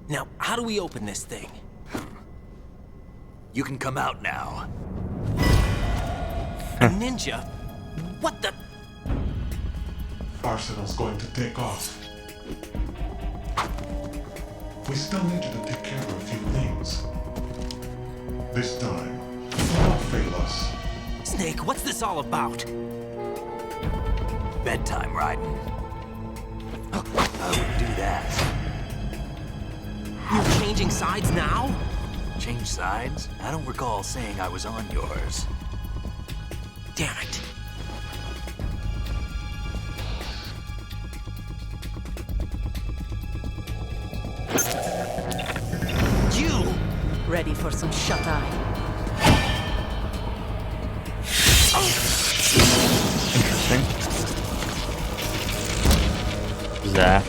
Now, how do we open this thing? You can come out now. A ninja? What the? Arsenal's going to take off. We still need you to take care of a few things. This time, do not fail us. Snake, what's this all about? Bedtime, Raiden. I would do that. You're changing sides now? Change sides? I don't recall saying I was on yours. Damn it. You! Ready for some shut-eye? Interesting. Zach.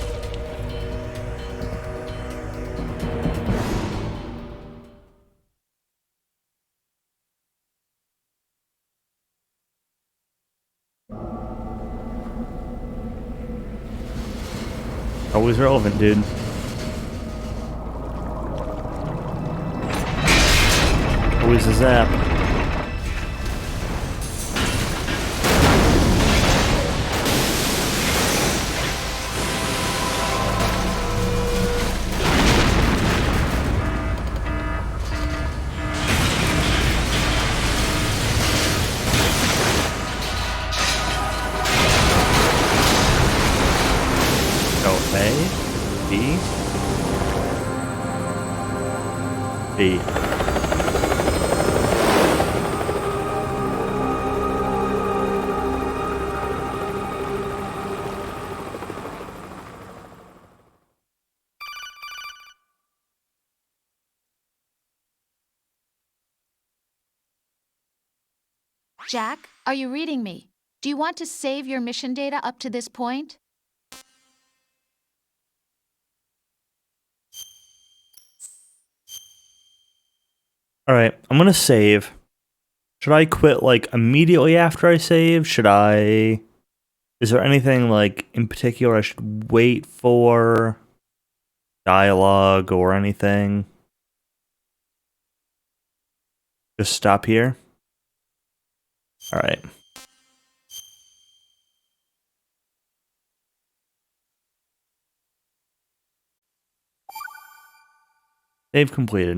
Always relevant, dude. Always a zap. B. Jack, are you reading me? Do you want to save your mission data up to this point? Alright, I'm gonna save. Should I quit, like, immediately after I save? Should I... Is there anything, like, in particular I should wait for? Dialogue or anything? Just stop here? Alright. Save completed.